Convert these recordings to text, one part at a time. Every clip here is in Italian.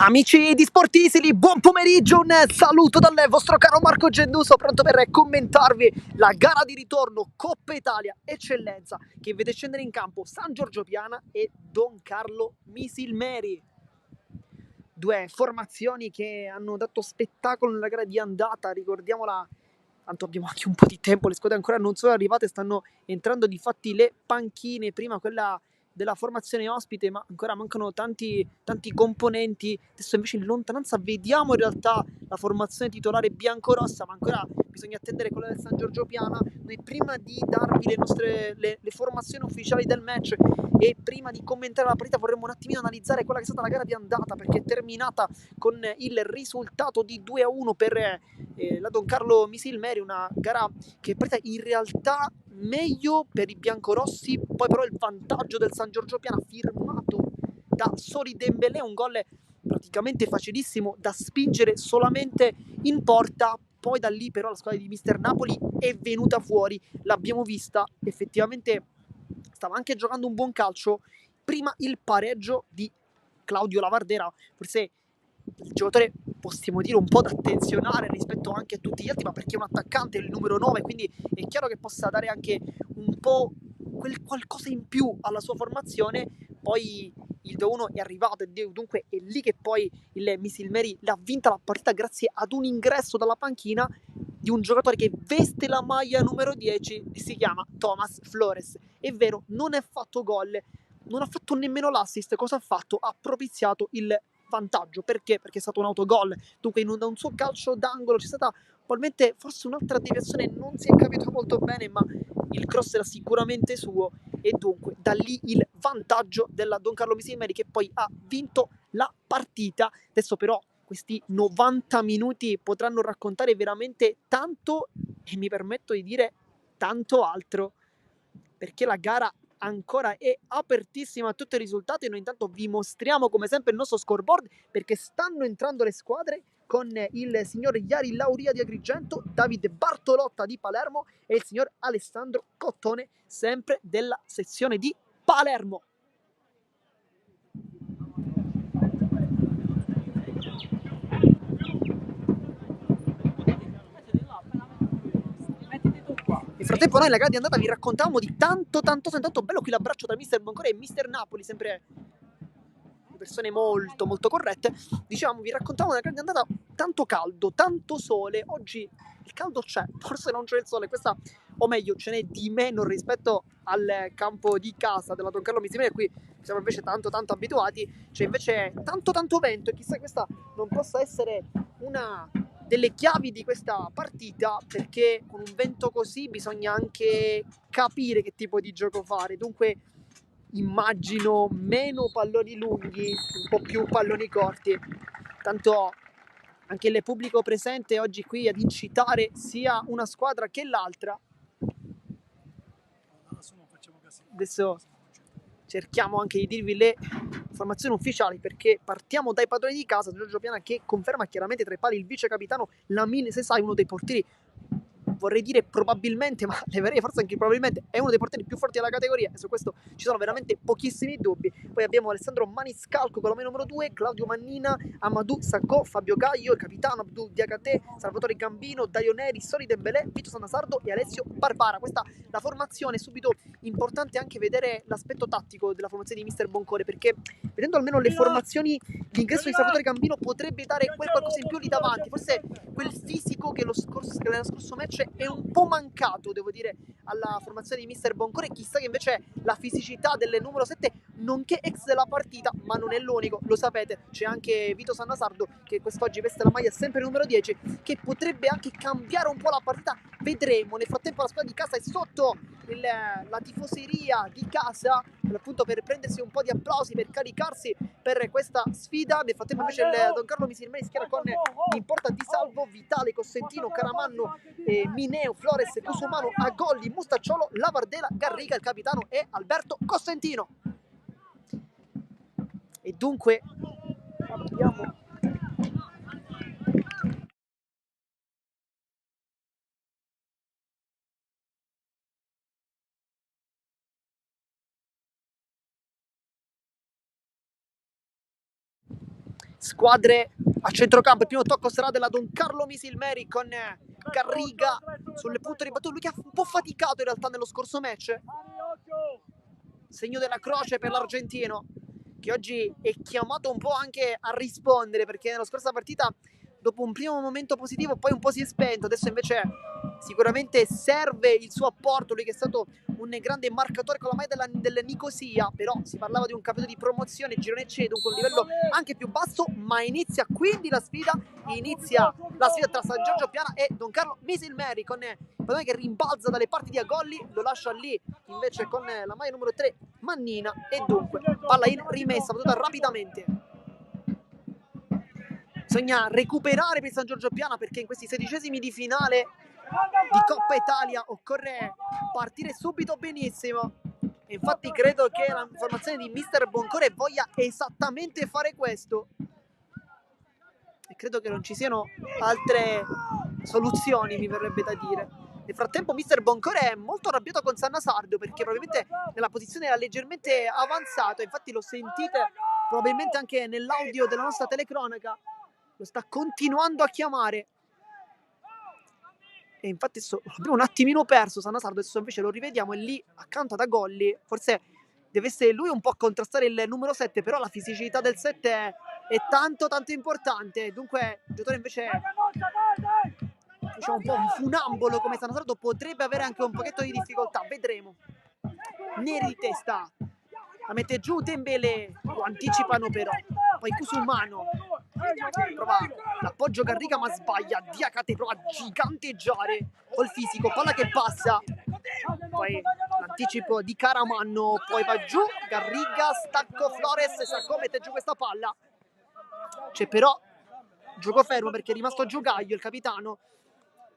Amici di Sportisili, buon pomeriggio, un saluto dal vostro caro Marco Genduso, pronto per commentarvi la gara di ritorno Coppa Italia Eccellenza che vede scendere in campo San Giorgio Piana e Don Carlo Misilmeri. Due formazioni che hanno dato spettacolo nella gara di andata, ricordiamola, tanto abbiamo anche un po' di tempo, le squadre ancora non sono arrivate, stanno entrando di fatti le panchine, prima quella della formazione ospite, ma ancora mancano tanti componenti. Adesso invece in lontananza vediamo in realtà la formazione titolare biancorossa, ma ancora bisogna attendere quella del San Giorgio Piana. Noi prima di darvi le formazioni ufficiali del match e prima di commentare la partita vorremmo un attimino analizzare quella che è stata la gara di andata, perché è terminata con il risultato di 2-1 per la Don Carlo Misilmeri, una gara che in realtà meglio per i biancorossi, poi però il vantaggio del San Giorgio Piana firmato da Soli Dembélé, un gol praticamente facilissimo da spingere solamente in porta. Poi da lì però la squadra di Mister Napoli è venuta fuori, l'abbiamo vista, effettivamente stava anche giocando un buon calcio. Prima il pareggio di Claudio Lavardera, forse il giocatore possiamo dire un po' da attenzionare rispetto anche a tutti gli altri, ma perché è un attaccante, il numero 9, quindi è chiaro che possa dare anche un po' quel qualcosa in più alla sua formazione. Poi il 2-1 è arrivato e dunque è lì che poi il Misilmeri l'ha vinta la partita grazie ad un ingresso dalla panchina di un giocatore che veste la maglia numero 10 e si chiama Thomas Flores. È vero, non ha fatto gol, non ha fatto nemmeno l'assist. Cosa ha fatto? Ha propiziato il vantaggio. Perché? Perché è stato un autogol. Dunque da un suo calcio d'angolo c'è stata probabilmente forse un'altra deviazione, non si è capito molto bene, ma il cross era sicuramente suo e dunque da lì il vantaggio della Don Carlo Misilmeri, che poi ha vinto la partita. Adesso però questi 90 minuti potranno raccontare veramente tanto e mi permetto di dire tanto altro, perché la gara ancora è apertissima a tutti i risultati e noi intanto vi mostriamo come sempre il nostro scoreboard, perché stanno entrando le squadre con il signor Iari Lauria di Agrigento, Davide Bartolotta di Palermo e il signor Alessandro Cottone, sempre della sezione di Palermo. Nel frattempo noi la gara di andata vi raccontavamo di tanto bello qui l'abbraccio tra Mister Boncore e Mister Napoli, sempre persone molto molto corrette. Diciamo, vi raccontavamo della gara di andata, tanto caldo, tanto sole. Oggi il caldo c'è, forse non c'è il sole, questa, o meglio ce n'è di meno rispetto al campo di casa della Don Carlo Misimene. Qui siamo invece tanto abituati, c'è invece tanto vento e chissà questa non possa essere una delle chiavi di questa partita, perché con un vento così bisogna anche capire che tipo di gioco fare. Dunque immagino meno palloni lunghi, un po' più palloni corti. Tanto anche il pubblico presente oggi qui ad incitare sia una squadra che l'altra. Adesso cerchiamo anche di dirvi le informazioni ufficiali, perché partiamo dai padroni di casa, Giorgio Piana, che conferma chiaramente tra i pali il vice capitano Lamine Sesai, uno dei portieri, vorrei dire probabilmente, ma leverei forse anche probabilmente, è uno dei portieri più forti della categoria e su questo ci sono veramente pochissimi dubbi. Poi abbiamo Alessandro Maniscalco con la numero 2, Claudio Mannina, Amadou Sacco, Fabio Gaio, il capitano Abdul Diakate, Salvatore Gambino, Dario Neri, Soli Dembélé, Vito Sanasardo e Alessio Barbara. Questa la formazione. Subito importante anche vedere l'aspetto tattico della formazione di Mister Boncore, perché vedendo almeno le formazioni, l'ingresso di Salvatore Gambino potrebbe dare quel qualcosa in più lì davanti, forse quel fisico che nello scorso match è un po' mancato, devo dire, alla formazione di Mister Boncore. Chissà che invece la fisicità del numero 7, nonché ex della partita, ma non è l'unico, lo sapete, c'è anche Vito Sanasardo che quest'oggi veste la maglia sempre numero 10, che potrebbe anche cambiare un po' la partita, vedremo. Nel frattempo la squadra di casa è sotto la tifoseria di casa, appunto per prendersi un po' di applausi, per caricarsi per questa sfida. Nel frattempo invece il Don Carlo Misilmeri schiera con in porta Di Salvo, Vitale, Costantino, Caramanno, Mineo, Flores, Cusumano, Agolli, Mustacciolo, Lavardela, Garriga, il capitano e Alberto Costantino. E dunque abbiamo squadre a centrocampo. Il primo tocco sarà della Don Carlo Misilmeri con Garriga sul punto di battuta, lui che ha un po' faticato in realtà nello scorso match. Segno della croce per l'argentino, che oggi è chiamato un po' anche a rispondere, perché nella scorsa partita dopo un primo momento positivo poi un po' si è spento. Adesso invece sicuramente serve il suo apporto, lui che è stato un grande marcatore con la maglia del Nicosia, però si parlava di un campionato di promozione, girone C, dunque un livello anche più basso, ma inizia quindi la sfida tra San Giorgio Piana e Don Carlo Misilmeri, con il pallone che rimbalza dalle parti di Agolli, lo lascia lì invece con la maglia numero 3 Mannina, e dunque palla in rimessa, battuta rapidamente. Bisogna recuperare per San Giorgio Piana, perché in questi 16esimi di finale di Coppa Italia occorre partire subito benissimo. E infatti credo che la formazione di Mister Boncore voglia esattamente fare questo, e credo che non ci siano altre soluzioni, mi verrebbe da dire. Nel frattempo Mister Boncore è molto arrabbiato con Sannasardo, perché probabilmente nella posizione era leggermente avanzato, infatti lo sentite probabilmente anche nell'audio della nostra telecronaca, lo sta continuando a chiamare. E infatti abbiamo un attimino perso Sannasardo, adesso invece lo rivediamo, e lì accanto ad Agolli forse deve essere lui un po' a contrastare il numero 7, però la fisicità del 7 è tanto importante, dunque il giocatore invece, diciamo, un po' un funambolo come Sannasardo potrebbe avere anche un pochetto di difficoltà, vedremo. Neri di testa, la mette giù Dembélé, lo anticipano però, poi Cusumano prova l'appoggio Garriga ma sbaglia, Diakate prova a giganteggiare col fisico, palla che passa, poi l'anticipo di Caramanno, poi va giù Garriga, stacco Flores, Sacco mette giù questa palla, c'è però gioco fermo perché è rimasto giù Gaio, il capitano.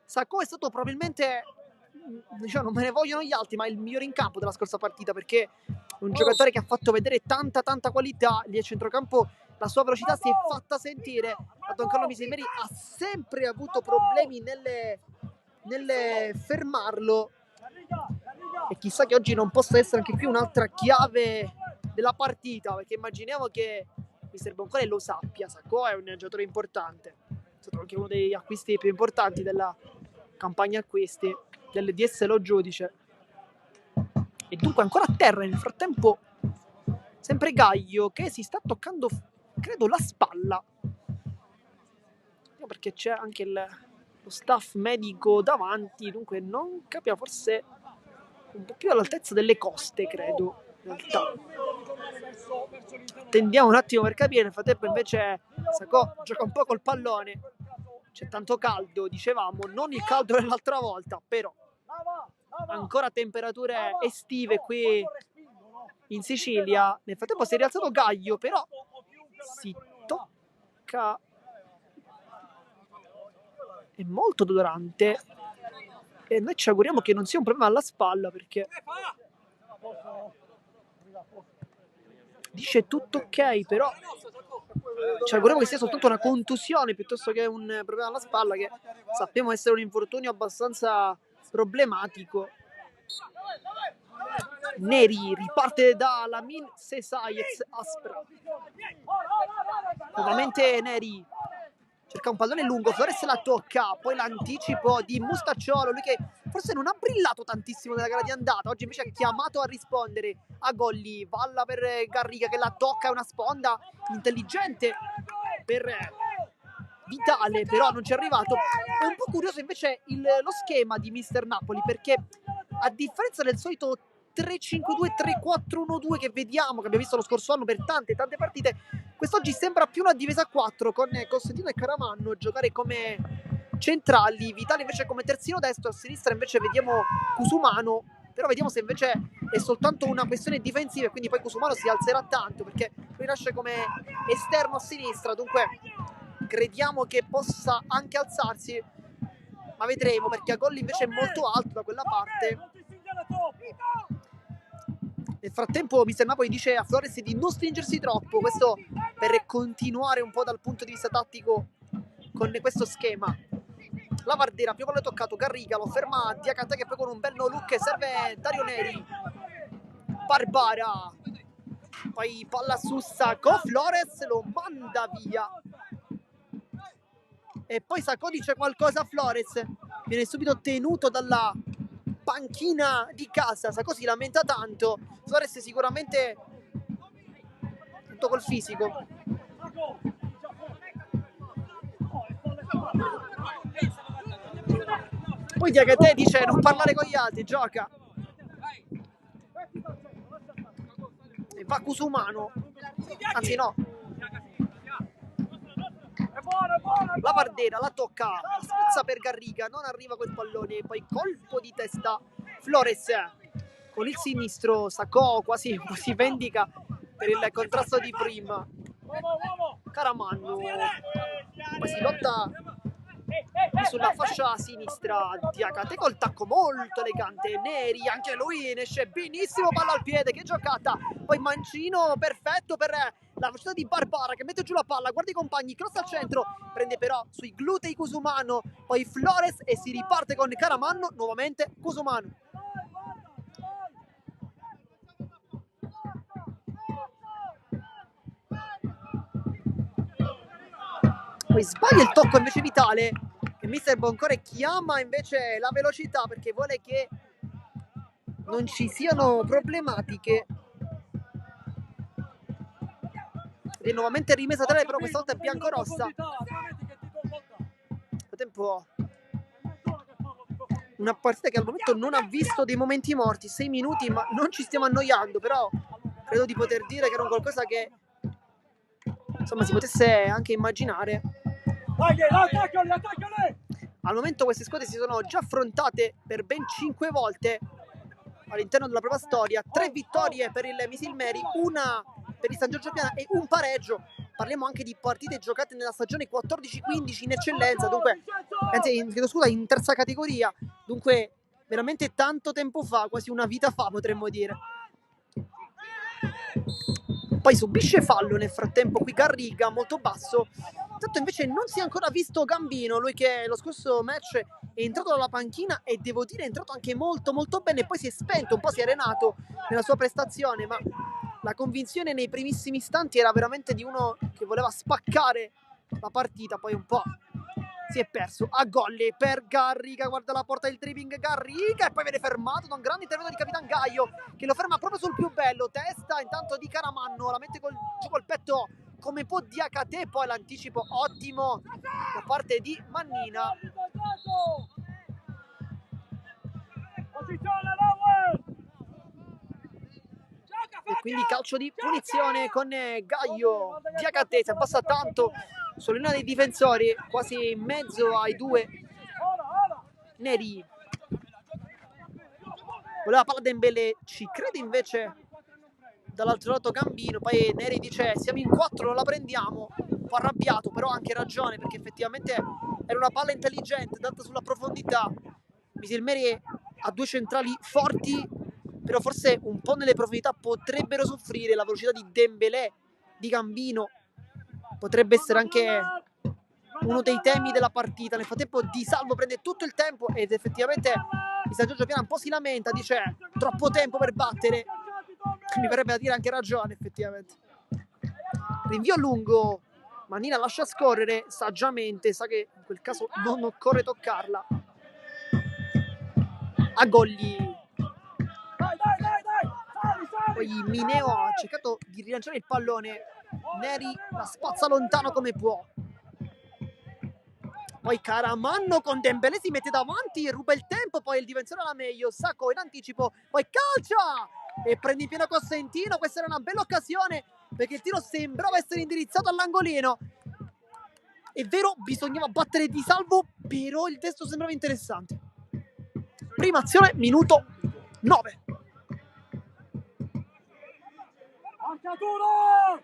Sacco è stato probabilmente, diciamo, non me ne vogliono gli altri, ma il migliore in campo della scorsa partita, perché è un giocatore che ha fatto vedere tanta qualità lì a centrocampo. La sua velocità si è fatta sentire. A Don Carlo Misilmeri ha sempre avuto problemi nelle fermarlo, e chissà che oggi non possa essere anche qui un'altra chiave della partita, perché immaginiamo che Mister Boncore lo sappia. Sacco è un giocatore importante, è stato anche uno degli acquisti più importanti della campagna acquisti del DS Lo Giudice, e dunque ancora a terra nel frattempo sempre Gaio, che si sta toccando credo la spalla, perché c'è anche lo staff medico davanti, dunque non capiamo, forse un po' più all'altezza delle coste, credo, in realtà. Attendiamo un attimo per capire. Nel frattempo invece Sacco gioca un po' col pallone, c'è tanto caldo, dicevamo, non il caldo dell'altra volta, però ancora temperature estive qui in Sicilia. Nel frattempo si è rialzato Gaio, però si tocca, è molto dolorante, e noi ci auguriamo che non sia un problema alla spalla, perché dice tutto ok, però ci auguriamo che sia soltanto una contusione piuttosto che un problema alla spalla, che sappiamo essere un infortunio abbastanza problematico. Neri riparte da Lamin Sesayez Aspra, nuovamente Neri cerca un pallone lungo, Flores la tocca, poi l'anticipo di Mustacciolo, lui che forse non ha brillato tantissimo nella gara di andata, oggi invece è chiamato a rispondere. Agolli, palla per Garriga che la tocca, è una sponda intelligente per Vitale, però non ci è arrivato. È un po' curioso invece lo schema di Mister Napoli, perché a differenza del solito 3-5-2, 3-4-1-2 che vediamo, che abbiamo visto lo scorso anno per tante partite, quest'oggi sembra più una difesa a 4 con Costantino e Caramanno giocare come centrali, Vitale invece come terzino destro, a sinistra invece vediamo Cusumano, però vediamo se invece è soltanto una questione difensiva, e quindi poi Cusumano si alzerà tanto perché lui nasce come esterno a sinistra, dunque crediamo che possa anche alzarsi, ma vedremo, perché Agolli invece è molto alto da quella parte. Nel frattempo Mister Napoli dice a Flores di non stringersi troppo, questo per continuare un po' dal punto di vista tattico con questo schema. La Vardera, prima pallone toccato, Garriga lo ferma Diakate, che poi con un bel no look serve Dario Neri. Barbara Poi palla su Sacco, Flores lo manda via. E poi Sacco dice qualcosa a Flores, viene subito tenuto dalla panchina di casa. Sacco si lamenta tanto, Flores sicuramente tutto col fisico. Poi Diakate dice non parlare con gli altri, gioca. E va Cusumano, anzi no, la Pardera la tocca, la spezza per Garriga, non arriva quel pallone, poi colpo di testa Flores con il sinistro, Sacco quasi si vendica per il contrasto di prima. Caramanno, poi si lotta sulla fascia sinistra, Diakate col tacco molto elegante, Neri anche lui ne esce benissimo, palla al piede, che giocata, poi mancino perfetto per la velocità di Barbara che mette giù la palla, guarda i compagni, cross al centro, prende però sui glutei Cusumano, poi Flores e si riparte con Caramanno, nuovamente Cusumano. Poi sbaglia il tocco invece Vitale, che mister Boncore chiama invece la velocità perché vuole che non ci siano problematiche. Ed è nuovamente rimessa a 3, però questa volta è biancorossa. A tempo una partita che al momento non ha visto dei momenti morti, 6 minuti, ma non ci stiamo annoiando, però credo di poter dire che era un qualcosa che insomma si potesse anche immaginare. Al momento queste squadre si sono già affrontate per ben 5 volte all'interno della propria storia, 3 vittorie per il Misilmeri, una per il San Giorgio Piana e un pareggio. Parliamo anche di partite giocate nella stagione 14-15 in eccellenza, dunque chiedo scusa, in terza categoria, dunque veramente tanto tempo fa, quasi una vita fa potremmo dire. Poi subisce fallo nel frattempo qui Garriga, molto basso. Tanto invece non si è ancora visto Gambino, lui che lo scorso match è entrato dalla panchina e devo dire è entrato anche molto molto bene, poi si è spento, un po' si è arenato nella sua prestazione, ma la convinzione nei primissimi istanti era veramente di uno che voleva spaccare la partita, poi un po' si è perso. A Golli per Garriga, guarda la porta del dribbling Garriga e poi viene fermato da un grande intervento di Capitan Gaio che lo ferma proprio sul più bello, testa intanto di Caramanno, la mette giù col petto come può Diakate, poi l'anticipo ottimo da parte di Mannina. E quindi calcio di punizione con Gaio. Diakate si abbassa tanto sulla linea dei difensori, quasi in mezzo ai due. Neri voleva palla Dembélé, ci crede invece dall'altro lato Gambino, poi Neri dice siamo in 4, non la prendiamo, un po' arrabbiato, però ha anche ragione perché effettivamente era una palla intelligente data sulla profondità. Misilmeri ha 2 centrali forti, però forse un po' nelle profondità potrebbero soffrire. La velocità di Dembélé, di Gambino potrebbe essere anche uno dei temi della partita. Nel frattempo Di Salvo prende tutto il tempo ed effettivamente il San Giorgio Piana un po' si lamenta, dice troppo tempo per battere. Mi verrebbe a dire anche ragione effettivamente. Rinvio lungo, Mannina lascia scorrere saggiamente, sa che in quel caso non occorre toccarla. A Golli, poi Mineo ha cercato di rilanciare il pallone, Neri la spazza lontano come può. Poi Caramanno con Dembélé si mette davanti, ruba il tempo, poi il difensore alla meglio, Sacco in anticipo, poi calcia e prende in pieno Costantino. Questa era una bella occasione perché il tiro sembrava essere indirizzato all'angolino. È vero, bisognava battere Di Salvo, però il testo sembrava interessante. Prima azione, minuto 9. Marcatura!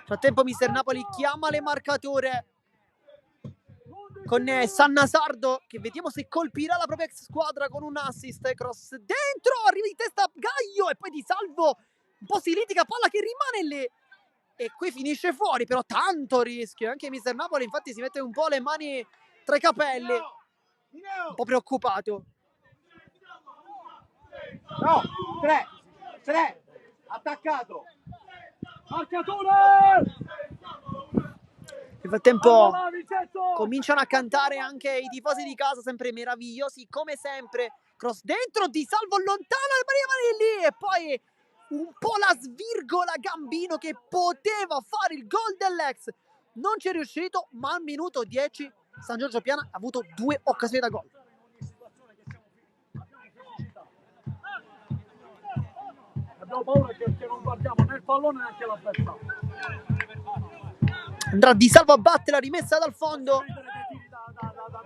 Frattempo mister Napoli chiama le marcature con Sannasardo, che vediamo se colpirà la propria ex squadra con un assist, cross dentro, arriva di testa Gaio e poi Di Salvo un po' si litiga, palla che rimane lì e qui finisce fuori, però tanto rischio. Anche mister Napoli infatti si mette un po' le mani tra i capelli, un po' preoccupato. No, 3, attaccato. Marcatore! Nel frattempo cominciano a cantare anche i tifosi di casa, sempre meravigliosi come sempre. Cross dentro, Di Salvo lontano, Maria Manilli, e poi un po' la svirgola Gambino che poteva fare il gol dell'ex. Non ci è riuscito, ma al minuto 10 San Giorgio Piana ha avuto 2 occasioni da gol. Abbiamo paura perché non guardiamo né il pallone neanche l'avversario. Andrà Di Salvo a battere la rimessa dal fondo.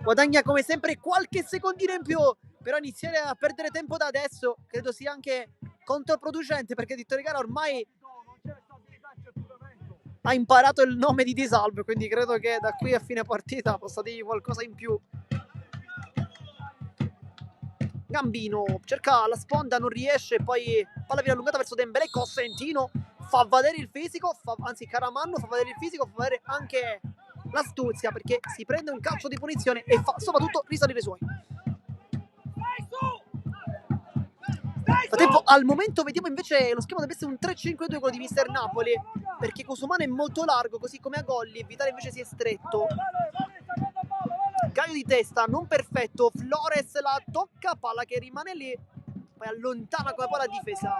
Guadagna come sempre qualche secondino in più, però iniziare a perdere tempo da adesso credo sia anche controproducente, perché Di Torregara ormai ha imparato il nome di Di Salvo, quindi credo che da qui a fine partita possa dirgli qualcosa in più. Gambino cerca la sponda, non riesce, poi palla viene allungata verso Dembélé. Cosentino fa valere il fisico, anzi Caramanno fa valere il fisico, fa valere anche l'astuzia, perché si prende un calcio di punizione e fa soprattutto risalire i suoi. Nel frattempo, al momento vediamo invece lo schema deve essere un 3-5-2 quello di Mister Napoli, perché Cosumano è molto largo, così come Agolli, e Vitale invece si è stretto. Gaio di testa, non perfetto, Flores la tocca, palla che rimane lì, poi allontana come poi la difesa.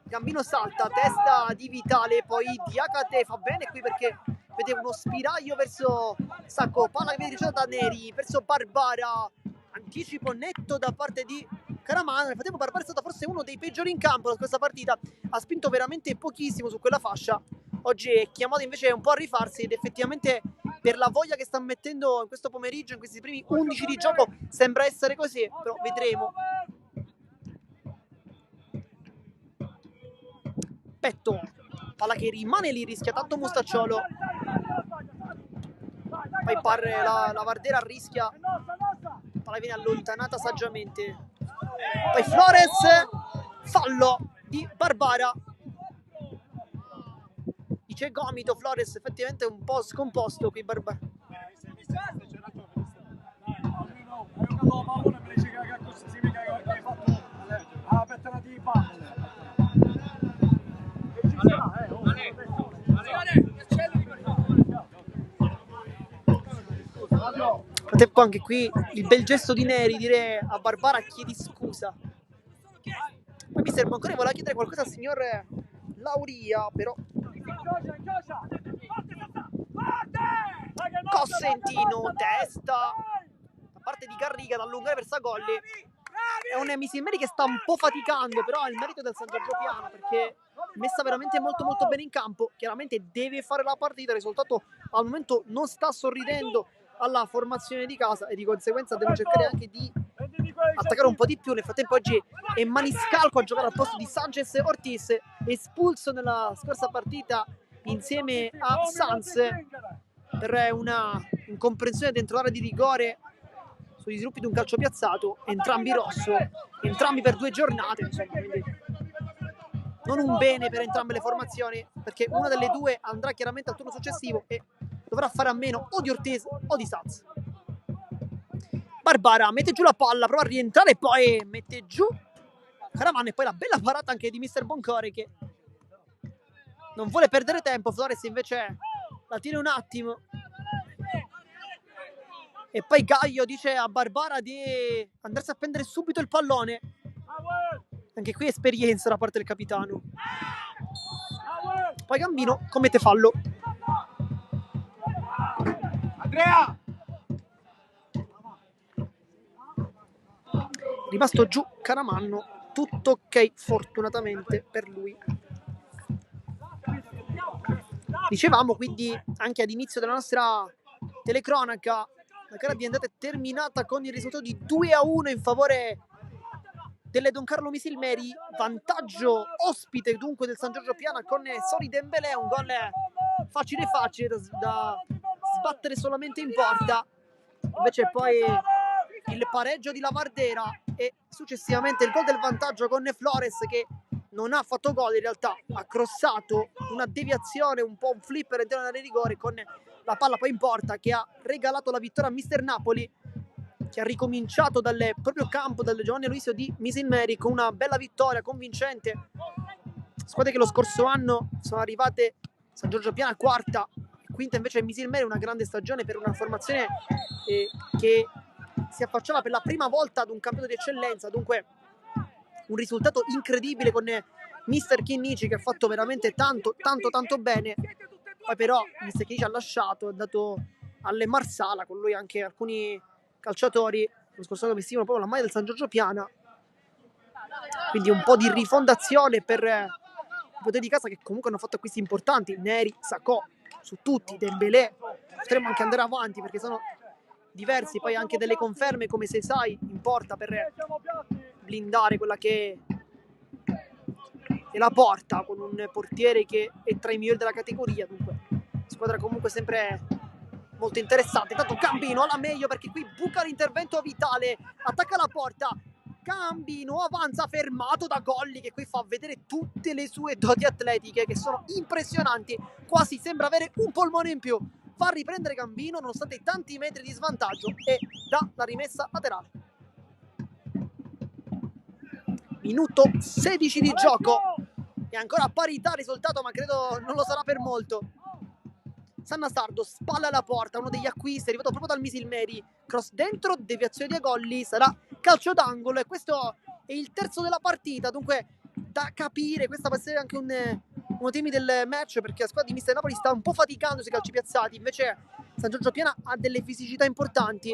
Gambino salta, testa di Vitale, poi Diakate fa bene qui perché vede uno spiraglio verso Sacco, palla che viene ricevuta da Neri, verso Barbara, anticipo netto da parte di Caramano. Nel frattempo Barbara è stato forse uno dei peggiori in campo da questa partita, ha spinto veramente pochissimo su quella fascia. Oggi è chiamato invece un po' a rifarsi ed effettivamente per la voglia che sta mettendo in questo pomeriggio, in questi primi 11 di gioco, sembra essere così, però vedremo. Petto, palla che rimane lì, rischia tanto Mustacciolo, poi la Vardera rischia, palla viene allontanata saggiamente, poi Flores, fallo di Barbara. Dice Gomito, Flores effettivamente è un po' scomposto qui Barbara. Tempo anche qui il bel gesto di Neri, dire a Barbara chiedi scusa. Poi Mister Boncone voleva chiedere qualcosa al signor Lauria, però Cosentino, testa da parte di Garriga da allungare verso Agolli. È un Misimeri che sta un po' faticando, però è il merito del San Giorgio Piana, perché è messa veramente molto molto bene in campo. Chiaramente deve fare la partita, il risultato al momento non sta sorridendo alla formazione di casa e di conseguenza deve cercare anche di attaccare un po' di più. Nel frattempo oggi è Maniscalco a giocare al posto di Sanchez Ortiz, espulso nella scorsa partita insieme a Sanz per una incomprensione dentro l'area di rigore sugli sviluppi di un calcio piazzato, entrambi rosso, entrambi per 2 giornate, insomma, quindi non un bene per entrambe le formazioni, perché una delle due andrà chiaramente al turno successivo e dovrà fare a meno o di Ortiz o di Sanz. Barbara mette giù la palla, prova a rientrare e poi mette giù Caraman, e poi la bella parata anche di Mister Boncore che non vuole perdere tempo. Flores invece la tiene un attimo e poi Gaio dice a Barbara di andarsi a prendere subito il pallone. Anche qui esperienza da parte del capitano. Poi Gambino commette fallo. Andrea! Rimasto giù Caramanno, tutto ok fortunatamente per lui. Dicevamo quindi anche ad inizio della nostra telecronaca, la gara di andata è terminata con il risultato di 2-1 in favore delle Don Carlo Misilmeri, vantaggio ospite dunque del San Giorgio Piana con Sori Dembélé, un gol facile da sbattere solamente in porta. Invece poi il pareggio di Lavardera e successivamente il gol del vantaggio con Flores che non ha fatto gol, in realtà ha crossato una deviazione, un po' un flipper all'interno del rigore con la palla poi in porta che ha regalato la vittoria a Mister Napoli. che ha ricominciato dal proprio campo, dal Giovanni Aloisio di Misilmeri, con una bella vittoria convincente. Squadre che lo scorso anno sono arrivate, San Giorgio Piana quarta, quinta invece Misilmeri, una grande stagione per una formazione che si affacciava per la prima volta ad un campionato di eccellenza. Dunque un risultato incredibile con Mister Chinnici, che ha fatto veramente tanto bene. Poi però Mister Chinnici ha lasciato, è andato alle Marsala, con lui anche alcuni calciatori lo scorso anno vestivano proprio la maglia del San Giorgio Piana, quindi un po' di rifondazione per i poteri di casa, che comunque hanno fatto acquisti importanti. Neri, Sacco, su tutti, Dembélé, potremmo anche andare avanti perché sono diversi. Poi anche delle conferme come Sesai in porta per blindare quella che è la porta, con un portiere che è tra i migliori della categoria. Dunque squadra comunque sempre molto interessante. Intanto Gambino alla meglio, perché qui buca l'intervento vitale, attacca la porta, Gambino avanza fermato da Golli, che qui fa vedere tutte le sue doti atletiche che sono impressionanti, quasi sembra avere un polmone in più. Fa riprendere Gambino nonostante i tanti metri di svantaggio e dà la rimessa laterale. Minuto 16 di gioco e ancora parità risultato, ma credo non lo sarà per molto. Sannasardo, spalla alla porta, uno degli acquisti arrivato proprio dal Misilmeri, cross dentro, deviazione di Agolli, sarà calcio d'angolo e questo è il terzo della partita. Dunque da capire, questa può essere anche uno dei temi del match, perché la squadra di Mister Napoli sta un po' faticando sui calci piazzati, invece San Giorgio Piana ha delle fisicità importanti.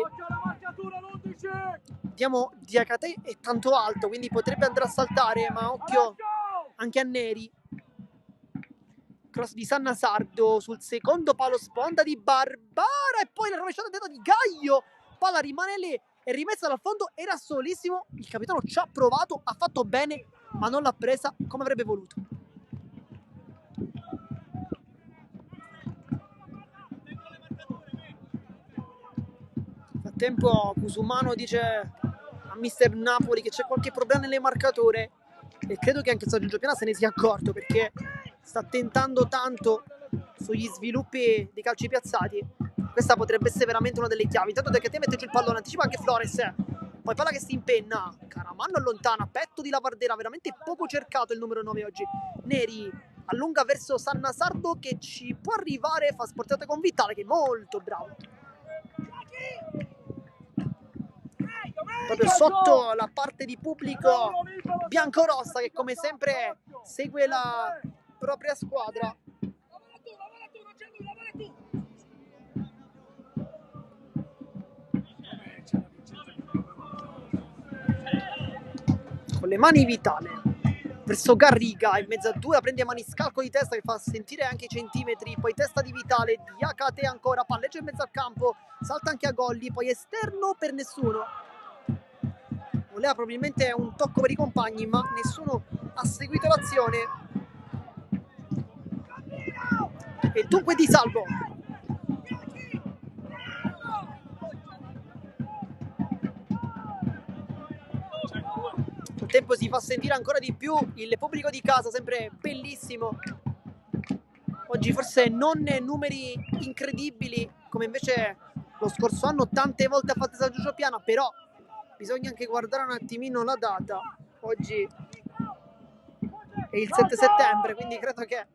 Vediamo Diakate è tanto alto, quindi potrebbe andare a saltare, ma occhio anche a Neri. Cross di Sannasardo sul secondo palo, sponda di Barbara e poi la rovesciata dentro di Gaio. Palla rimane lì e rimessa dal fondo, era solissimo. Il capitano ci ha provato, ha fatto bene, ma non l'ha presa come avrebbe voluto. Nel frattempo Cusumano dice a Mister Napoli che c'è qualche problema nelle marcature, e credo che anche San Giorgio Piana se ne sia accorto, perché sta tentando tanto sugli sviluppi dei calci piazzati. Questa potrebbe essere veramente una delle chiavi. Intanto De Ketè mette giù il pallone, anticipa anche Flores, poi palla che si impenna, Caramanno allontana, petto di Lavardera, veramente poco cercato il numero 9 oggi. Neri allunga verso Sannasardo, che ci può arrivare, fa sportata con Vitale, che è molto bravo. Proprio sotto la parte di pubblico biancorossa, che come sempre segue la propria squadra. Con le mani Vitale verso Garriga, in mezzo a due, la prende a maniscalco di testa che fa sentire anche i centimetri, poi testa di Vitale, Diakate ancora, palleggia in mezzo al campo, salta anche a Golli, poi esterno per nessuno. Voleva probabilmente un tocco per i compagni, ma nessuno ha seguito l'azione. E dunque Di Salvo. Nel tempo si fa sentire ancora di più il pubblico di casa, sempre bellissimo. Oggi forse non numeri incredibili come invece lo scorso anno tante volte ha fatto San Giorgio Piana, però bisogna anche guardare un attimino la data. Oggi è il 7 settembre, quindi credo che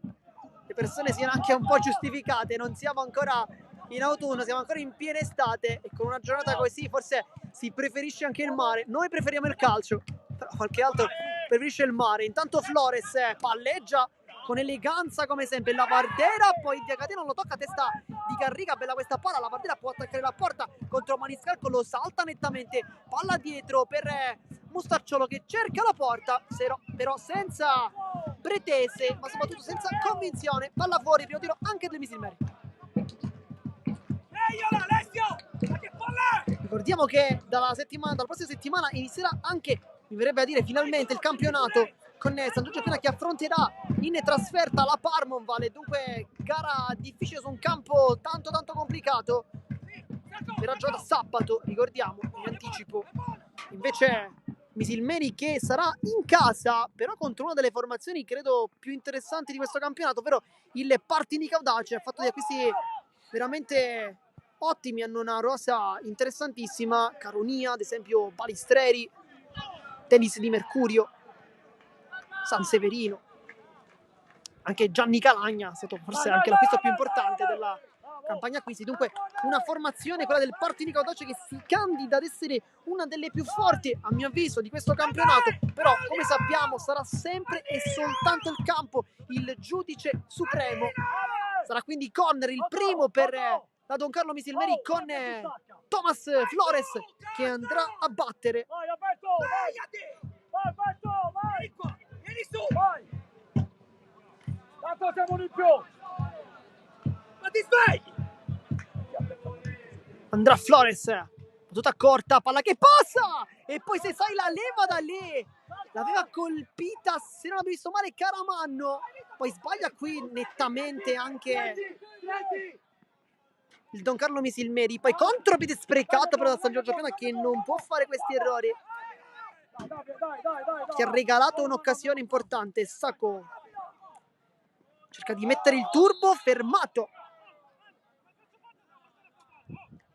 le persone siano anche un po' giustificate. Non siamo ancora in autunno, siamo ancora in piena estate, e con una giornata così forse si preferisce anche il mare. Noi preferiamo il calcio, però qualche altro preferisce il mare. Intanto Flores palleggia con eleganza come sempre, Lavardera, poi Diakate non lo tocca, testa di Garriga, bella questa palla, Lavardera può attaccare la porta contro Maniscalco, lo salta nettamente, palla dietro per Mustarciolo che cerca la porta, però senza pretese, ma soprattutto senza convinzione. Palla fuori, primo tiro anche del Misilmeri. Ricordiamo che dalla prossima settimana inizierà anche, mi verrebbe a dire finalmente, il campionato, con San Giorgio Piana che affronterà in trasferta la Parmonval, dunque gara difficile su un campo tanto complicato. Verrà giocata sabato, ricordiamo, in anticipo. Invece Misilmeri che sarà in casa, però contro una delle formazioni credo più interessanti di questo campionato, ovvero il Partinic Audace. Ha fatto degli acquisti veramente ottimi, hanno una rosa interessantissima, Caronia, ad esempio Balistreri, Tennis di Mercurio, San Severino, anche Gianni Calagna è stato forse anche l'acquisto più importante della campagna acquisti. Dunque una formazione, quella del Parti Nicola Doce, che si candida ad essere una delle più forti a mio avviso di questo campionato, però come sappiamo sarà sempre e soltanto il campo il giudice supremo. Sarà quindi corner, il primo per la Don Carlo Misilmeri, con Thomas Flores che andrà a battere. Vai, Alberto! Vai, Alberto! Vai! Vieni su! Vai! Tanto siamo di più! Ma ti svegli! Andrà Flores, battuta corta, palla che passa! E poi se sai la leva da lì! L'aveva colpita, se non avevo visto male, Caramanno. Poi sbaglia qui nettamente anche il Don Carlo Misilmeri. Poi contropiede sprecato però da San Giorgio Piana, che non può fare questi errori. Ti ha regalato un'occasione importante. Sacco cerca di mettere il turbo, fermato.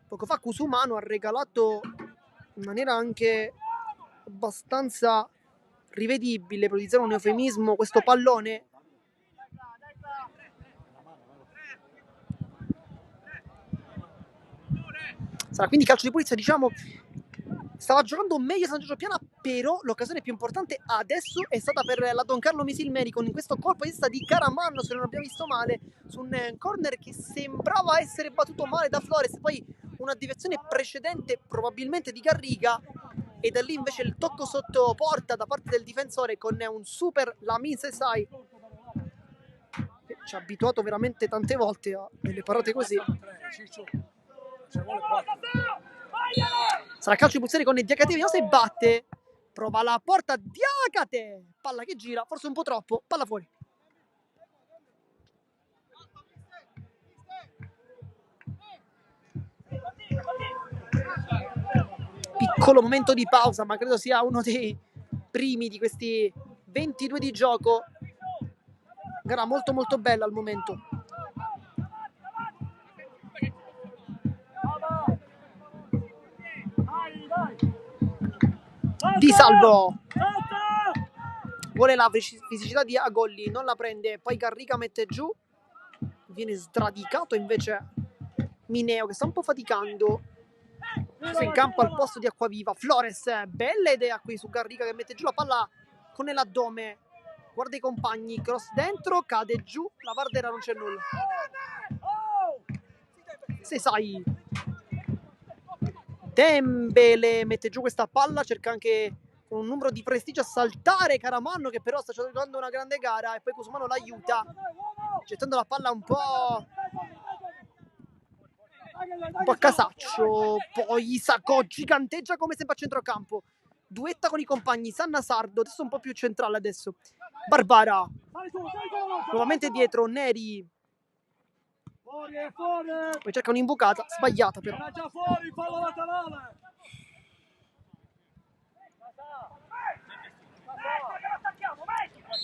Poco fa Cusumano ha regalato in maniera anche abbastanza rivedibile, per utilizzare un eufemismo, questo pallone. Sarà quindi calcio di pulizia, diciamo. Stava giocando meglio San Giorgio Piana, però l'occasione più importante adesso è stata per la Don Carlo Misilmeri, con questo colpo di testa di Caramanno, se non abbiamo visto male, su un corner che sembrava essere battuto male da Flores. Poi una deviazione precedente probabilmente di Garriga, e da lì invece il tocco sotto porta da parte del difensore con un super Lamin Sesai, che ci ha abituato veramente tante volte a delle parate così. Sarà calcio di punizione con Diakate, vediamo se batte. Prova la porta, Diakate, palla che gira, forse un po' troppo, palla fuori. Piccolo momento di pausa, ma credo sia uno dei primi di questi 22 di gioco. Gara molto molto bella al momento. Di Salvo vuole la fisicità di Agolli, non la prende, poi Garriga mette giù, viene sradicato invece Mineo, che sta un po' faticando. In campo al posto di Acquaviva. Flores, bella idea qui su Garriga, che mette giù la palla con l'addome, guarda i compagni, cross dentro, cade giù, la Vardera, non c'è nulla. Se sai, Dembele mette giù questa palla, cerca anche con un numero di prestigio a saltare Caramanno, che però sta giocando una grande gara, e poi Cusumano l'aiuta gettando la palla un po' a casaccio. Poi Isacco giganteggia come sempre a centrocampo, duetta con i compagni. Sanna Sardo, adesso un po' più centrale adesso. Barbara nuovamente dietro, Neri poi cerca un'imbucata sbagliata però.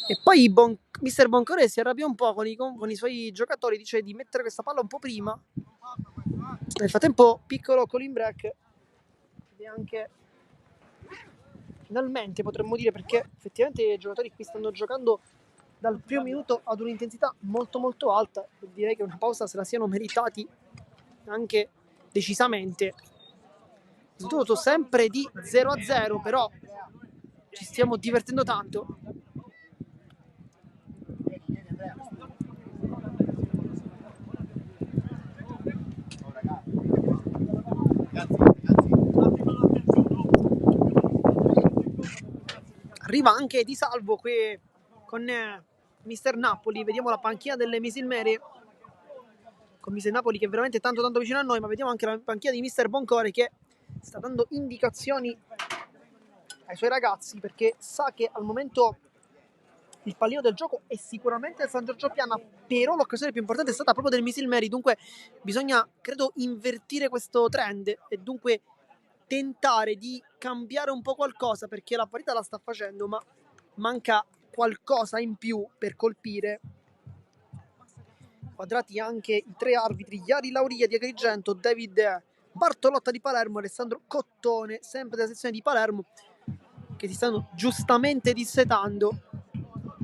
E poi Mister Boncore si arrabbia un po' con i suoi giocatori, dice di mettere questa palla un po' prima. Nel frattempo piccolo call in break, e anche finalmente potremmo dire, perché effettivamente i giocatori qui stanno giocando dal primo minuto ad un'intensità molto molto alta, e direi che una pausa se la siano meritati anche decisamente. Risultato sempre di 0-0, però ci stiamo divertendo tanto. Arriva anche Di Salvo qui con Mister Napoli. Vediamo la panchina delle Misilmeri, con Mister Napoli che è veramente tanto tanto vicino a noi, ma vediamo anche la panchina di Mister Boncore, che sta dando indicazioni ai suoi ragazzi, perché sa che al momento il pallino del gioco è sicuramente il San Giorgio Piana, però l'occasione più importante è stata proprio del Misilmeri. Dunque bisogna, credo, invertire questo trend e dunque tentare di cambiare un po' qualcosa, perché la partita la sta facendo, ma manca qualcosa in più per colpire. quadrati anche i 3 arbitri, Iari Lauria di Agrigento, David Bartolotta di Palermo, Alessandro Cottone, sempre della sezione di Palermo, che si stanno giustamente dissetando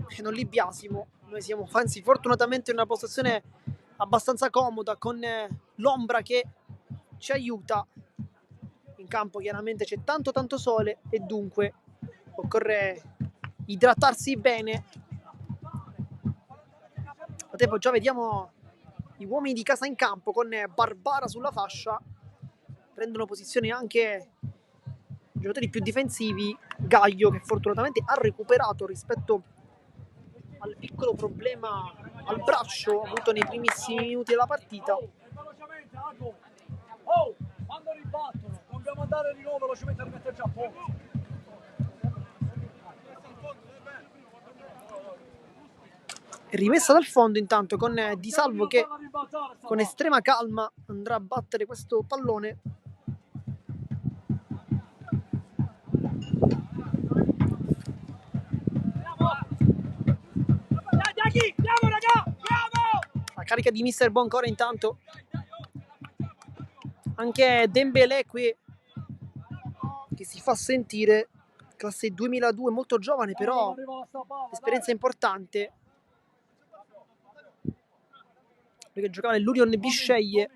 e non li biasimo. Noi siamo, anzi, fortunatamente in una postazione abbastanza comoda, con l'ombra che ci aiuta. In campo chiaramente c'è tanto sole e dunque occorre idratarsi bene. A tempo già vediamo gli uomini di casa in campo con Barbara sulla fascia, prendono posizione anche i giocatori più difensivi, Gaglio che fortunatamente ha recuperato rispetto al piccolo problema al braccio avuto nei primissimi minuti della partita. Velocemente, Ago. Oh, quando ribattono, dobbiamo andare di nuovo velocemente a rimetterci a posto. Rimessa dal fondo intanto con Di Salvo che con estrema calma andrà a battere questo pallone. La carica di Mister Boncora intanto. Anche Dembélé qui che si fa sentire, classe 2002, molto giovane però esperienza importante. Perché giocava nell'Union Bisceglie,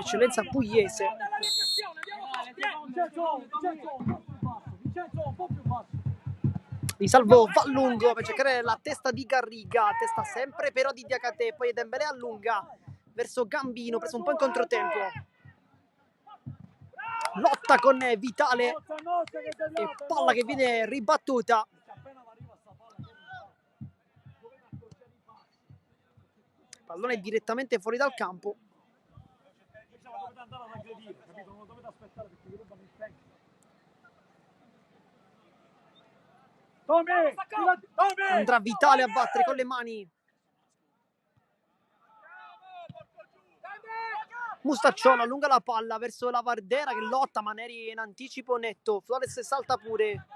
eccellenza pugliese. Di Salvo va lungo per cercare la testa di Garriga, testa sempre però di Diakate, poi Dembélé allunga verso Gambino, preso un po' in controtempo. Lotta con Vitale e palla che viene ribattuta. Pallone direttamente fuori dal campo. Andrà Vitale a battere con le mani. Mustacciolo allunga la palla verso la Vardera che lotta, ma Neri in anticipo netto. Flores salta pure.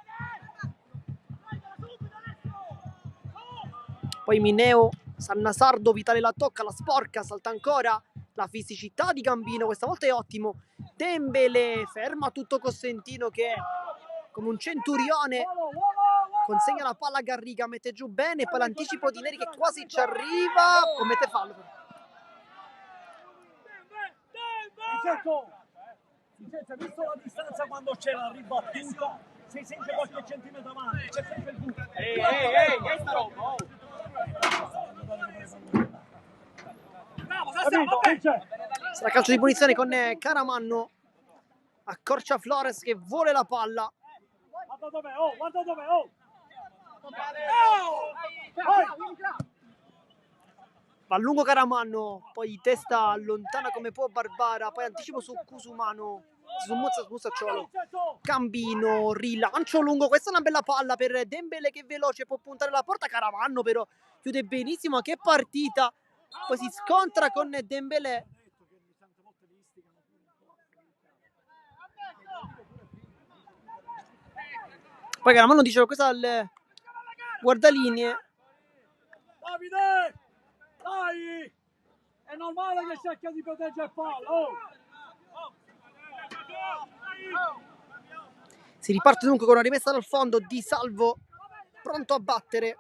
Poi Mineo, Sannasardo, Vitale la tocca, la sporca, salta ancora. La fisicità di Gambino questa volta è ottimo. Dembélé ferma tutto Costantino che come un centurione consegna la palla a Garriga, mette giù bene, poi l'anticipo di Neri che quasi ci arriva, commette fallo. Vincenzo, visto la distanza quando c'è la ribattuta, sei sempre qualche centimetro avanti, c'è sempre il buco. Ehi, sta roba, Sarà calcio di punizione con Caramanno. Accorcia Flores che vuole la palla. Guarda dov'è, oh! Va lungo Caramanno, poi di testa allontana come può Barbara, poi anticipo su Cusumano, su Mustacciolo. Gambino, rilancio lungo, questa è una bella palla per Dembélé che è veloce, può puntare la porta. Caramanno però chiude benissimo, che partita. Poi si scontra con Dembélé. Poi Caramanno dice questa al guardalinee. Davide! Dai! È normale che cerca di proteggere il fallo! Si riparte dunque con una rimessa dal fondo di Salvo, pronto a battere.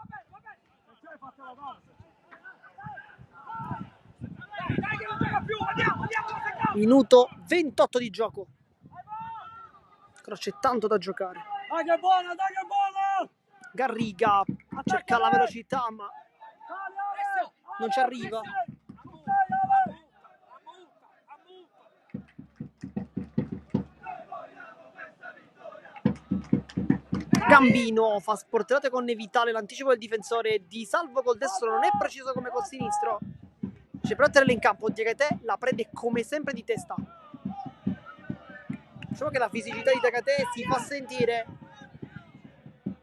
Minuto 28 di gioco. Però c'è tanto da giocare. Dai che buona! Garriga cerca la velocità ma non ci arriva. Gambino fa sportellate con Vitale, l'anticipo del difensore. Di Salvo col destro non è preciso come col sinistro. C'è Pratterella in campo, Diakate la prende come sempre di testa. Diciamo che la fisicità di Diakate si fa sentire.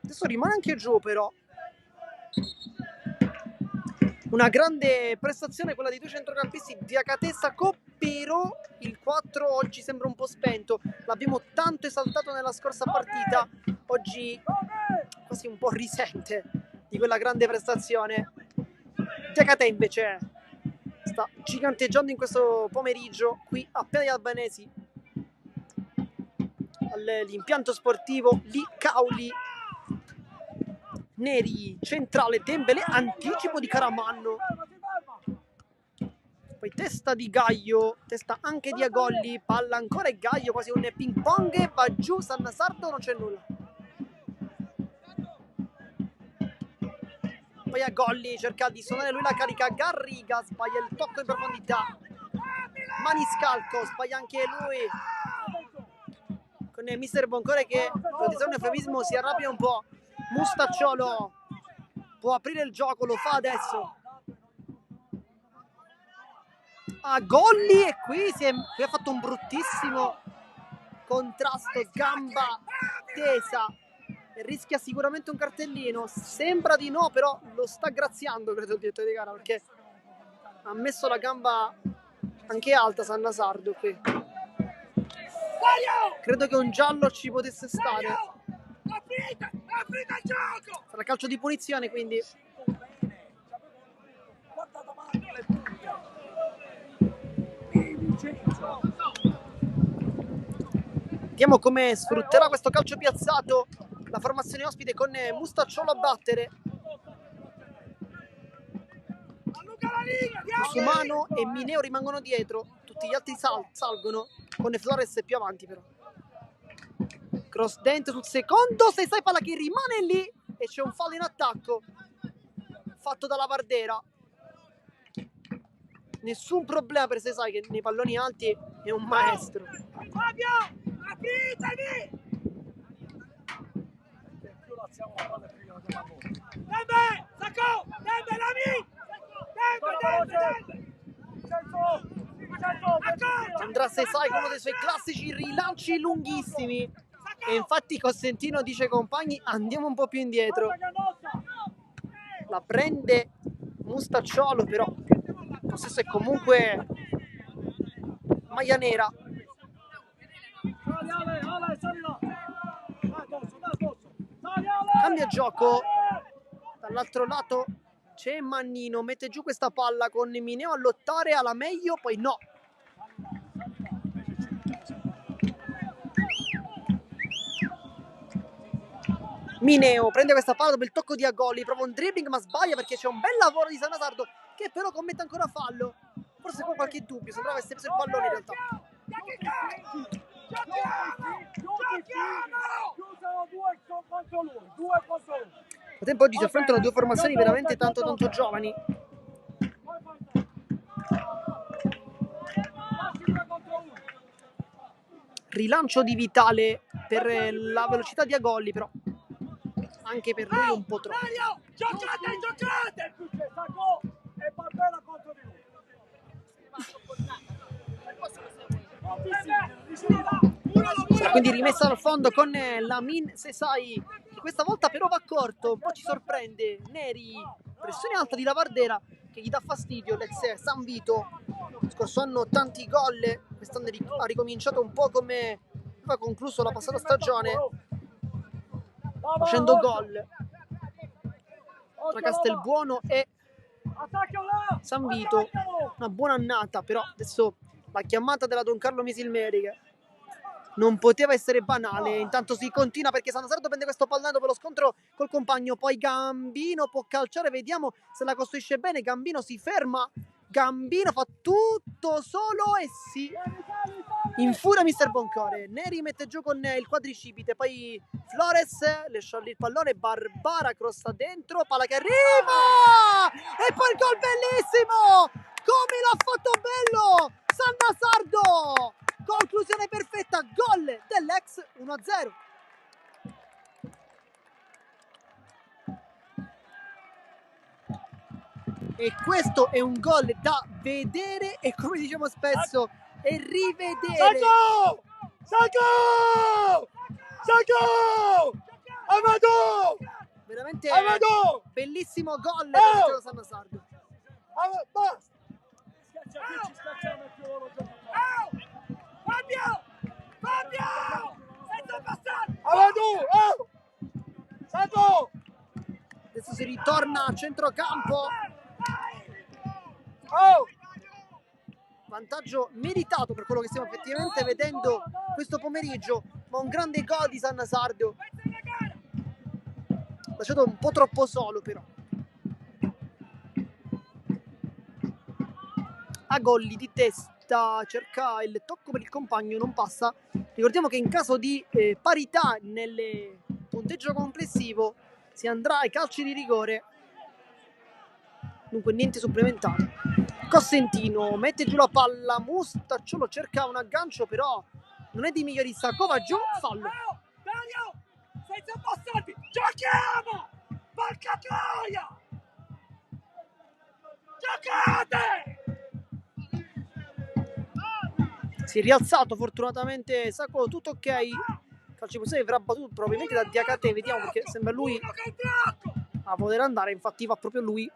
Adesso rimane anche giù però. Una grande prestazione quella dei due centrocampisti, Diakate e Sacco, però il 4 oggi sembra un po' spento. L'abbiamo tanto esaltato nella scorsa partita, oggi quasi un po' risente di quella grande prestazione. Diakate invece sta giganteggiando in questo pomeriggio qui a Piazza Albanesi all'impianto sportivo Li Cauli. Neri, centrale, Dembélé, anticipo di Caramanno. Poi testa di Gaio, testa anche di Agolli, palla ancora e Gaio, quasi un ping pong, va giù Sannasardo, non c'è nulla. Poi Agolli cerca di suonare lui la carica, Garriga sbaglia il tocco in profondità, Maniscalco sbaglia anche lui, con mister Boncore che, per usare un eufemismo, si arrabbia un po'. Mustacciolo può aprire il gioco, lo fa adesso. Agolli, e qui ha fatto un bruttissimo contrasto, gamba tesa, e rischia sicuramente un cartellino. Sembra di no, però lo sta graziando, credo, il direttore di gara, perché ha messo la gamba anche alta Sannasardo qui. Credo che un giallo ci potesse stare. Sarà calcio di punizione, quindi. Vediamo come sfrutterà questo calcio piazzato la formazione ospite, con Mustacciolo a battere. Sumano e Mineo rimangono dietro, tutti gli altri salgono, con Flores più avanti però. Cross dentro sul secondo, Sesai, palla che rimane lì e c'è un fallo in attacco fatto dalla Vardera. Nessun problema per Sesai, che nei palloni alti è un maestro. Fabio, apritevi! Dembe, Sacco, Dembe, Lami! Dembe! Andrà Sesai con uno dei suoi classici rilanci lunghissimi, e infatti Costantino dice ai compagni: andiamo un po' più indietro. La prende Mustacciolo, però il possesso è comunque maglia nera. Cambia gioco, dall'altro lato c'è Mannino, mette giù questa palla con Mineo a lottare alla meglio, poi no. Mineo prende questa palla dopo il tocco di Agolli, prova un dribbling ma sbaglia, perché c'è un bel lavoro di Sannasardo, che però commette ancora fallo. Forse con qualche dubbio, sembrava avesse preso il pallone in realtà. A tempo oggi si affrontano due formazioni veramente tanto giovani. Rilancio di Vitale per la velocità di Agolli, però anche per lui un po' troppo. Giocate! Sacco e Barbera contro di lui. Quindi rimessa al fondo con Lamin Sesai, che questa volta però va corto, un po' ci sorprende. Neri, pressione alta di Lavardera che gli dà fastidio. L'ex San Vito, scorso anno tanti gol, quest'anno ha ricominciato un po' come aveva concluso la passata stagione, facendo gol tra Castelbuono e San Vito. Una buona annata, però adesso la chiamata della Don Carlo Misilmeri, che non poteva essere banale. Intanto si continua, perché Sannasardo prende questo pallone per lo scontro col compagno. Poi Gambino può calciare, vediamo se la costruisce bene. Gambino si ferma, Gambino fa tutto solo e si infuria mister Boncore. Neri mette giù con il quadricipite, poi Flores le scioglie il pallone, Barbara crossa dentro, palla che arriva e poi il gol bellissimo, come l'ha fatto bello Sannasardo. Conclusione perfetta, gol dell'ex 1-0. E questo è un gol da vedere e, come diciamo spesso, e rivedere. Sacco! Amadou! Veramente Amadou! bellissimo gol del Sannasardo. Basta! Fabio! Senza passare! Amadou! Sacco! Adesso si ritorna a centrocampo. Vantaggio meritato per quello che stiamo effettivamente vedendo questo pomeriggio, ma un grande gol di Sanna Sardo, lasciato un po' troppo solo però. Agolli di testa, cerca il tocco per il compagno, non passa. Ricordiamo che in caso di parità nel punteggio complessivo si andrà ai calci di rigore, dunque niente supplementare. Cossentino mette giù la palla, Mustacciolo cerca un aggancio però non è di migliorista, Cova giù, fallo. Dario, senza passati, giochiamo! Porca troia! Giocate! Si è rialzato fortunatamente Sacco, tutto ok. Calcio di verrà battuto probabilmente da Diakate, vediamo perché sembra lui a poter andare, infatti va proprio lui.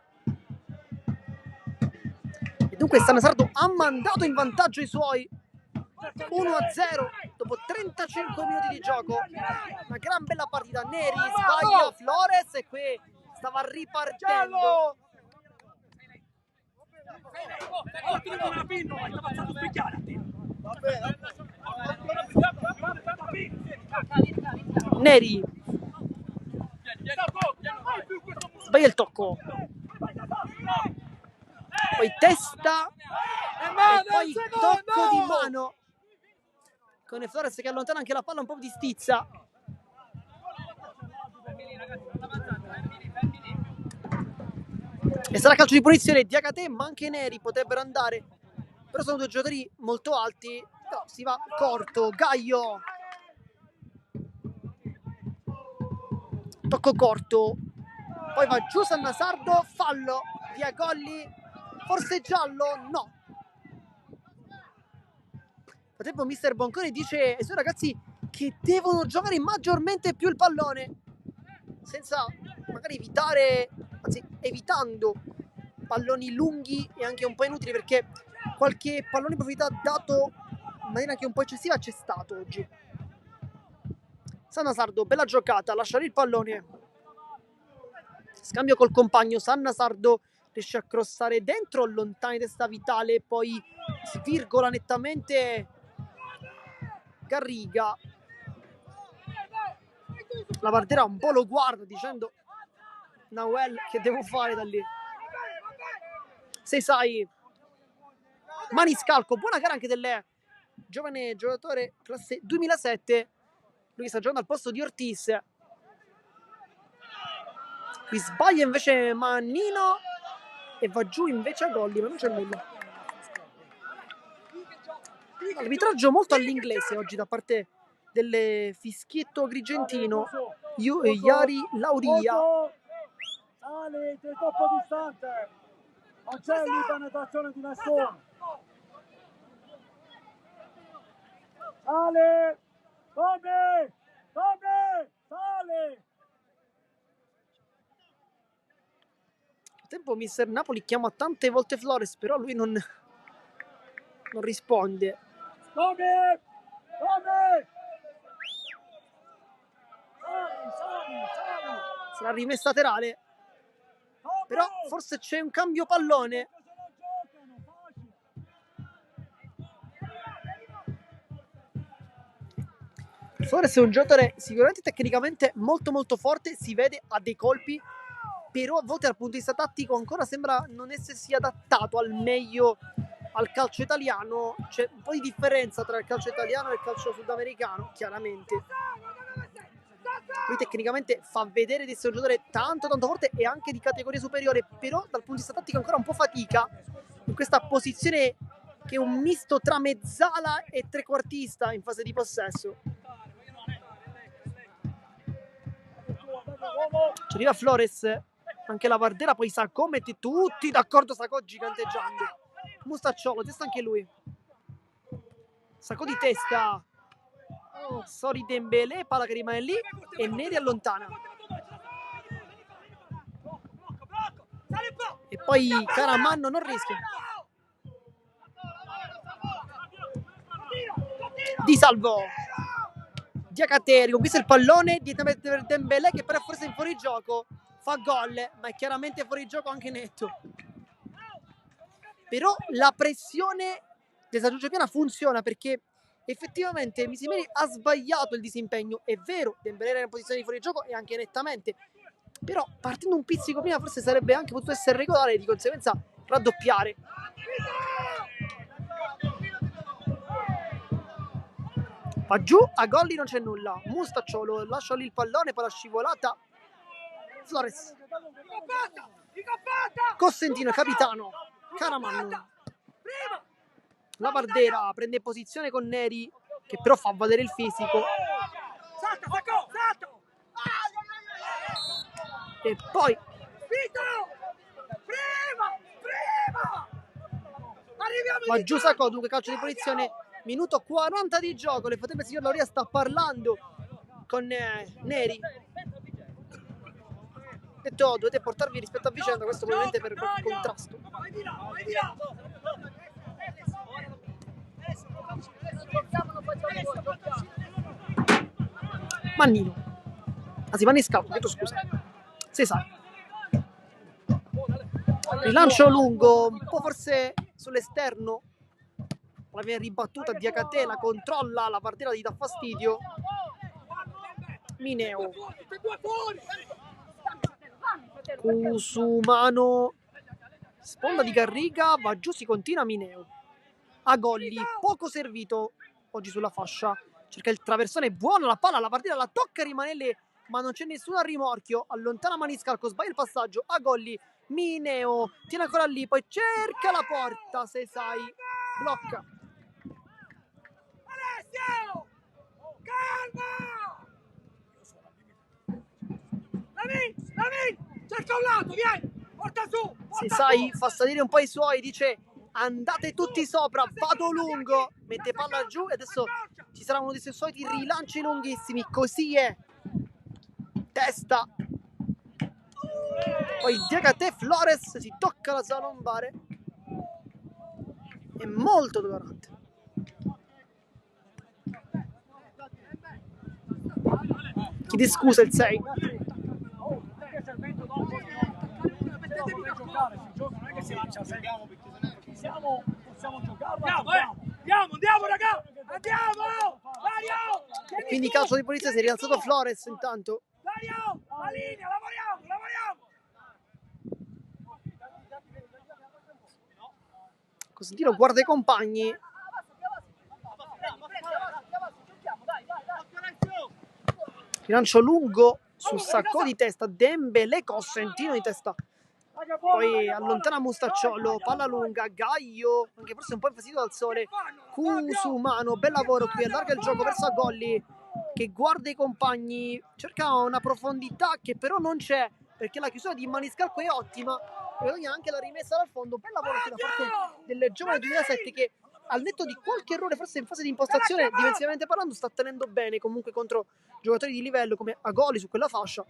E dunque Sanna Sardo ha mandato in vantaggio i suoi 1-0 dopo 35 minuti di gioco. Una gran bella partita. Neri sbaglia Flores e qui stava ripartendo. Neri sbaglia il tocco, poi testa e poi tocco di mano con Flores che allontana anche la palla un po' di stizza. E sarà calcio di punizione. Diakate ma anche Neri potrebbero andare, però sono due giocatori molto alti. No, si va corto. Gaio, tocco corto, poi va giù Sanna Sardo, fallo di Agolli, forse giallo? No. Frattempo mister Boncone dice ai suoi ragazzi che devono giocare maggiormente più il pallone, senza magari evitando palloni lunghi e anche un po' inutili, perché qualche pallone in profondità dato in maniera anche un po' eccessiva c'è stato oggi. Sanna Sardo, bella giocata, lasciare il pallone, scambio col compagno, Sanna Sardo riesce a crossare dentro, lontani testa Vitale, poi svirgola nettamente Garriga. La Bardera un po' lo guarda dicendo: Nawel, che devo fare da lì? Sesai, maniscalco, buona gara anche del giovane giocatore classe 2007. Lui sta giocando al posto di Ortiz. Qui sbaglia invece Mannino e va giù invece a Golli, ma non c'è nulla. Arbitraggio molto all'inglese oggi da parte del fischietto Agrigentino, Iari Lauria. Ale, sei troppo distante. Non c'è lì penetrazione di nessuno. Ale, Tommy, sale. A tempo mister Napoli chiama tante volte Flores, però lui non risponde. Tommy. Sarà rimessa laterale, però forse c'è un cambio pallone. Flores è un giocatore sicuramente tecnicamente molto molto forte, si vede a dei colpi, però a volte dal punto di vista tattico ancora sembra non essersi adattato al meglio al calcio italiano. C'è un po' di differenza tra il calcio italiano e il calcio sudamericano, chiaramente. Lui tecnicamente fa vedere di essere un giocatore tanto forte e anche di categoria superiore, però dal punto di vista tattico ancora un po' fatica in questa posizione che è un misto tra mezzala e trequartista in fase di possesso. Ci arriva Flores, anche la Bardera, poi Sacco mette tutti d'accordo, Sacco giganteggiando. Mustacciolo, testa anche lui. Sacco di testa. Sori Dembélé, palla che rimane lì e Neri allontana. E poi Caramanno non rischia. Di Salvo. Diakate riconquista il pallone direttamente per Dembélé, che però forse è in fuorigioco. Fa gol, ma è chiaramente fuorigioco anche netto. però la pressione del San Giorgio Piana funziona, perché effettivamente Misimeri ha sbagliato il disimpegno. È vero, Dembélé era in posizione di fuorigioco e anche nettamente, però partendo un pizzico prima forse sarebbe anche potuto essere regolare e di conseguenza raddoppiare. Va giù, a Golli non c'è nulla. Mustacciolo lascia lì il pallone, poi la scivolata. Flores. Costantino, capitano. Caraman. La Vardera prende posizione con Neri, che però fa valere il fisico. E poi va giù Sacco, dunque calcio di punizione, minuto 40 di gioco. Le potrebbe signor Lauria sta parlando con Neri. Detto, dovete portarvi rispetto a vicenda, questo probabilmente per qualche contrasto. Mannino, anzi Maniscalco, chiedo scusa. Cesare. Rilancio lungo, un po' forse sull'esterno. La viene ribattuta, Diakate la controlla, la partita gli dà fastidio. Mineo. Cusumano. Sponda di Garriga, va giù, si continua Mineo. A Golli, poco servito oggi sulla fascia. Cerca il traversone, buono, la palla, la partita la tocca, rimane lì, ma non c'è nessuno a rimorchio. Allontana Maniscalco, sbaglia il passaggio. A Golli, Mineo, tiene ancora lì, poi cerca la porta, se sai, blocca. Alessio! Calma! Lamin! Cerca un lato, vieni! Porta su! Se sai, fa salire un po' i suoi, dice andate tutti sopra, vado lungo, mette palla giù e adesso ci sarà uno dei suoi soliti rilanci lunghissimi, così è. Testa. Poi Diakate, Flores si tocca la zona lombare. È molto dolorante. Chiede scusa il 6. Possiamo giocare. Andiamo raga! Andiamo! Dario! E quindi calcio di polizia, si è rialzato Flores intanto. Dario! La linea, lavoriamo! Costantino guarda i compagni. Rilancio lungo su Sacco di testa, Dembélé, Costantino di testa. Poi allontana Mustacciolo, palla lunga, Gaio, anche forse un po' infastidito dal sole. Cusumano, bel lavoro qui, allarga il gioco verso Golli, che guarda i compagni, cerca una profondità che però non c'è, perché la chiusura di Maniscalco è ottima. E bisogna anche la rimessa dal fondo, bel lavoro qui da parte del giovane 2007 che al netto di qualche errore forse in fase di impostazione difensivamente parlando sta tenendo bene comunque contro giocatori di livello come Agoli su quella fascia,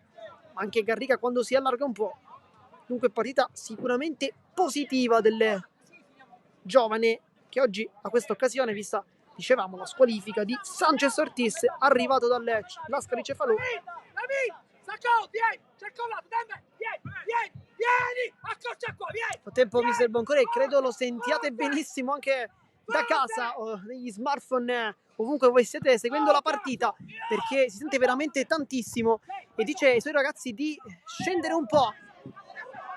ma anche Garriga quando si allarga un po'. Dunque partita sicuramente positiva del giovane che oggi a questa occasione, vista dicevamo la squalifica di Sanchez Ortiz, arrivato dal Lecce, Lascari Cefalù. Nel frattempo mister Boncore, credo lo sentiate benissimo anche da casa o negli smartphone, ovunque voi siete seguendo la partita, perché si sente veramente tantissimo e dice ai suoi ragazzi di scendere un po'.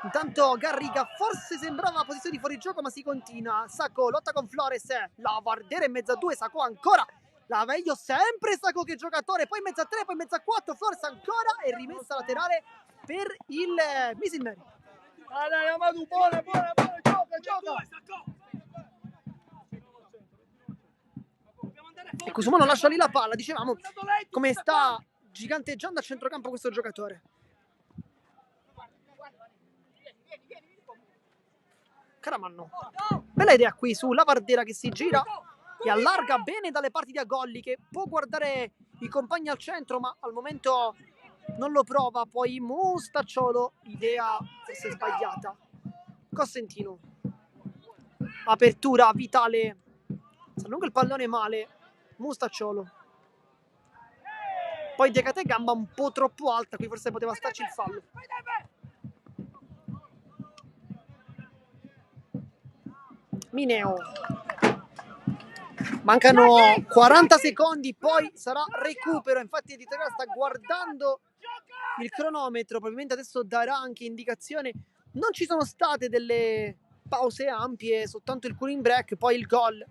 Intanto Garriga forse sembrava una posizione di fuorigioco, ma si continua. Sacco lotta con Flores, la Vardera in mezzo a due, Sacco ancora, la Veglio sempre, Sacco che giocatore, poi in mezzo a tre, poi in mezzo a quattro, Flores ancora e rimessa laterale per il Misilmeri. Buona, gioca! E Cusumano lascia lì la palla, dicevamo come sta giganteggiando a centrocampo questo giocatore. Caramanno, bella idea qui su La Vardera che si gira e allarga bene dalle parti di Agolli, che può guardare i compagni al centro ma al momento non lo prova. Poi Mustacciolo, idea forse sbagliata. Costantino, apertura vitale, si allunga il pallone male. Mustacciolo, poi Diakate, gamba un po' troppo alta, qui forse poteva starci il fallo. Mineo. Mancano 40 secondi, poi sarà recupero. Infatti l'editoriale sta guardando il cronometro, probabilmente adesso darà anche indicazione. Non ci sono state delle pause ampie, soltanto il cooling break, poi il gol.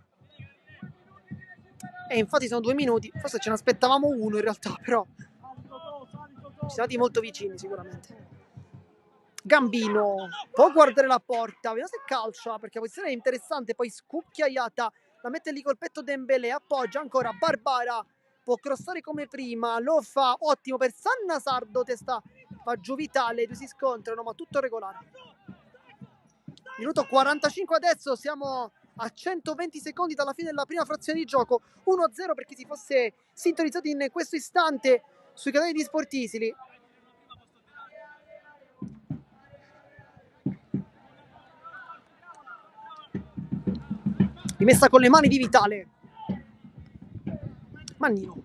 E infatti sono 2 minuti, forse ce ne aspettavamo uno in realtà, però ci siamo stati molto vicini sicuramente. Gambino può guardare la porta, vediamo se calcia perché la posizione è interessante, poi scucchiaiata, la mette lì col petto Dembélé, appoggia ancora Barbara, può crossare come prima, lo fa, ottimo per Sanna Sardo, testa va giù Vitale, i due si scontrano ma tutto regolare. Minuto 45 adesso, siamo a 120 secondi dalla fine della prima frazione di gioco, 1-0 per chi si fosse sintonizzato in questo istante sui canali di Sportisili. Rimessa con le mani di Vitale. Mannino.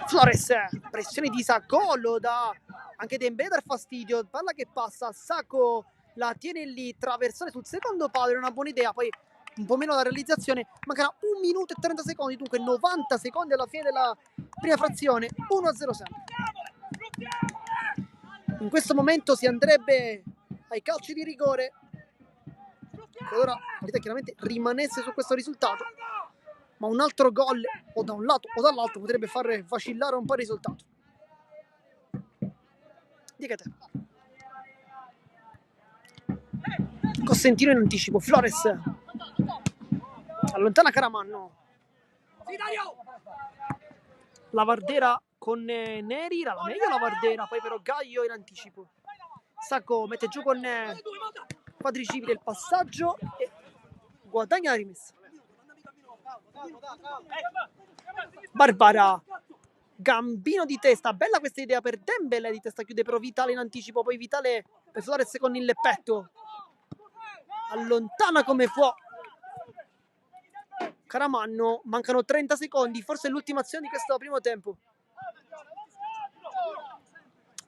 Flores, pressione di Sacco, lo dà anche Dembélé, dar fastidio, palla che passa, Sacco la tiene lì, traversone sul secondo palo, è una buona idea, poi un po' meno la realizzazione, mancano 1 minuto e 30 secondi, dunque 90 secondi alla fine della prima frazione, 1-0 sempre. In questo momento si andrebbe ai calci di rigore, allora la partita chiaramente rimanesse su questo risultato, ma un altro gol o da un lato o dall'altro potrebbe far vacillare un po' il risultato. Dicate. Cosentino in anticipo, Flores allontana Caramanno, Lavardera con Neri, era la meglio Lavardera, poi però Gaio in anticipo, Sacco mette giù con Quadricipite il passaggio e guadagna la rimessa. Barbara, Gambino di testa, bella questa idea per Dembélé, di testa chiude però Vitale in anticipo, poi Vitale per Flores con il petto, allontana come può Caramanno, mancano 30 secondi, forse è l'ultima azione di questo primo tempo.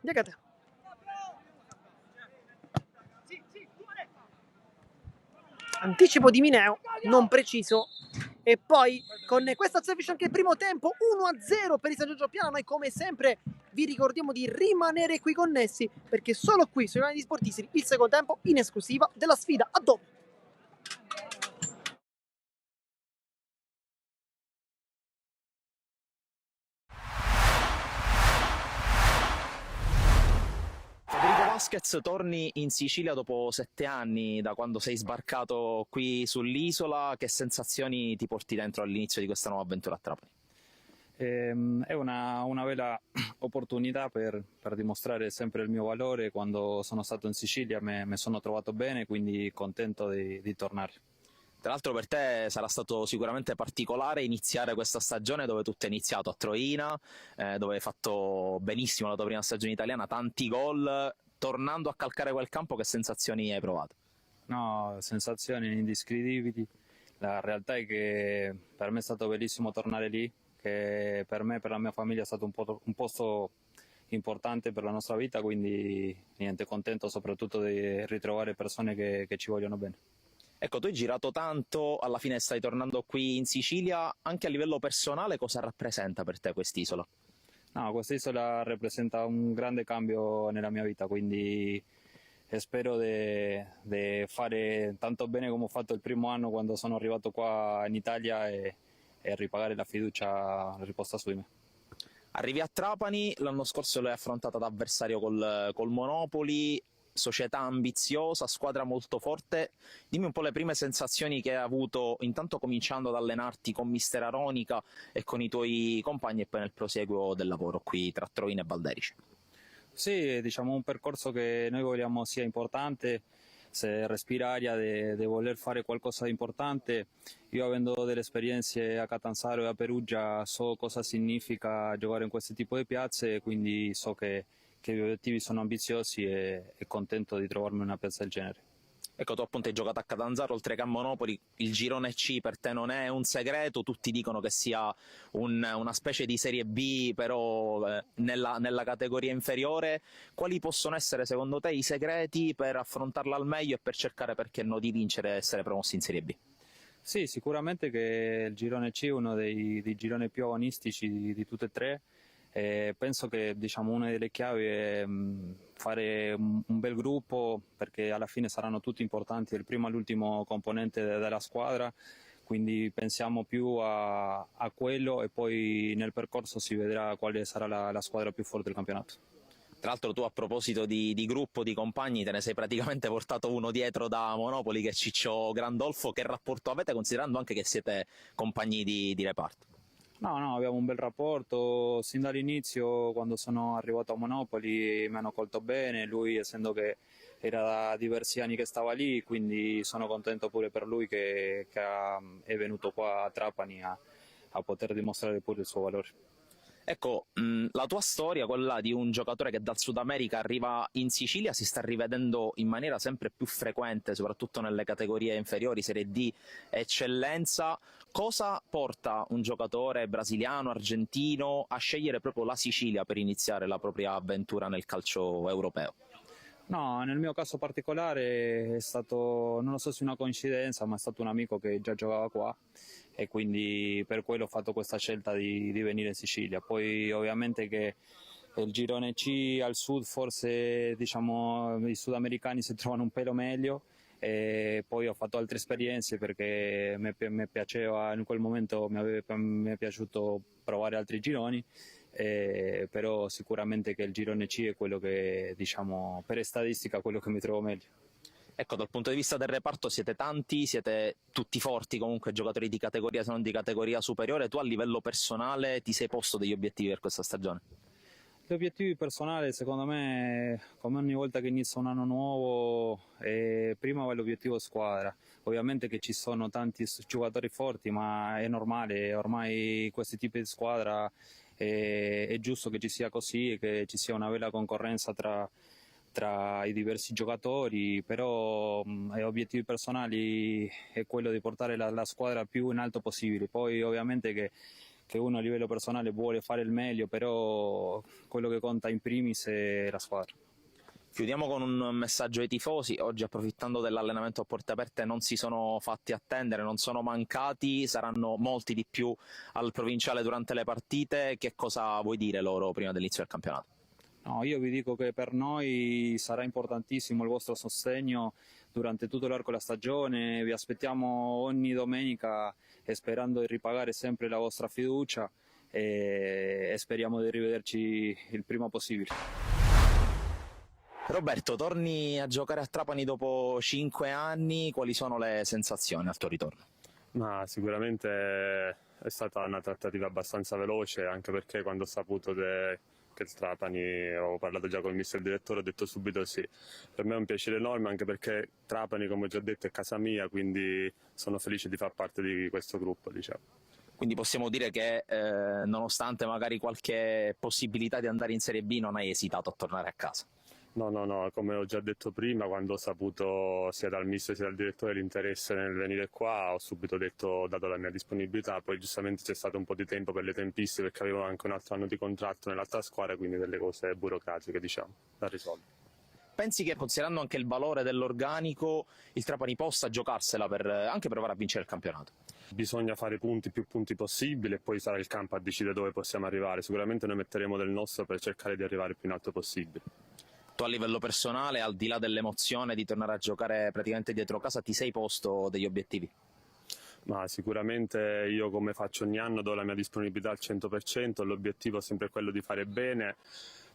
Diacate. Anticipo di Mineo, non preciso. E poi con questa azione finisce anche il primo tempo, 1-0 per il San Giorgio Piano. Noi come sempre vi ricordiamo di rimanere qui connessi perché solo qui sui canali di Sportisili il secondo tempo in esclusiva della sfida a doppio. Vasquez, torni in Sicilia dopo 7 anni da quando sei sbarcato qui sull'isola, che sensazioni ti porti dentro all'inizio di questa nuova avventura a Trapani? È una bella opportunità per dimostrare sempre il mio valore. Quando sono stato in Sicilia mi sono trovato bene, quindi contento di tornare. Tra l'altro per te sarà stato sicuramente particolare iniziare questa stagione dove tutto è iniziato a Troina, dove hai fatto benissimo la tua prima stagione italiana, tanti gol. Tornando a calcare quel campo, che sensazioni hai provato? No, sensazioni indescrivibili. La realtà è che per me è stato bellissimo tornare lì, che per me e per la mia famiglia è stato un posto importante per la nostra vita, quindi niente, contento soprattutto di ritrovare persone che ci vogliono bene. Ecco, tu hai girato tanto, alla fine stai tornando qui in Sicilia, anche a livello personale cosa rappresenta per te quest'isola? No, questa isola rappresenta un grande cambio nella mia vita, quindi spero di fare tanto bene come ho fatto il primo anno quando sono arrivato qua in Italia e ripagare la fiducia riposta su di me. Arrivi a Trapani, l'anno scorso l'hai affrontata da avversario col Monopoli, società ambiziosa, squadra molto forte. Dimmi un po' le prime sensazioni che hai avuto intanto cominciando ad allenarti con mister Aronica e con i tuoi compagni e poi nel proseguo del lavoro qui tra Troina e Valderice. Sì, diciamo un percorso che noi vogliamo sia importante, se respira aria di voler fare qualcosa di importante. Io avendo delle esperienze a Catanzaro e a Perugia so cosa significa giocare in questo tipo di piazze, quindi so che gli obiettivi sono ambiziosi e contento di trovarmi in una piazza del genere. Ecco, tu appunto hai giocato a Catanzaro oltre che a Monopoli, il girone C per te non è un segreto, tutti dicono che sia una specie di Serie B, però nella categoria inferiore. Quali possono essere secondo te i segreti per affrontarla al meglio e per cercare, perché no, di vincere e essere promossi in Serie B? Sì, sicuramente che il girone C è uno dei gironi più agonistici di tutte e tre. Penso che diciamo, una delle chiavi è fare un bel gruppo, perché alla fine saranno tutti importanti, dal primo all'ultimo componente della squadra, quindi pensiamo più a quello e poi nel percorso si vedrà quale sarà la squadra più forte del campionato. Tra l'altro tu, a proposito di gruppo, di compagni, te ne sei praticamente portato uno dietro da Monopoli, che è Ciccio Grandolfo. Che rapporto avete, considerando anche che siete compagni di reparto? No, abbiamo un bel rapporto. Sin dall'inizio, quando sono arrivato a Monopoli, mi hanno accolto bene. Lui, essendo che era da diversi anni che stava lì, quindi sono contento pure per lui che è venuto qua a Trapani a poter dimostrare pure il suo valore. Ecco, la tua storia, quella di un giocatore che dal Sud America arriva in Sicilia, si sta rivedendo in maniera sempre più frequente, soprattutto nelle categorie inferiori, Serie D, eccellenza. Cosa porta un giocatore brasiliano, argentino, a scegliere proprio la Sicilia per iniziare la propria avventura nel calcio europeo? No, nel mio caso particolare è stato, non lo so se una coincidenza, ma è stato un amico che già giocava qua e quindi per quello ho fatto questa scelta di venire in Sicilia. Poi ovviamente che il girone C al sud forse diciamo i sudamericani si trovano un pelo meglio, e poi ho fatto altre esperienze perché mi piaceva in quel momento, mi è piaciuto provare altri gironi. Però sicuramente che il girone C è quello che, diciamo, per statistica, quello che mi trovo meglio. Ecco, dal punto di vista del reparto siete tanti, siete tutti forti comunque, giocatori di categoria se non di categoria superiore. Tu a livello personale ti sei posto degli obiettivi per questa stagione? Gli obiettivi personali, secondo me, come ogni volta che inizia un anno nuovo, prima va l'obiettivo squadra. Ovviamente che ci sono tanti giocatori forti, ma è normale, ormai questi tipi di squadra è giusto che ci sia così e che ci sia una bella concorrenza tra i diversi giocatori, però obiettivi personali è quello di portare la squadra più in alto possibile. Poi ovviamente che uno a livello personale vuole fare il meglio, però quello che conta in primis è la squadra. Chiudiamo con un messaggio ai tifosi. Oggi, approfittando dell'allenamento a porte aperte, non si sono fatti attendere, non sono mancati, saranno molti di più al provinciale durante le partite. Che cosa vuoi dire loro prima dell'inizio del campionato? No, io vi dico che per noi sarà importantissimo il vostro sostegno durante tutto l'arco della stagione. Vi aspettiamo ogni domenica e sperando di ripagare sempre la vostra fiducia e speriamo di rivederci il prima possibile. Roberto, torni a giocare a Trapani dopo 5 anni, quali sono le sensazioni al tuo ritorno? Ma sicuramente è stata una trattativa abbastanza veloce, anche perché quando ho saputo che il Trapani, ho parlato già con il mister direttore, ho detto subito sì. Per me è un piacere enorme, anche perché Trapani, come ho già detto, è casa mia, quindi sono felice di far parte di questo gruppo, diciamo. Quindi possiamo dire che nonostante magari qualche possibilità di andare in Serie B, non hai esitato a tornare a casa? No, come ho già detto prima, quando ho saputo sia dal mister sia dal direttore l'interesse nel venire qua, ho subito dato la mia disponibilità. Poi giustamente c'è stato un po' di tempo per le tempistiche, perché avevo anche un altro anno di contratto nell'altra squadra, quindi delle cose burocratiche, diciamo, da risolvere. Pensi che, considerando anche il valore dell'organico, il Trapani possa giocarsela anche per provare a vincere il campionato? Bisogna fare più punti possibile, e poi sarà il campo a decidere dove possiamo arrivare. Sicuramente noi metteremo del nostro per cercare di arrivare più in alto possibile. Tu a livello personale, al di là dell'emozione di tornare a giocare praticamente dietro casa, ti sei posto degli obiettivi? Ma sicuramente io, come faccio ogni anno, do la mia disponibilità al 100%, l'obiettivo è sempre quello di fare bene,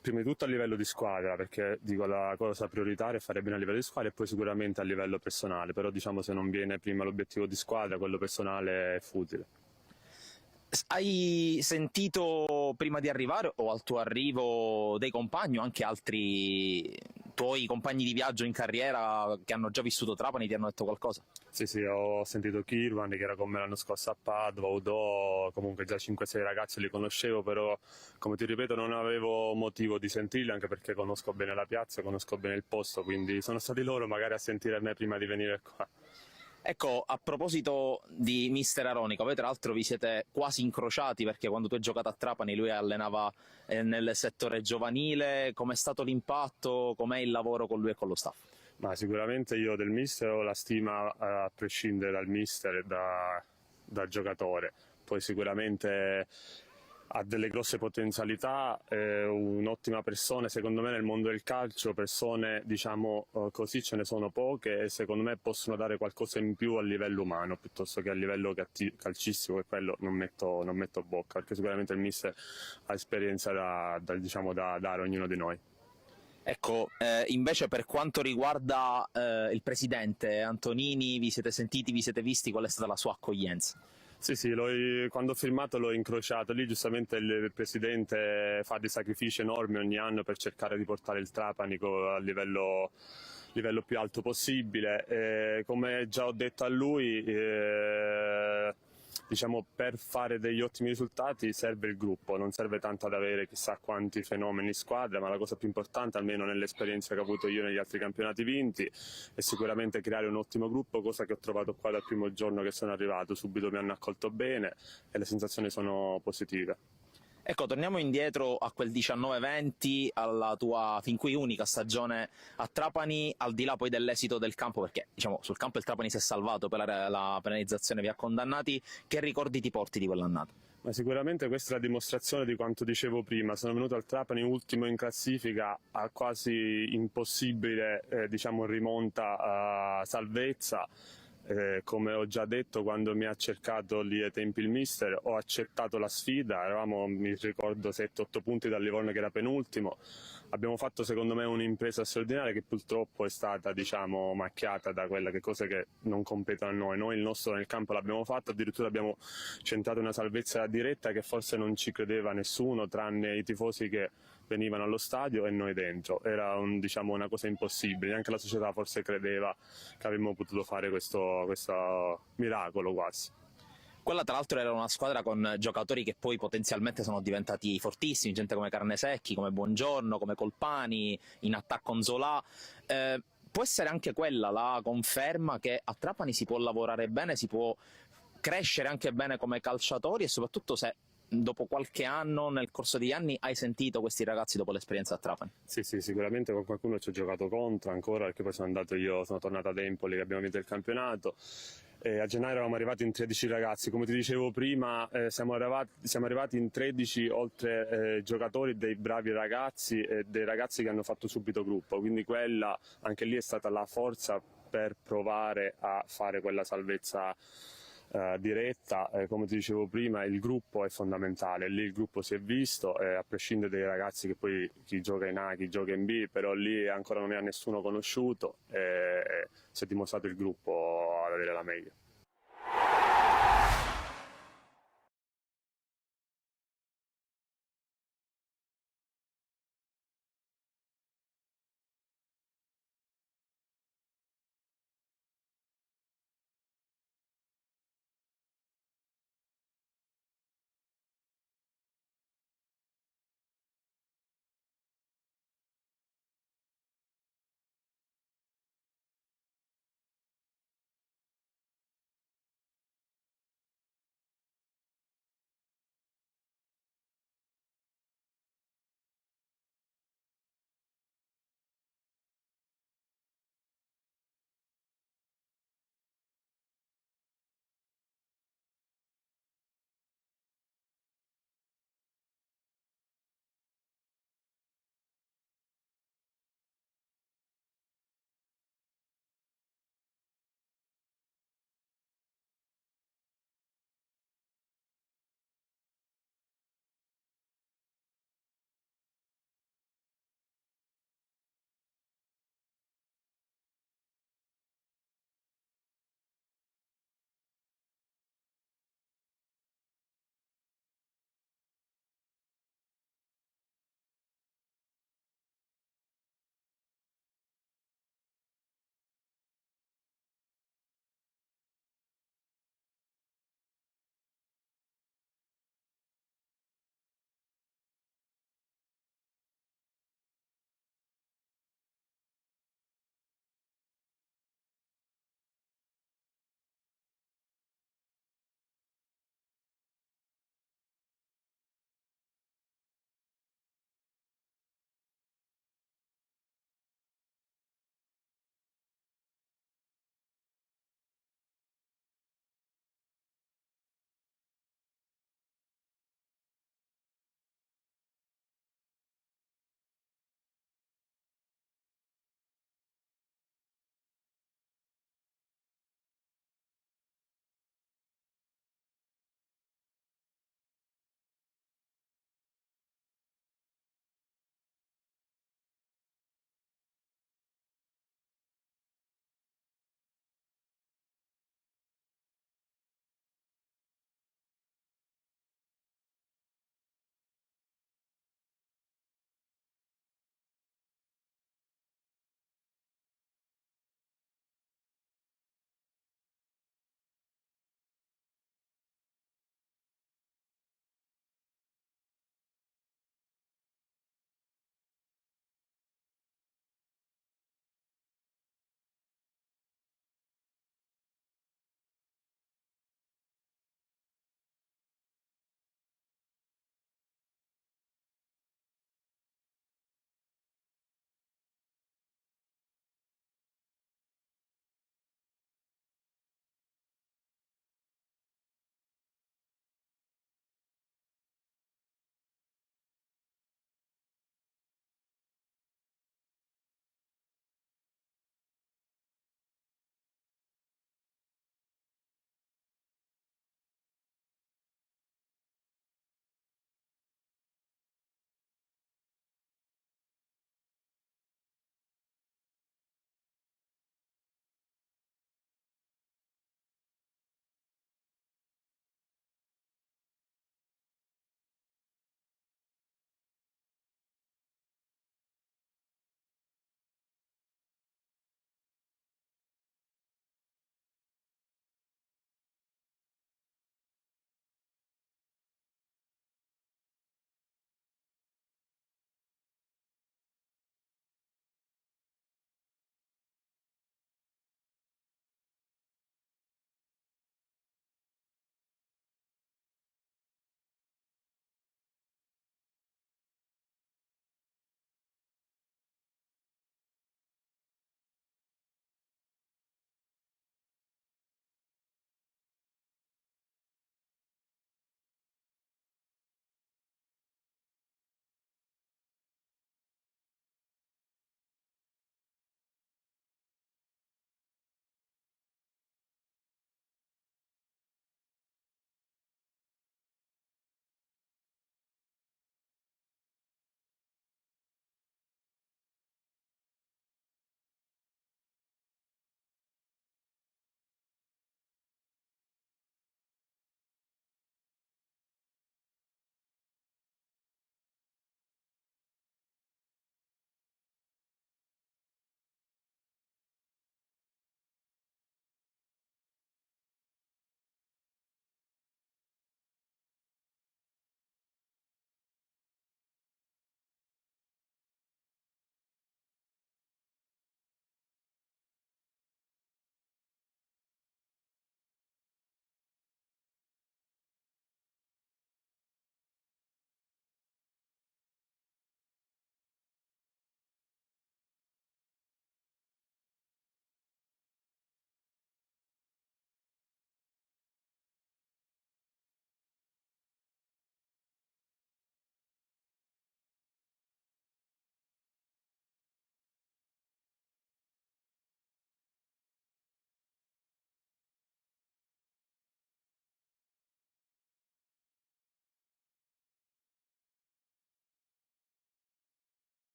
prima di tutto a livello di squadra, perché dico la cosa prioritaria è fare bene a livello di squadra, e poi sicuramente a livello personale, però diciamo se non viene prima l'obiettivo di squadra, quello personale è futile. Hai sentito prima di arrivare o al tuo arrivo dei compagni o anche altri tuoi compagni di viaggio in carriera che hanno già vissuto Trapani ti hanno detto qualcosa? Sì, sì, ho sentito Kirwan che era con me l'anno scorso a Padova, Udo, comunque già 5-6 ragazzi li conoscevo, però come ti ripeto non avevo motivo di sentirli anche perché conosco bene la piazza, conosco bene il posto, quindi sono stati loro magari a sentire me prima di venire qua. Ecco, a proposito di mister Aronica, voi tra l'altro vi siete quasi incrociati perché quando tu hai giocato a Trapani lui allenava nel settore giovanile, com'è stato l'impatto, com'è il lavoro con lui e con lo staff? Ma sicuramente io del mister ho la stima a prescindere dal mister e dal giocatore, poi sicuramente ha delle grosse potenzialità, è un'ottima persona, secondo me nel mondo del calcio persone diciamo così ce ne sono poche e secondo me possono dare qualcosa in più a livello umano piuttosto che a livello calcistico, e quello non metto bocca perché sicuramente il mister ha esperienza diciamo, da dare a ognuno di noi. Ecco, invece per quanto riguarda il presidente Antonini, vi siete sentiti, vi siete visti, qual è stata la sua accoglienza? Sì, sì, quando ho firmato l'ho incrociato, lì giustamente il presidente fa dei sacrifici enormi ogni anno per cercare di portare il Trapani a livello più alto possibile. Come già ho detto a lui, diciamo, per fare degli ottimi risultati serve il gruppo, non serve tanto ad avere chissà quanti fenomeni in squadra, ma la cosa più importante, almeno nell'esperienza che ho avuto io negli altri campionati vinti, è sicuramente creare un ottimo gruppo, cosa che ho trovato qua dal primo giorno che sono arrivato, subito mi hanno accolto bene e le sensazioni sono positive. Ecco, torniamo indietro a quel 19-20, alla tua fin qui unica stagione a Trapani, al di là poi dell'esito del campo, perché diciamo sul campo il Trapani si è salvato, per la penalizzazione vi ha condannati, che ricordi ti porti di quell'annata? Ma sicuramente questa è la dimostrazione di quanto dicevo prima, sono venuto al Trapani ultimo in classifica a quasi impossibile diciamo, rimonta a salvezza. Come ho già detto quando mi ha cercato lì ai tempi il mister ho accettato la sfida, eravamo mi ricordo 7-8 punti dal Livorno che era penultimo, abbiamo fatto secondo me un'impresa straordinaria che purtroppo è stata diciamo, macchiata da quelle cose che non competono a noi il nostro nel campo l'abbiamo fatto, addirittura abbiamo centrato una salvezza diretta che forse non ci credeva nessuno tranne i tifosi che venivano allo stadio e noi dentro, era diciamo, una cosa impossibile, neanche la società forse credeva che avremmo potuto fare questo miracolo quasi. Quella tra l'altro era una squadra con giocatori che poi potenzialmente sono diventati fortissimi, gente come Carnesecchi, come Buongiorno, come Colpani, in attacco Nzola. Può essere anche quella la conferma che a Trapani si può lavorare bene, si può crescere anche bene come calciatori e soprattutto se dopo qualche anno, nel corso degli anni, hai sentito questi ragazzi dopo l'esperienza a Trapani? Sì, sì, sicuramente con qualcuno ci ho giocato contro ancora perché poi sono tornato ad Empoli che abbiamo vinto il campionato. A gennaio eravamo arrivati in 13 ragazzi, come ti dicevo prima siamo arrivati in 13 oltre giocatori dei bravi ragazzi e dei ragazzi che hanno fatto subito gruppo, quindi quella anche lì è stata la forza per provare a fare quella salvezza diretta, come ti dicevo prima il gruppo è fondamentale, lì il gruppo si è visto, a prescindere dai ragazzi che poi chi gioca in A, chi gioca in B, però lì ancora non ne ha nessuno conosciuto e si è dimostrato il gruppo ad avere la meglio.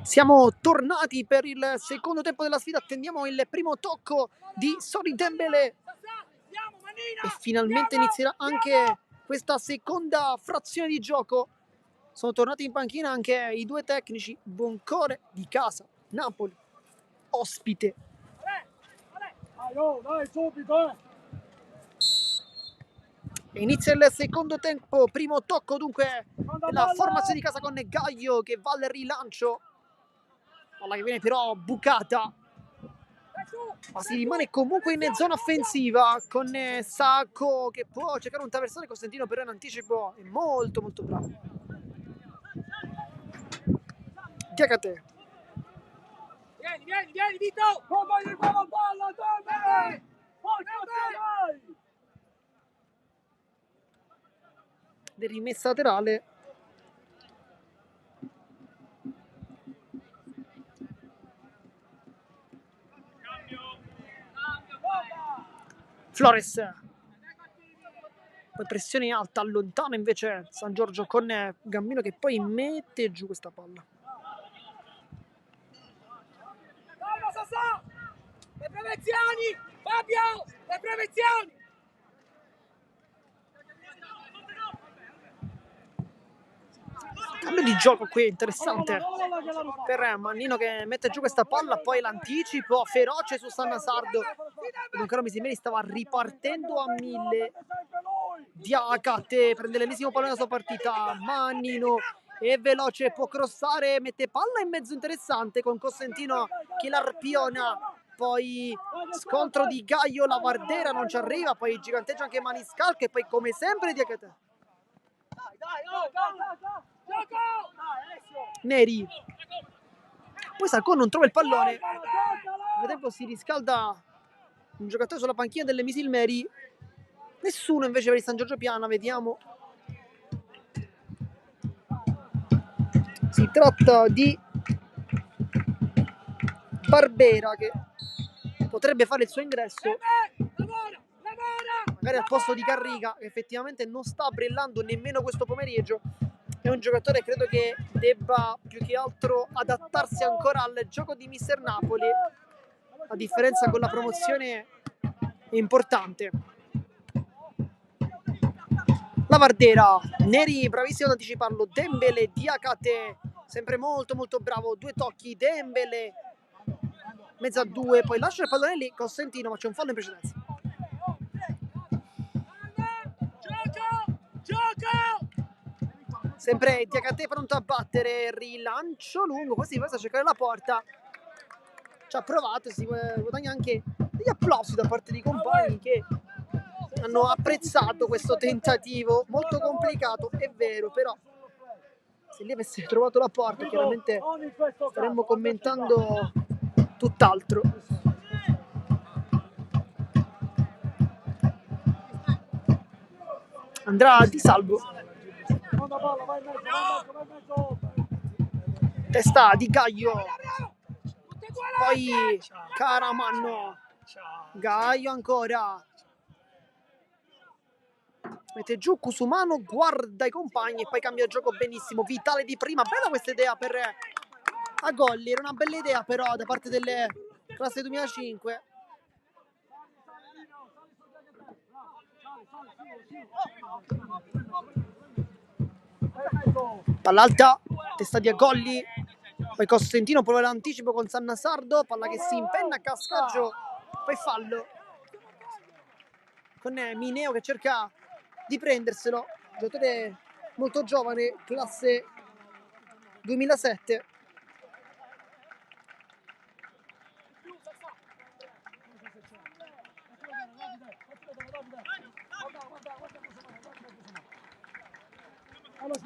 Siamo tornati per il secondo tempo della sfida, attendiamo il primo tocco di Sony Dembélé e finalmente inizierà anche questa seconda frazione di gioco. Sono tornati in panchina anche i due tecnici, Boncore di casa, Napoli, ospite. Dai, subito, Inizia il secondo tempo, primo tocco dunque della formazione di casa con Gaio che va al rilancio. Palla che viene però bucata, ma si rimane comunque in zona offensiva con Sacco che può cercare un traversone. Costantino però in anticipo è molto molto bravo. Diakate. Vieni, Vito! Non voglio quella palla, dai! Dai! Rimessa laterale. Flores, poi pressione alta, allontana invece San Giorgio con Gambino che poi mette giù questa palla. Le prevenzioni! Fabio! Le prevenzioni! Cambio di gioco qui interessante per Mannino che mette giù questa palla, poi l'anticipo feroce su Sannasardo. Ancora Misimeri stava ripartendo a 1000. Diakate prende l'ennesimo pallone della sua partita. Mannino è veloce, può crossare, mette palla in mezzo interessante con Costantino che l'arpiona. Poi scontro di Gaio, la Vardera non ci arriva, poi giganteggia anche Maniscalco e poi come sempre Diakate. Neri, poi Sacco non trova il pallone. Nel tempo si riscalda un giocatore sulla panchina delle Misilmeri, nessuno invece per il San Giorgio Piana. Vediamo, si tratta di Barbera che potrebbe fare il suo ingresso magari al posto di Carriga che effettivamente non sta brillando nemmeno questo pomeriggio. È un giocatore credo che debba più che altro adattarsi ancora al gioco di Mister Napoli. La differenza con la promozione è importante. La Vardera, Neri bravissimo ad anticiparlo, Dembélé, Diakate sempre molto molto bravo, due tocchi, Dembélé mezzo a due, poi lascia il pallone lì Costantino ma c'è un fallo in precedenza. Sempre Diakate pronto a battere, rilancio lungo, questi passa a cercare la porta, ci ha provato, si guadagna anche degli applausi da parte di compagni che hanno apprezzato questo tentativo, molto complicato, è vero, però se lì avesse trovato la porta chiaramente staremmo commentando tutt'altro. Andrà Di Salvo, testa di Gaio, poi Caramanno, Gaio ancora, mette giù Cusumano, guarda i compagni e poi cambia gioco benissimo. Vitale di prima, bella questa idea per Agolli, era una bella idea però da parte delle classe 2005. Palla alta, testa di Agolli, poi Costantino prova l'anticipo con Sannasardo, palla che si impenna a cascaggio, poi fallo con Mineo che cerca di prenderselo, giocatore molto giovane, classe 2007.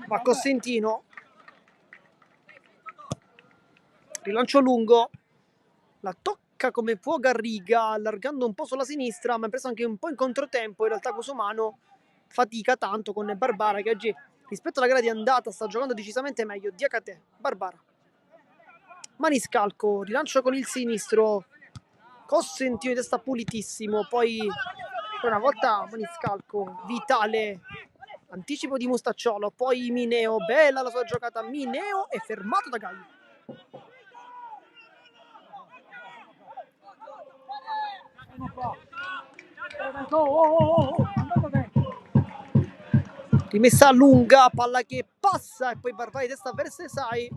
Va Costantino, rilancio lungo, la tocca come può Garriga allargando un po' sulla sinistra, ma ha preso anche un po' in controtempo. In realtà Cusumano fatica tanto con Barbara che oggi rispetto alla gara di andata sta giocando decisamente meglio. Diakate, Barbara, Maniscalco, rilancio con il sinistro, Costantino di testa pulitissimo, poi una volta Maniscalco, Vitale, anticipo di Mustacciolo, poi Mineo, bella la sua giocata, Mineo è fermato da Gaio. Rimessa lunga, palla che passa e poi Barbari testa verso Sai.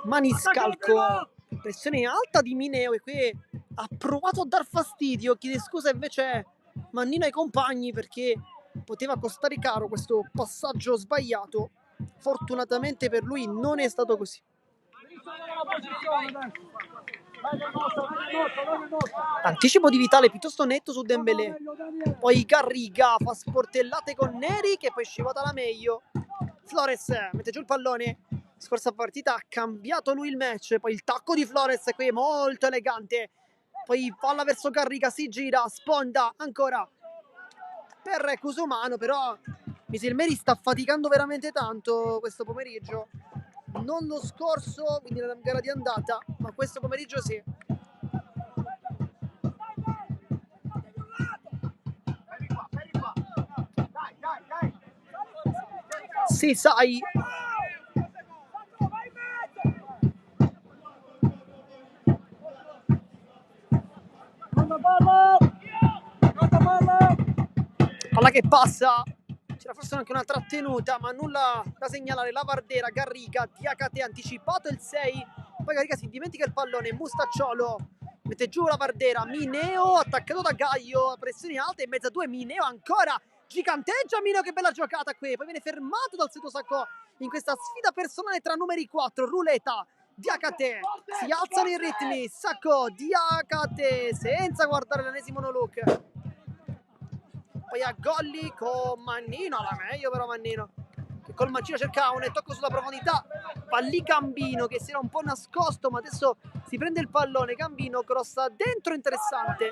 Maniscalco, pressione alta di Mineo e qui ha provato a dar fastidio, chiede scusa invece Mannino ai compagni perché poteva costare caro questo passaggio sbagliato. Fortunatamente per lui non è stato così. Anticipo di Vitale piuttosto netto su Dembélé, poi Garriga fa sportellate con Neri che poi scivota la meglio. Flores mette giù il pallone, scorsa partita ha cambiato lui il match, poi il tacco di Flores qui è molto elegante, poi palla verso Garriga, si gira, sponda ancora per Cusumano, però Misilmeri sta faticando veramente tanto questo pomeriggio, non lo scorso, quindi nella gara di andata, ma questo pomeriggio sì. Sì, sai. Palla che passa. C'era forse anche una trattenuta, ma nulla da segnalare. Lavardera, Garriga, Diakate anticipato il 6. Poi Garriga si dimentica il pallone. Mustacciolo mette giù Lavardera. Mineo attaccato da Gaio. Pressioni alte in mezzo a due. Mineo ancora. Giganteggia Mineo, che bella giocata qui. Poi viene fermato dal Seto Sacco in questa sfida personale tra numeri 4. Ruleta. Diakate, si alzano i ritmi. Sacco, Diakate senza guardare l'ennesimo no look. Poi a Golli con Mannino, la meglio però Mannino, che col mancino cerca un tocco sulla profondità. Va lì Gambino che si era un po' nascosto, ma adesso si prende il pallone. Gambino crossa dentro, interessante.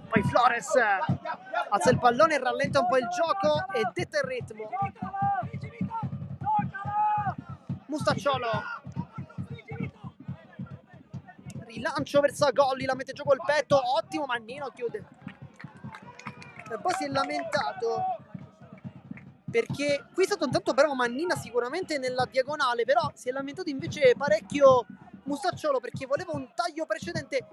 Poi Flores alza il pallone, rallenta un po' il gioco e detta il ritmo. Mustacciolo, rilancio verso Golli, la mette giù col petto, ottimo Mannino, chiude. E poi si è lamentato perché qui è stato intanto bravo Mannina sicuramente nella diagonale, però si è lamentato invece parecchio Mustacciolo perché voleva un taglio precedente,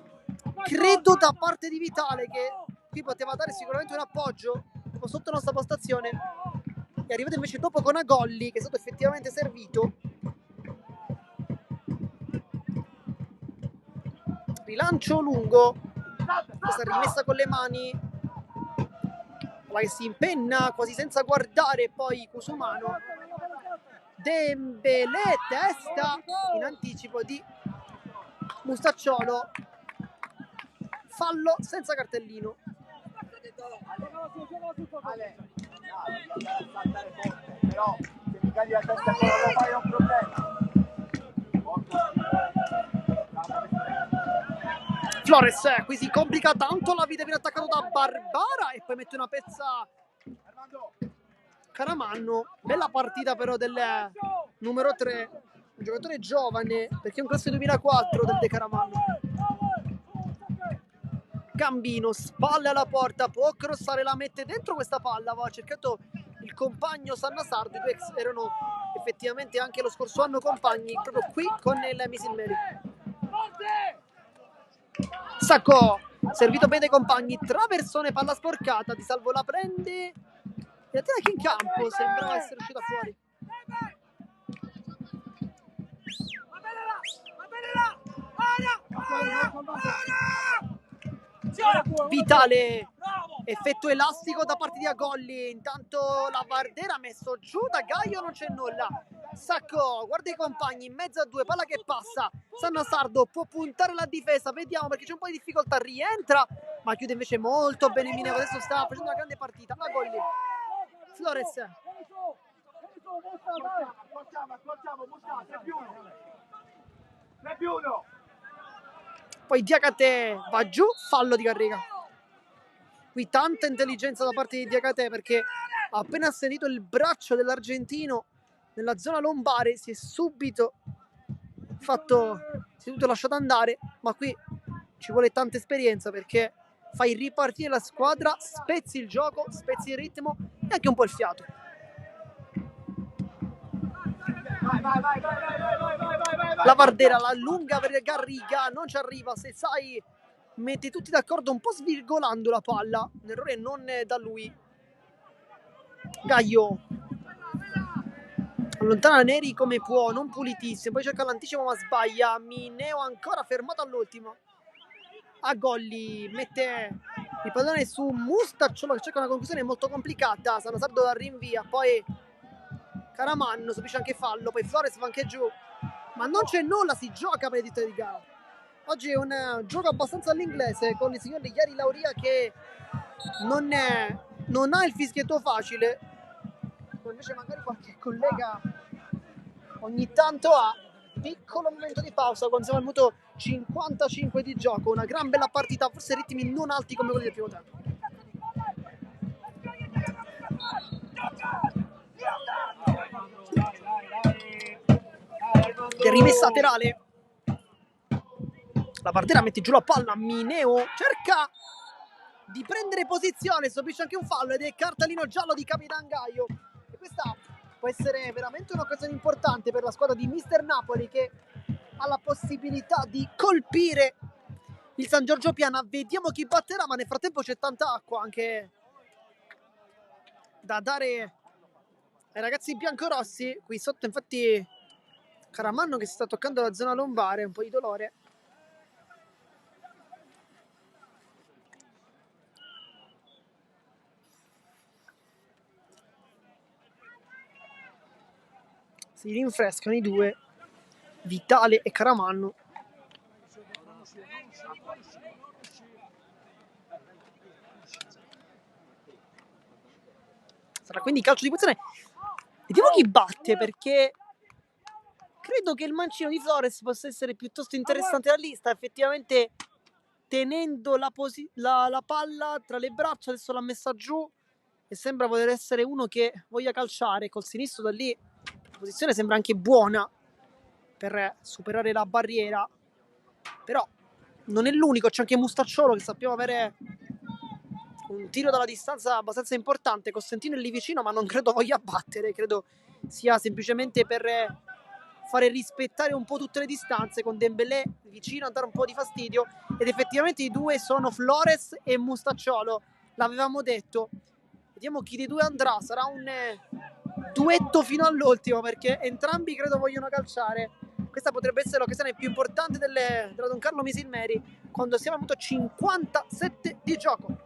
credo da parte di Vitale, che qui poteva dare sicuramente un appoggio sotto la nostra postazione. È arrivato invece dopo con Agolli, che è stato effettivamente servito. Rilancio lungo, questa rimessa con le mani, la che si impenna quasi senza guardare, poi Cusumano. Dembélé, testa in anticipo di Mustacciolo, fallo senza cartellino. Però se mi cadi la testa con la fai è un problema. Flores qui si complica tanto la vita, viene attaccato da Barbara e poi mette una pezza Caramanno. Bella partita però del numero 3, un giocatore giovane perché è un classe 2004 del De Caramanno. Gambino, spalle alla porta, può crossare, la mette dentro questa palla, aveva cercato il compagno Sanna Sardo, i due erano effettivamente anche lo scorso anno compagni proprio qui con il Misilmeri. Sacco, servito bene dai compagni, traversone, palla sporcata, Di Salvo la prende e la tira anche in campo, sembra essere uscita fuori. Vitale, effetto elastico da parte di Agolli, intanto la Bardera ha messo giù, da Gaio non c'è nulla. Sacco, guarda i compagni, in mezzo a due, palla che passa, Sanna Sardo può puntare la difesa, vediamo perché c'è un po' di difficoltà, rientra, ma chiude invece molto bene Mineo, adesso sta facendo una grande partita. Agolli, Flores. Poi Diakate va giù, fallo di Garriga. Qui tanta intelligenza da parte di Diakate perché ha appena sentito il braccio dell'argentino nella zona lombare, si è subito lasciato andare, ma qui ci vuole tanta esperienza perché fai ripartire la squadra, spezzi il gioco, spezzi il ritmo e anche un po' il fiato. La Vardera, la lunga per Garriga, non ci arriva. Se sai, mette tutti d'accordo un po' svirgolando la palla. Un errore non da lui. Gaio allontana Neri come può, non pulitissimo, poi cerca l'anticipo ma sbaglia. Mineo ancora fermato all'ultimo. A Golli mette il pallone su Mustacciolo che cerca una conclusione molto complicata. Sanasardo la rinvia, poi Caramanno subisce anche fallo, poi Flores va anche giù, ma non c'è nulla, si gioca per il diritto di gara. Oggi è un gioco abbastanza all'inglese con il signor Ieri Lauria che non ha il fischietto facile, invece magari qualche collega ogni tanto ha. Piccolo momento di pausa quando siamo al minuto 55 di gioco, una gran bella partita, forse ritmi non alti come quelli del primo tempo. Rimessa laterale, la Vardera mette giù la palla, Mineo cerca di prendere posizione, subisce anche un fallo ed è cartellino giallo di Capitan Gaio. E questa può essere veramente un'occasione importante per la squadra di Mister Napoli che ha la possibilità di colpire il San Giorgio Piana. Vediamo chi batterà, ma nel frattempo c'è tanta acqua anche da dare ai ragazzi biancorossi. Qui sotto infatti Caramanno che si sta toccando la zona lombare, un po' di dolore. Si rinfrescano i due, Vitale e Caramanno. Sarà quindi calcio di posizione. Vediamo chi batte, perché credo che il mancino di Flores possa essere piuttosto interessante la lista. Effettivamente tenendo la palla tra le braccia, adesso l'ha messa giù e sembra voler essere uno che voglia calciare. Col sinistro da lì la posizione sembra anche buona per superare la barriera, però non è l'unico, c'è anche Mustacciolo che sappiamo avere un tiro dalla distanza abbastanza importante. Costantino è lì vicino, ma non credo voglia battere, credo sia semplicemente per fare rispettare un po' tutte le distanze, con Dembélé vicino a dare un po' di fastidio. Ed effettivamente i due sono Flores e Mustacciolo, l'avevamo detto. Vediamo chi dei due andrà, sarà un duetto fino all'ultimo, perché entrambi credo vogliono calciare. Questa potrebbe essere l'occasione più importante della Don Carlo Misilmeri quando siamo al minuto 57 di gioco.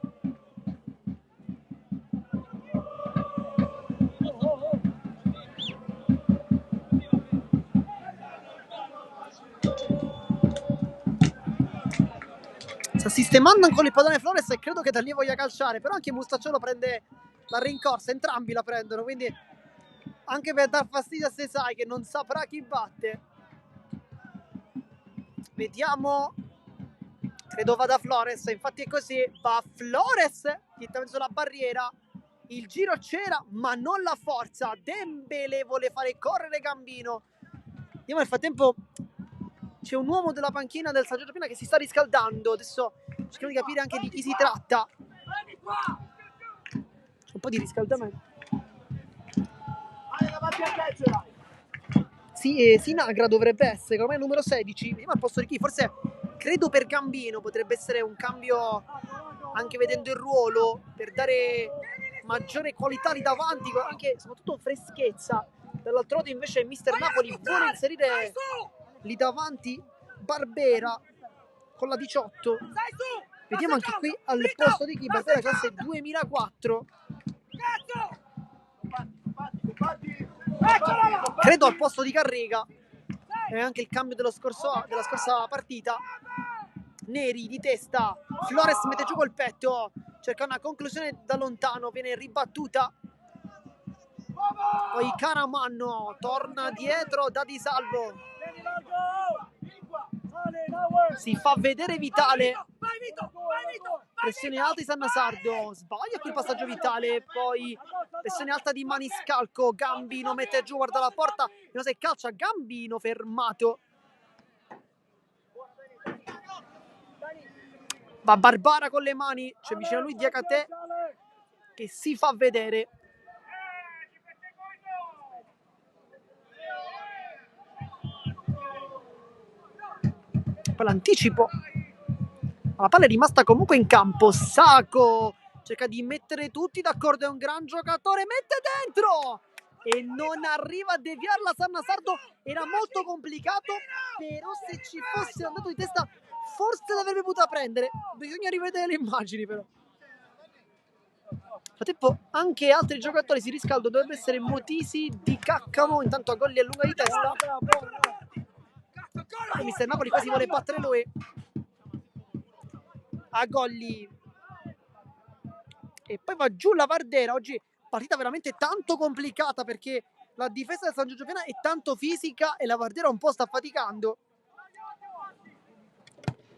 Sta sistemando ancora il pallone Flores e credo che da lì voglia calciare, però anche Mustacciolo prende la rincorsa, entrambi la prendono, quindi anche per dar fastidio a Sesai che non saprà chi batte. Vediamo, credo vada Flores, infatti è così, va Flores direttamente sulla barriera, il giro c'era ma non la forza. Dembélé vuole fare correre Gambino. Vediamo, nel frattempo c'è un uomo della panchina del San Giorgio Piana che si sta riscaldando, adesso cerchiamo di capire anche di chi si tratta. Un po' di riscaldamento. Sì, Sinagra dovrebbe essere, come il numero 16. Vediamo al posto di chi, forse credo per Gambino potrebbe essere un cambio, anche vedendo il ruolo, per dare maggiore qualità lì davanti, anche soprattutto freschezza. Dall'altro lato invece Mister Napoli vuole inserire lì davanti Barbera con la 18. Vediamo anche qui al posto di chi, Barbera classe 2004. Credo al posto di Carrega. E anche il cambio della scorsa partita. Neri di testa, Flores mette giù col petto, cerca una conclusione da lontano, viene ribattuta. Poi Caramanno torna dietro da Di Salvo, si fa vedere Vitale, pressione alta di Sannasardo, sbaglia qui il passaggio Vitale, poi pressione alta di Maniscalco, Gambino mette giù, guarda la porta, non si calcia, Gambino fermato. Va Barbara con le mani, c'è vicino a lui Diakate che si fa vedere. Poi l'anticipo. La palla è rimasta comunque in campo. Sacco cerca di mettere tutti d'accordo, è un gran giocatore, mette dentro e non arriva a deviarla. Sanna Sardo, era molto complicato, però se ci fosse andato di testa forse l'avrebbe potuta prendere. Bisogna rivedere le immagini però. Nel frattempo anche altri giocatori si riscaldano, dovrebbe essere Motisi, Di Caccamo, intanto a Golli allunga di testa. E mister Napoli quasi vuole battere lui. A Golli. E poi va giù la Vardera. Oggi partita veramente tanto complicata perché la difesa del San Giorgio Piana è tanto fisica e la Vardera un po' sta faticando,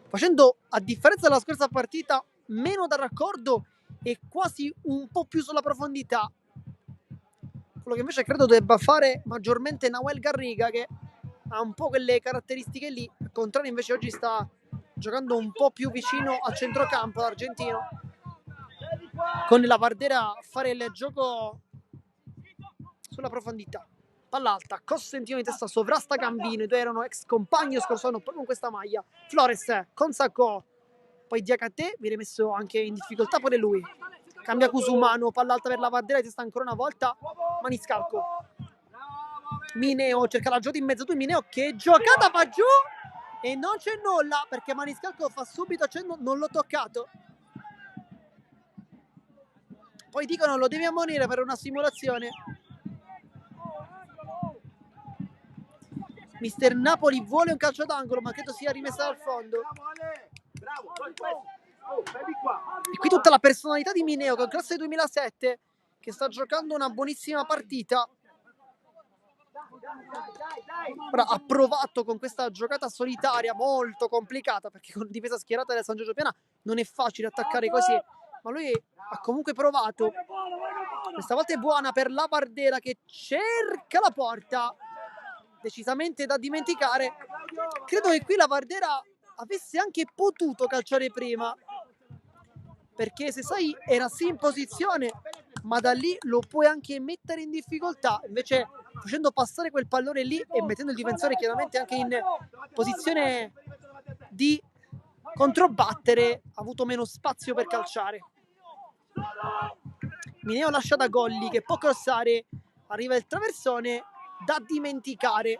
facendo, a differenza della scorsa partita, meno da raccordo e quasi un po' più sulla profondità. Quello che invece credo debba fare maggiormente Nahuel Garriga, che ha un po' quelle caratteristiche lì. Al contrario invece oggi sta giocando un po' più vicino al centrocampo l'argentino, con la Vardera a fare il gioco sulla profondità. Palla alta, Costantino di testa, sovrasta Gambino, i due erano ex compagni lo scorso anno proprio con questa maglia. Flores con Sacco, poi Diakate viene messo anche in difficoltà pure lui. Cambia Cusumano, palla alta per la Vardera, di testa ancora una volta Maniscalco. Mineo cerca la gioca in mezzo, Mineo che giocata va giù e non c'è nulla perché Maniscalco fa subito accenno, non l'ho toccato. Poi dicono lo devi ammonire per una simulazione. Mister Napoli vuole un calcio d'angolo, ma credo sia rimessa dal fondo. E qui tutta la personalità di Mineo, che è classe 2007, che sta giocando una buonissima partita. Ora ha provato con questa giocata solitaria molto complicata, perché con difesa schierata del San Giorgio Piana non è facile attaccare così, ma lui ha comunque provato. Questa volta è buona per la Vardera che cerca la porta, decisamente da dimenticare. Credo che qui la Vardera avesse anche potuto calciare prima, perché se sai era sì in posizione, ma da lì lo puoi anche mettere in difficoltà. Invece facendo passare quel pallone lì e mettendo il difensore chiaramente anche in posizione di controbattere, ha avuto meno spazio per calciare. Mineo lascia da Golli che può crossare, arriva il traversone, da dimenticare.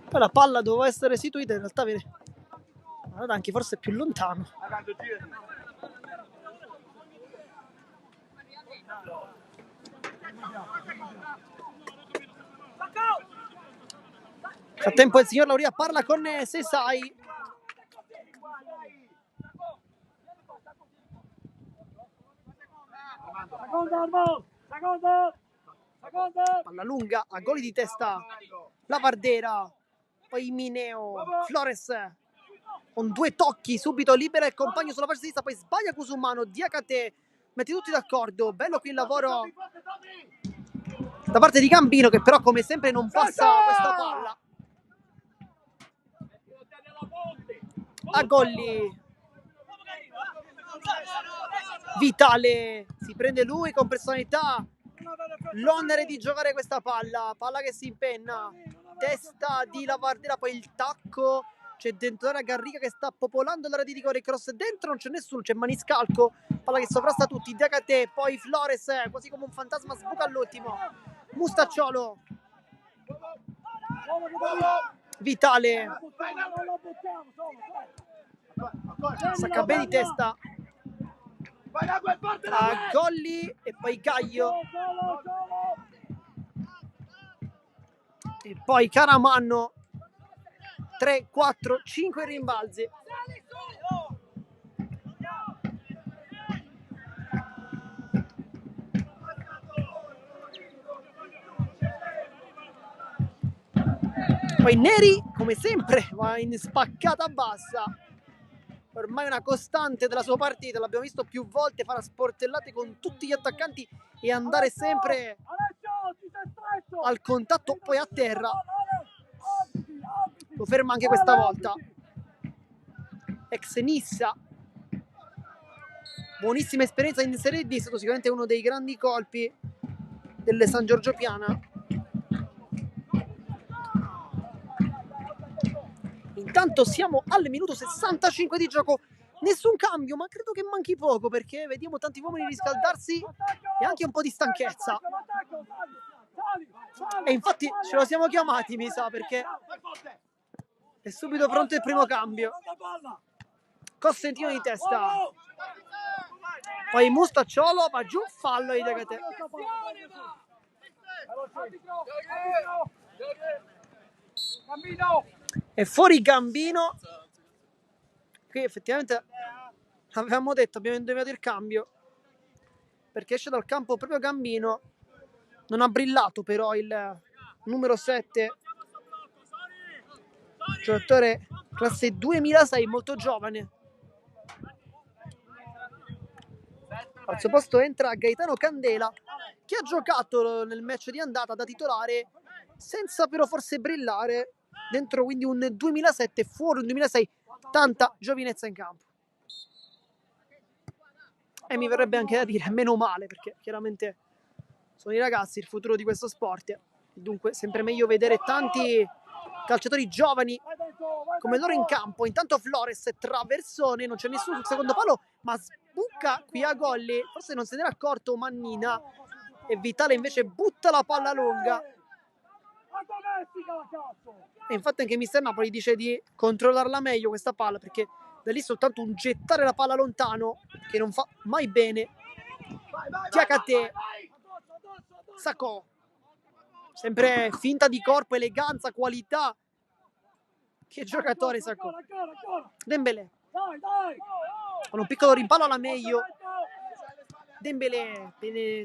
Poi la palla doveva essere situita, in realtà viene anche forse più lontano. Nel frattempo il signor Lauria parla con Sesai. Palla lunga, a gol di testa la Vardera, poi Mineo, Flores con due tocchi, subito libera il compagno sulla fascia sinistra, poi sbaglia Cusumano, Diakate, metti tutti d'accordo, bello qui il lavoro da parte di Gambino, che però come sempre non passa questa palla. A Golli, Vitale, si prende lui con personalità l'onere di giocare questa palla che si impenna, testa di la Vardera, poi il tacco, c'è dentro la Garriga che sta popolando l'area di rigore, cross dentro, non c'è nessuno, c'è Maniscalco, palla che sovrasta tutti, Diakate, poi Flores, quasi come un fantasma sbuca all'ultimo, Mustacciolo, Vitale, sacca bene di testa a Golli e poi Gaio e poi Caramanno. 3, 4, 5 rimbalzi. Poi Neri come sempre va in spaccata bassa, ormai una costante della sua partita, l'abbiamo visto più volte fare sportellate con tutti gli attaccanti e andare sempre al contatto, poi a terra. Lo ferma anche questa volta. Ex Nissa. Buonissima esperienza in Serie D, è stato sicuramente uno dei grandi colpi delle San Giorgio Piana. Intanto siamo al minuto 65 di gioco. Nessun cambio, ma credo che manchi poco, perché vediamo tanti uomini riscaldarsi e anche un po' di stanchezza. E infatti ce lo siamo chiamati, mi sa, perché è subito pronto il primo cambio. Costantino di testa. Poi Mustacciolo va giù, fallo di Diakate. E fuori Gambino. Qui effettivamente avevamo detto, abbiamo indovinato il cambio, perché esce dal campo proprio Gambino. Non ha brillato però il numero 7, giocatore classe 2006, molto giovane. Al suo posto entra Gaetano Candela, che ha giocato nel match di andata da titolare senza però forse brillare. Dentro quindi un 2007, fuori un 2006, tanta giovinezza in campo. E mi verrebbe anche da dire meno male, perché chiaramente sono i ragazzi il futuro di questo sport. Dunque sempre meglio vedere tanti calciatori giovani come loro in campo. Intanto Flores, traversone, non c'è nessuno sul secondo palo, ma sbucca qui a Golli. Forse non se n'era accorto Mannina, e Vitale invece butta la palla lunga. E infatti anche Mister Napoli dice di controllarla meglio questa palla, perché da lì soltanto un gettare la palla lontano che non fa mai bene. Diakate, Sacco, sempre finta di corpo, eleganza, qualità. Che giocatore Sacco. Dembélé con un piccolo rimpallo alla meglio. Dembélé,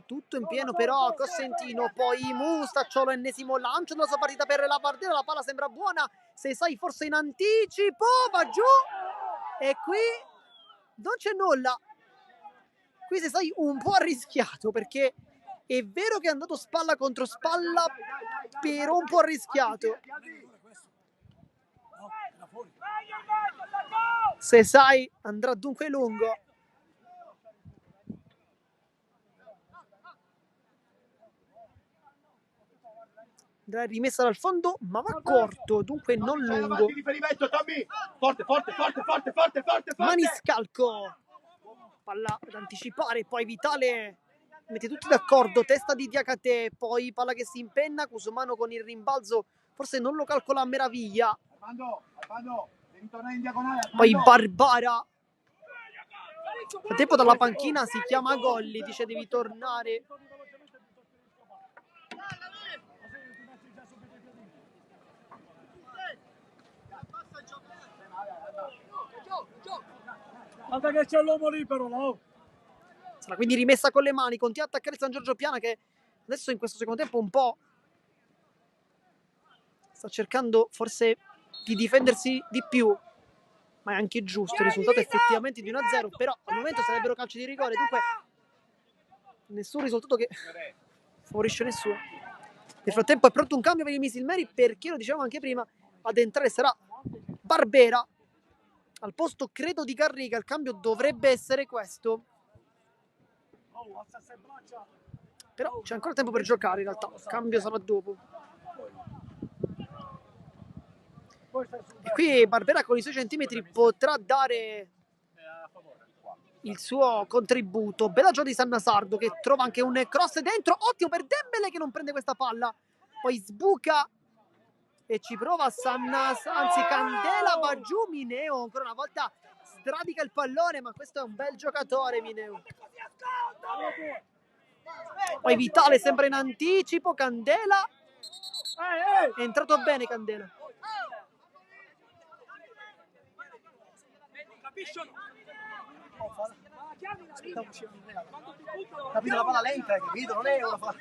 tutto in pieno però Cosentino, poi Mustacciolo, ennesimo lancio della sua partita per la partita, la palla sembra buona, se sai forse in anticipo, va giù, e qui non c'è nulla. Qui se sai un po' arrischiato, perché è vero che è andato spalla contro spalla, però un po' arrischiato. Se sai andrà dunque lungo. Andrà rimessa dal fondo, ma va corto, dunque non lungo. Maniscalco, palla ad anticipare, poi Vitale mette tutti d'accordo, testa di Diakate, poi palla che si impenna, Cusumano con il rimbalzo forse non lo calcola a meraviglia. Poi Barbara, nel tempo dalla panchina si chiama Golli, dice devi tornare. Guarda che c'è l'uomo libero, no? Sarà quindi rimessa con le mani, continua a attaccare San Giorgio Piana, che adesso in questo secondo tempo un po' sta cercando forse di difendersi di più, ma è anche giusto il risultato effettivamente di 1-0, però al momento sarebbero calci di rigore, dunque nessun risultato che favorisce nessuno. Nel frattempo è pronto un cambio per il Misilmeri, perché lo dicevamo anche prima, ad entrare sarà Barbera al posto credo di Garriga. Il cambio dovrebbe essere questo, però c'è ancora tempo per giocare, in realtà il cambio sarà dopo. E qui Barbera con i suoi centimetri potrà dare il suo contributo. Bella gioia di Sanna Sardo, che trova anche un cross dentro, ottimo per Dembélé che non prende questa palla, poi sbuca e ci prova anzi Candela, va giù, Mineo ancora una volta stradica il pallone, ma questo è un bel giocatore Mineo. Poi Vitale sempre in anticipo, Candela è entrato bene Candela. Capito, la palla lenta, capito? Non è una palla.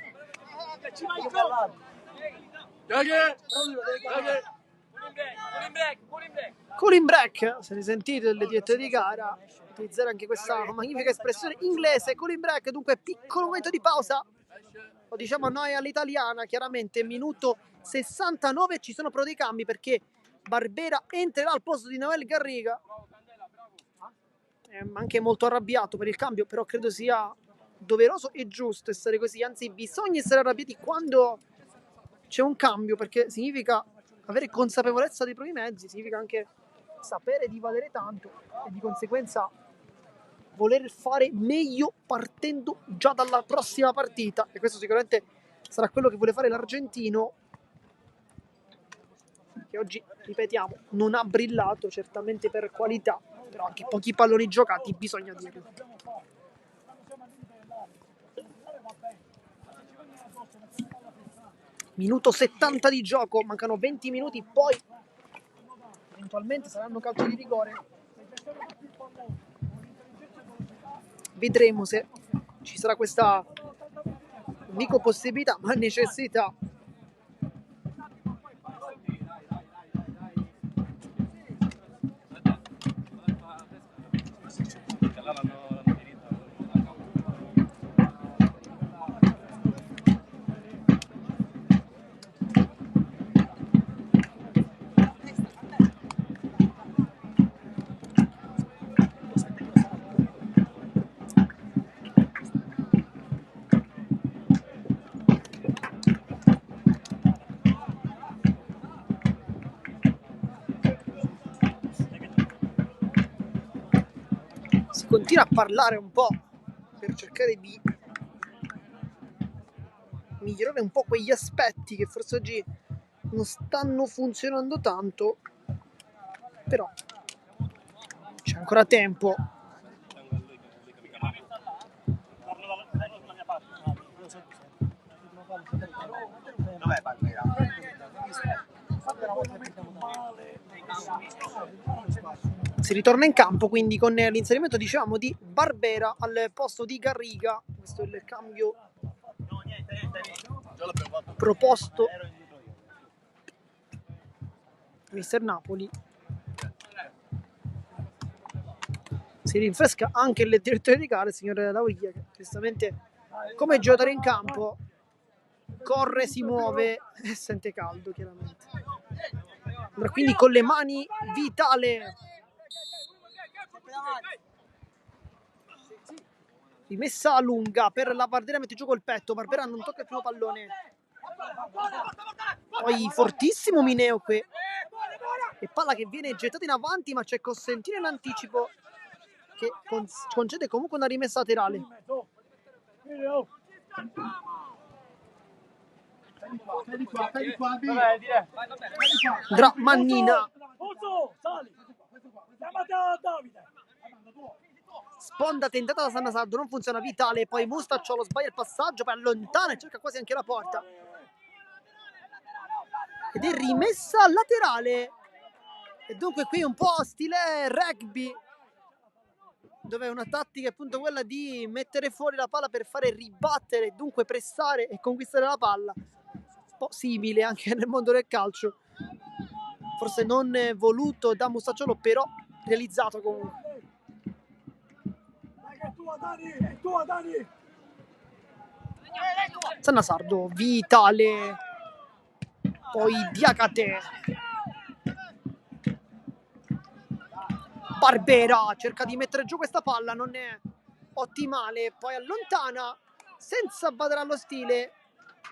Cooling break, se ne sentite le diette di gara, utilizzare anche questa magnifica espressione inglese, cooling break, dunque piccolo momento di pausa lo diciamo noi all'italiana, chiaramente minuto 69 ci sono però dei cambi perché Barbera entrerà al posto di Noel Garriga. È anche molto arrabbiato per il cambio, però credo sia doveroso e giusto essere così, anzi bisogna essere arrabbiati quando c'è un cambio, perché significa avere consapevolezza dei propri mezzi, significa anche sapere di valere tanto e di conseguenza voler fare meglio partendo già dalla prossima partita, e questo sicuramente sarà quello che vuole fare l'argentino, che oggi, ripetiamo, non ha brillato certamente per qualità, però anche pochi palloni giocati, bisogna dirlo. Minuto 70 di gioco, mancano 20 minuti, poi eventualmente saranno calci di rigore. Vedremo se ci sarà questa, non dico possibilità, ma necessità. Si continua a parlare un po' per cercare di migliorare un po' quegli aspetti che forse oggi non stanno funzionando tanto, però c'è ancora tempo. Si ritorna in campo quindi con l'inserimento, dicevamo, di Barbera al posto di Garriga. Questo è il cambio proposto mister Napoli. Si rinfresca anche il direttore di gara, il signor Lauiglia, che giustamente come giocatore in campo corre, si muove e sente caldo, chiaramente. Allora, quindi con le mani Vitale, rimessa lunga per la Barbera, mette giù col petto, Barbera non tocca il primo pallone, poi fortissimo Mineo qui, e palla che viene gettata in avanti, ma c'è Costantino in anticipo che concede comunque una rimessa laterale. Andrà Mannina, sponda tentata da Sannasardo, non funziona, Vitale, poi Mustacciolo sbaglia il passaggio, poi allontana e cerca quasi anche la porta, ed è rimessa laterale. E dunque qui un po' stile rugby, dove è una tattica appunto quella di mettere fuori la palla per fare ribattere, dunque pressare e conquistare la palla, un po' simile anche nel mondo del calcio, forse non voluto da Mustacciolo, però realizzato comunque. Sannasardo, Vitale, poi Diakate, Barbera cerca di mettere giù questa palla, non è ottimale, poi allontana senza badare allo stile,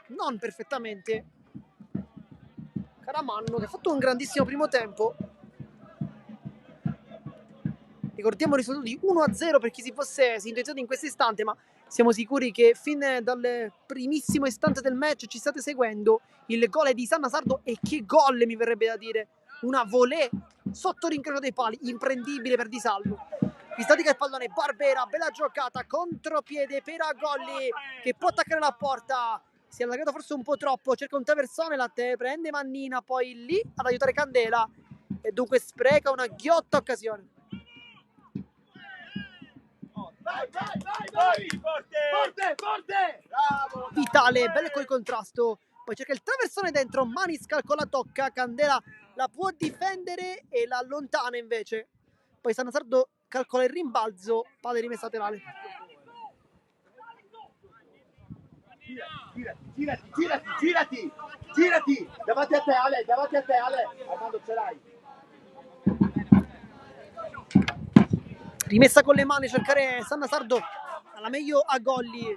non perfettamente, Caramanno, che ha fatto un grandissimo primo tempo. Ricordiamo il risultato di 1-0 per chi si fosse sintonizzato in questo istante, ma siamo sicuri che fin dal primissimo istante del match ci state seguendo. Il gol è di Sannasardo, e che gol, mi verrebbe da dire, una volée sotto l'incrocio dei pali, imprendibile per Di Salvo. Pistatica il pallone, Barbera, bella giocata, contropiede per Agolli che può attaccare la porta, si è allargato forse un po' troppo, cerca un traversone, la prende Mannina, poi lì ad aiutare Candela e dunque spreca una ghiotta occasione. Vitale, bello col contrasto, poi cerca il traversone dentro, Maniscal con la tocca, Candela la può difendere e la allontana invece, poi Sannasardo calcola il rimbalzo, palla rimessa laterale. Girati, davanti a te Ale, Armando ce l'hai. Rimessa con le mani, cercare Sanna Sardo alla meglio a Golli.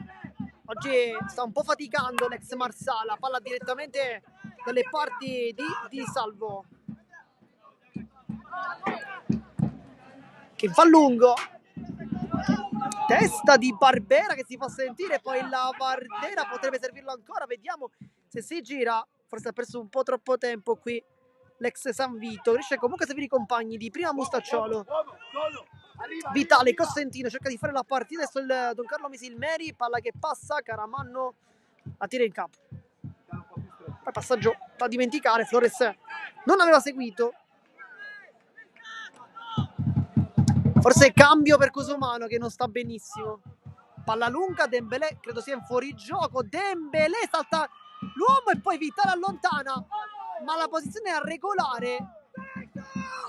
Oggi sta un po' faticando l'ex Marsala, palla direttamente dalle parti di Salvo, che va lungo, testa di Barbera che si fa sentire, poi la Barbera potrebbe servirlo ancora, vediamo se si gira, forse ha perso un po' troppo tempo qui l'ex San Vito, riesce comunque a servire i compagni di prima Mustacciolo. Vitale Costantino cerca di fare la partita, adesso il Don Carlo Misilmeri, palla che passa, Caramanno la tira in campo, poi passaggio da dimenticare, Flores non aveva seguito, forse cambio per Cusumano che non sta benissimo, palla lunga, Dembélé credo sia in fuorigioco, Dembélé salta l'uomo e poi Vitale allontana, ma la posizione è regolare,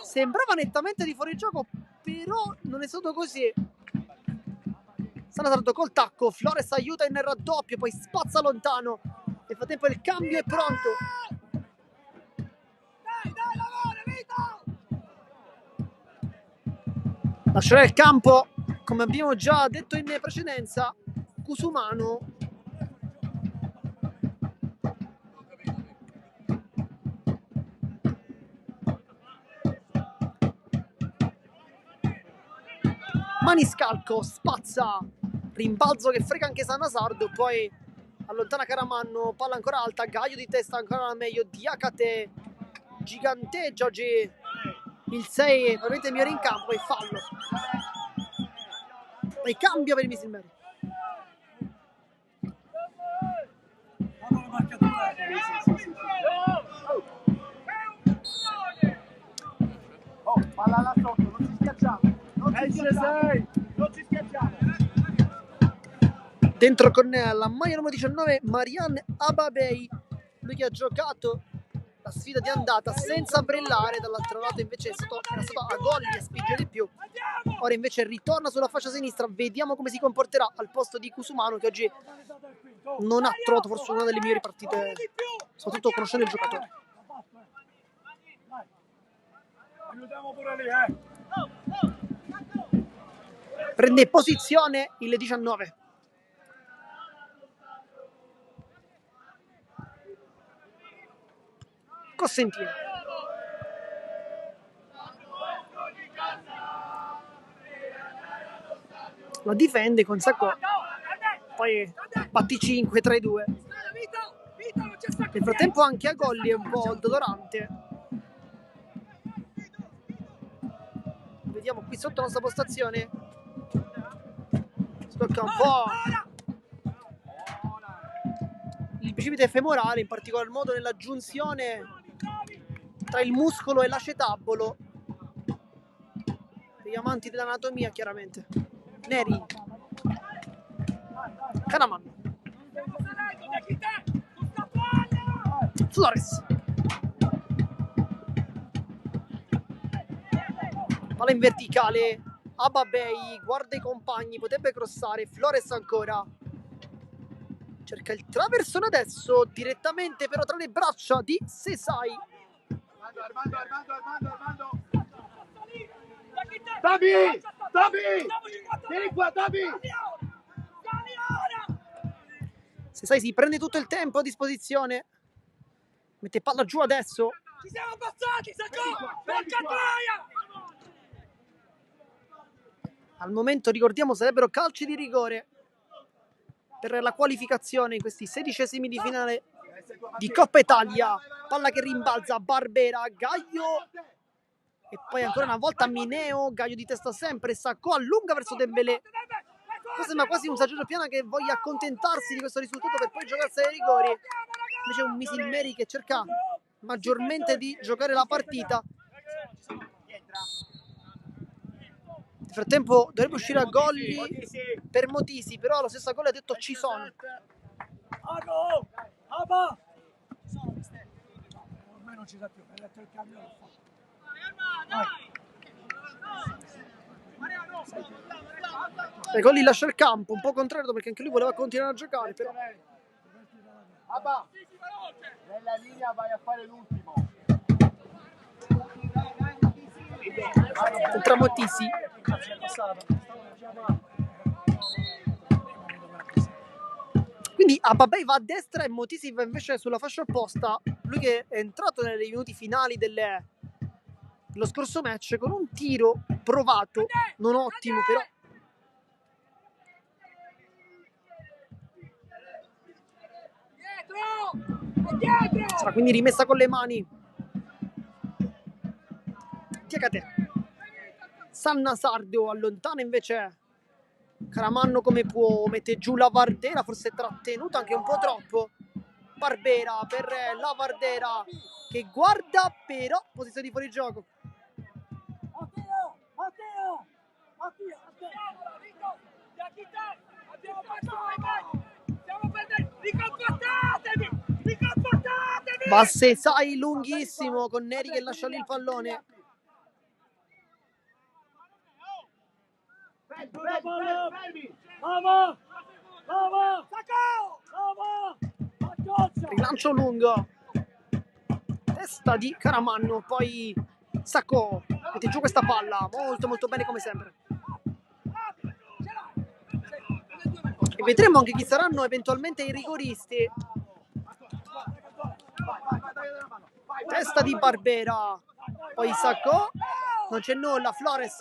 sembrava nettamente di fuorigioco, però non è stato così. Salazar col tacco, Flores aiuta in raddoppio, poi spazza lontano, nel frattempo il cambio è pronto. Lascerà il campo, come abbiamo già detto in precedenza, Cusumano. Maniscalco spazza, rimbalzo che frega anche Sanasardo, poi allontana Caramanno, palla ancora alta, Gaio di testa ancora meglio, Diacate giganteggia oggi il 6, probabilmente migliore in campo, poi fallo, poi cambio per il Misilmeri. Palla là sotto, non ci schiacciamo. Non ci schiacciamo. Dentro con la maglia numero 19 Marian Ababei, lui che ha giocato la sfida di andata senza brillare, dall'altro lato invece era stato a Golli a spingere di più, ora invece ritorna sulla fascia sinistra, vediamo come si comporterà al posto di Cusumano che oggi non ha trovato forse una delle migliori partite, soprattutto conoscendo il giocatore. Aiutiamo pure lì, Prende posizione il 19. Costantino. La difende con Sacco, poi batti 5 tra i due. Nel frattempo anche a Golli è un po' dolorante. Vediamo qui sotto la nostra postazione, stocca un po' il bicipite femorale, in particolar modo nella giunzione tra il muscolo e l'acetabolo. Per gli amanti dell'anatomia, chiaramente. Neri, Caramanno, Flores, palla in verticale, Ababei guarda i compagni, potrebbe crossare, Flores ancora, cerca il traversone adesso, direttamente però tra le braccia di Sesai. Armando. Davi! Vieni qua, Davi! Sesai si prende tutto il tempo a disposizione, mette palla giù adesso. Ci siamo abbassati, Sacco! Porca troia! Al momento, ricordiamo, sarebbero calci di rigore per la qualificazione in questi 16esimi di finale di Coppa Italia. Palla che rimbalza, Barbera, Gaio e poi ancora una volta Mineo, Gaio di testa sempre, Sacco allunga verso Dembélé. Questo sembra quasi un Sergio Piana che voglia accontentarsi di questo risultato per poi giocarsi ai rigori. Invece un Misilmeri che cerca maggiormente di giocare la partita. Nel frattempo dovrebbe uscire a Golli per Motisi, però la stessa Golli ha detto ci sono. Ormai non ci sa più, hai letto il cambio. E Golli lascia il campo, un po' contrario perché anche lui voleva continuare a giocare, però Abba, nella linea vai a fare l'ultimo. Entra Motissi. Quindi Ababei va a destra e Motissi va invece sulla fascia opposta. Lui che è entrato nei minuti finali dello scorso match con un tiro provato, non ottimo però. Sarà quindi rimessa con le mani. Diacate. Sanna Sardo allontana invece Caramanno come può, mette giù la Vardera, forse trattenuto anche un po' troppo. Barbera per la Vardera che guarda, però posizione di fuorigioco. Va Sesai lunghissimo con Neri che lascia lì il pallone. Rilancio lungo. Testa di Caramanno, poi Sacco mette giù questa palla, molto molto bene come sempre. E vedremo anche chi saranno eventualmente i rigoristi. Testa di Barbera, poi Sacco, non c'è nulla, Flores.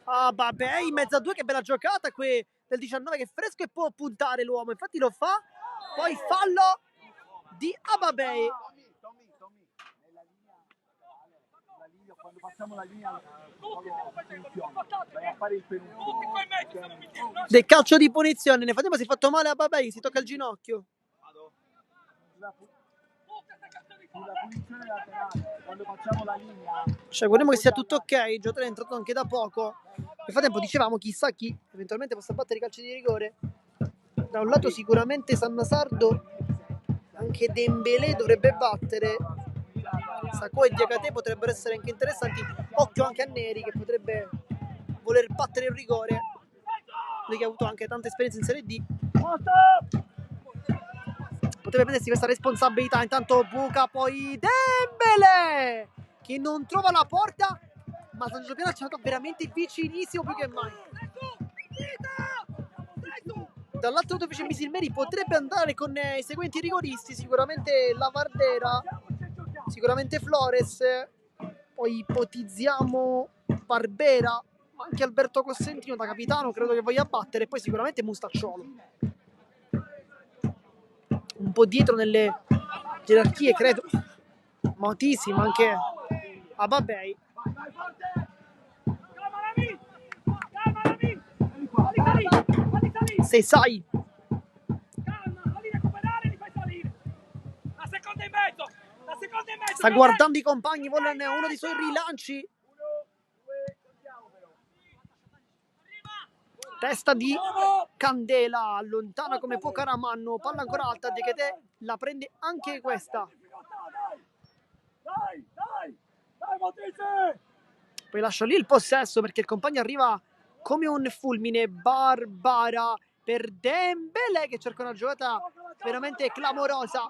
Ah, vabbè, in mezzo a due, che bella giocata qui del 19 che è fresco e può puntare l'uomo, infatti lo fa. Poi fallo di Ababei. Quando facciamo la linea vai a fare il penultimo. Del calcio di punizione, nel frattempo si è fatto male Ababei, si tocca il ginocchio. Sulla punizione laterale, quando facciamo la linea. Cioè, guardiamo che sia tutto ok, il giocatore è entrato anche da poco. Nel frattempo dicevamo chissà chi eventualmente possa battere i calci di rigore. Da un lato sicuramente Sanna Sardo, anche Dembélé dovrebbe battere. Sacco e Diakate potrebbero essere anche interessanti. Occhio anche a Neri che potrebbe voler battere il rigore. Lui che ha avuto anche tanta esperienza in Serie D. Potrebbe prendersi questa responsabilità. Intanto Buca, poi Dembélé che non trova la porta, ma San Giuliano ci è andato veramente vicinissimo più che mai. Dall'altro lato invece Misilmeri potrebbe andare con i seguenti rigoristi, sicuramente la Vardera, sicuramente Flores, poi ipotizziamo Barbera, ma anche Alberto Cosentino da capitano credo che voglia battere, e poi sicuramente Mustacciolo. Un po' dietro nelle gerarchie credo Motissi, ma anche Ababei. Sesai sta guardando i compagni, vuole uno dei suoi rilanci. Testa di Candela, allontana come può Caramanno, palla ancora alta, Diakate la prende anche questa. Poi lascia lì il possesso perché il compagno arriva come un fulmine. Barbara per Dembélé che cerca una giocata veramente clamorosa,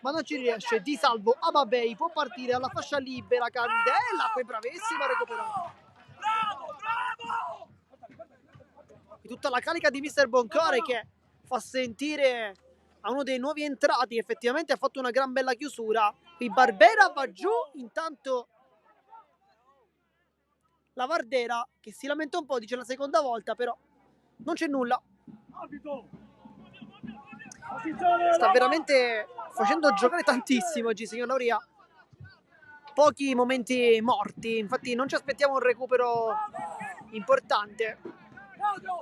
ma non ci riesce. Di salvo Ababei può partire alla fascia libera. Candela poi bravissimo a recuperare. Tutta la carica di Mister Boncore che fa sentire a uno dei nuovi entrati, effettivamente ha fatto una gran bella chiusura. Qui Barbera va giù, intanto la Vardera che si lamenta un po', dice la seconda volta, però non c'è nulla. Sta veramente facendo giocare tantissimo oggi signor Lauria. Pochi momenti morti, infatti non ci aspettiamo un recupero importante.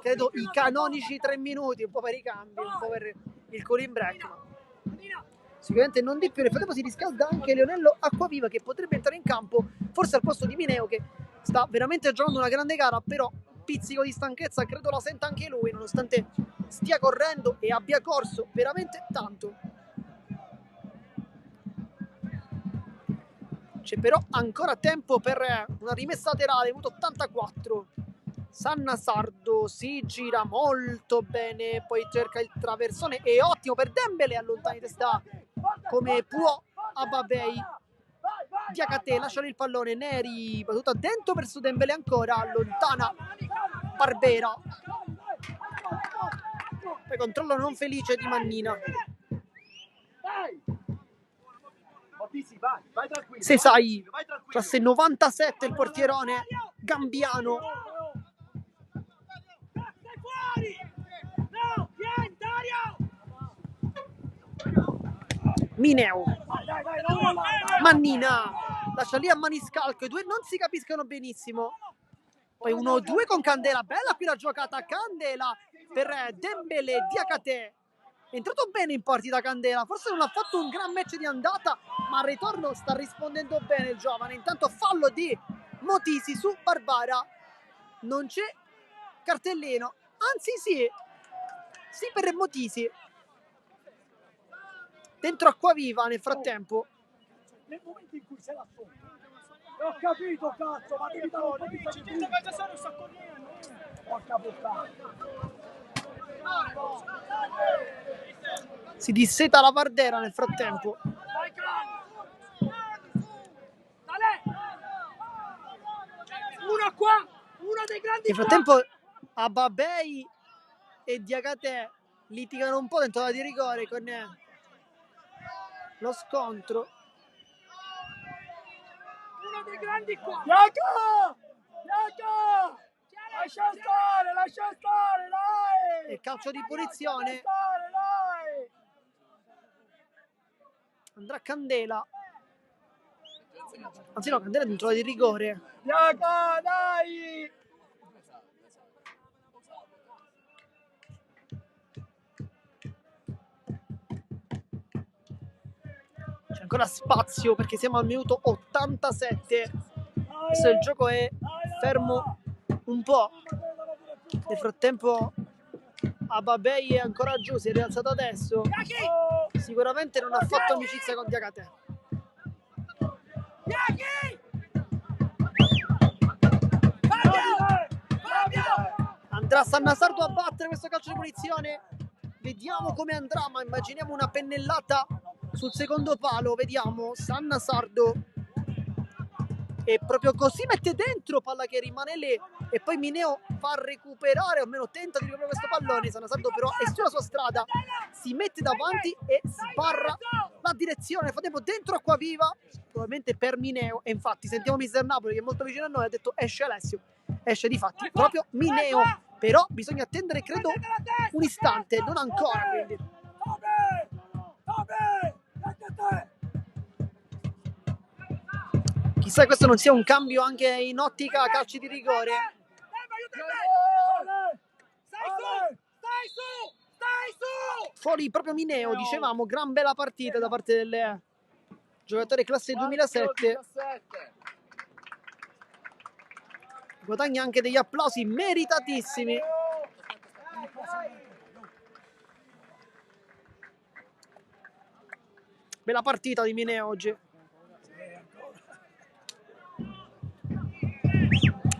Credo i canonici 3 minuti, un po' per i cambi, un po' per il cooling break, ma sicuramente non di più. Nel frattempo si riscalda anche Leonello Acquaviva che potrebbe entrare in campo, forse al posto di Mineo che sta veramente giocando una grande gara, però pizzico di stanchezza credo la senta anche lui, nonostante stia correndo e abbia corso veramente tanto. C'è però ancora tempo per una rimessa laterale, minuto 84. Sanna Sardo si gira molto bene, poi cerca il traversone, è ottimo per Dembele, allontana di testa come può Ababei. Diakate lascia il pallone, Neri battuta dentro verso Dembele ancora, allontana Barbera, poi controllo non felice di Mannina. Vai tranquillo. Sesai, Vai tranquillo. classe 97 il portierone gambiano. Stai fuori! No, vieni, Dario! Mineo, Dai, no, Mannina, lascia lì a Maniscalco, i due non si capiscono benissimo. Poi 1-2 con Candela, bella qui la giocata, Candela per Dembele, Diakate. È entrato bene in partita Candela, forse non ha fatto un gran match di andata, ma al ritorno sta rispondendo bene il giovane. Intanto fallo di Motisi su Barbara, non c'è cartellino, anzi sì per Motisi. Dentro Acquaviva nel frattempo. Nel momento in cui sei là sotto. Ho capito, cazzo, ma devi dare un po' di porca puttana. Si disseta la Vardera nel frattempo. Uno qua, uno dei grandi. Nel frattempo Ababei e Diakate litigano un po' dentro la di rigore con lo scontro. Uno dei grandi qua. Iaco! Lascia stare, dai! E calcio di punizione. Dai! Andrà Candela. Anzi no, Candela dentro la di rigore. Iaco, dai! C'è ancora spazio perché siamo al minuto 87. Adesso il gioco è fermo un po'. Nel frattempo Ababei è ancora giù, si è rialzato adesso. Sicuramente non ha fatto amicizia con Diakate. Andrà Sanna Sardo a battere questo calcio di punizione. Vediamo come andrà, ma immaginiamo una pennellata sul secondo palo. Vediamo Sanna Sardo. E proprio così mette dentro, palla che rimane lì. E poi Mineo fa recuperare, o almeno tenta di recuperare questo pallone. Sanna Sardo però è sulla sua strada, si mette davanti e sbarra la direzione. Nel frattempo dentro Acquaviva, probabilmente per Mineo. E infatti sentiamo Mister Napoli che è molto vicino a noi, ha detto esce Alessio. Esce di fatti proprio Mineo. Però bisogna attendere, credo, un istante, non ancora, quindi. Chissà questo non sia un cambio anche in ottica calci di rigore. Stai su! Fuori proprio Mineo, dicevamo, gran bella partita da parte del giocatore classe 2007. Guadagna anche degli applausi meritatissimi. Bella partita di Mineo oggi.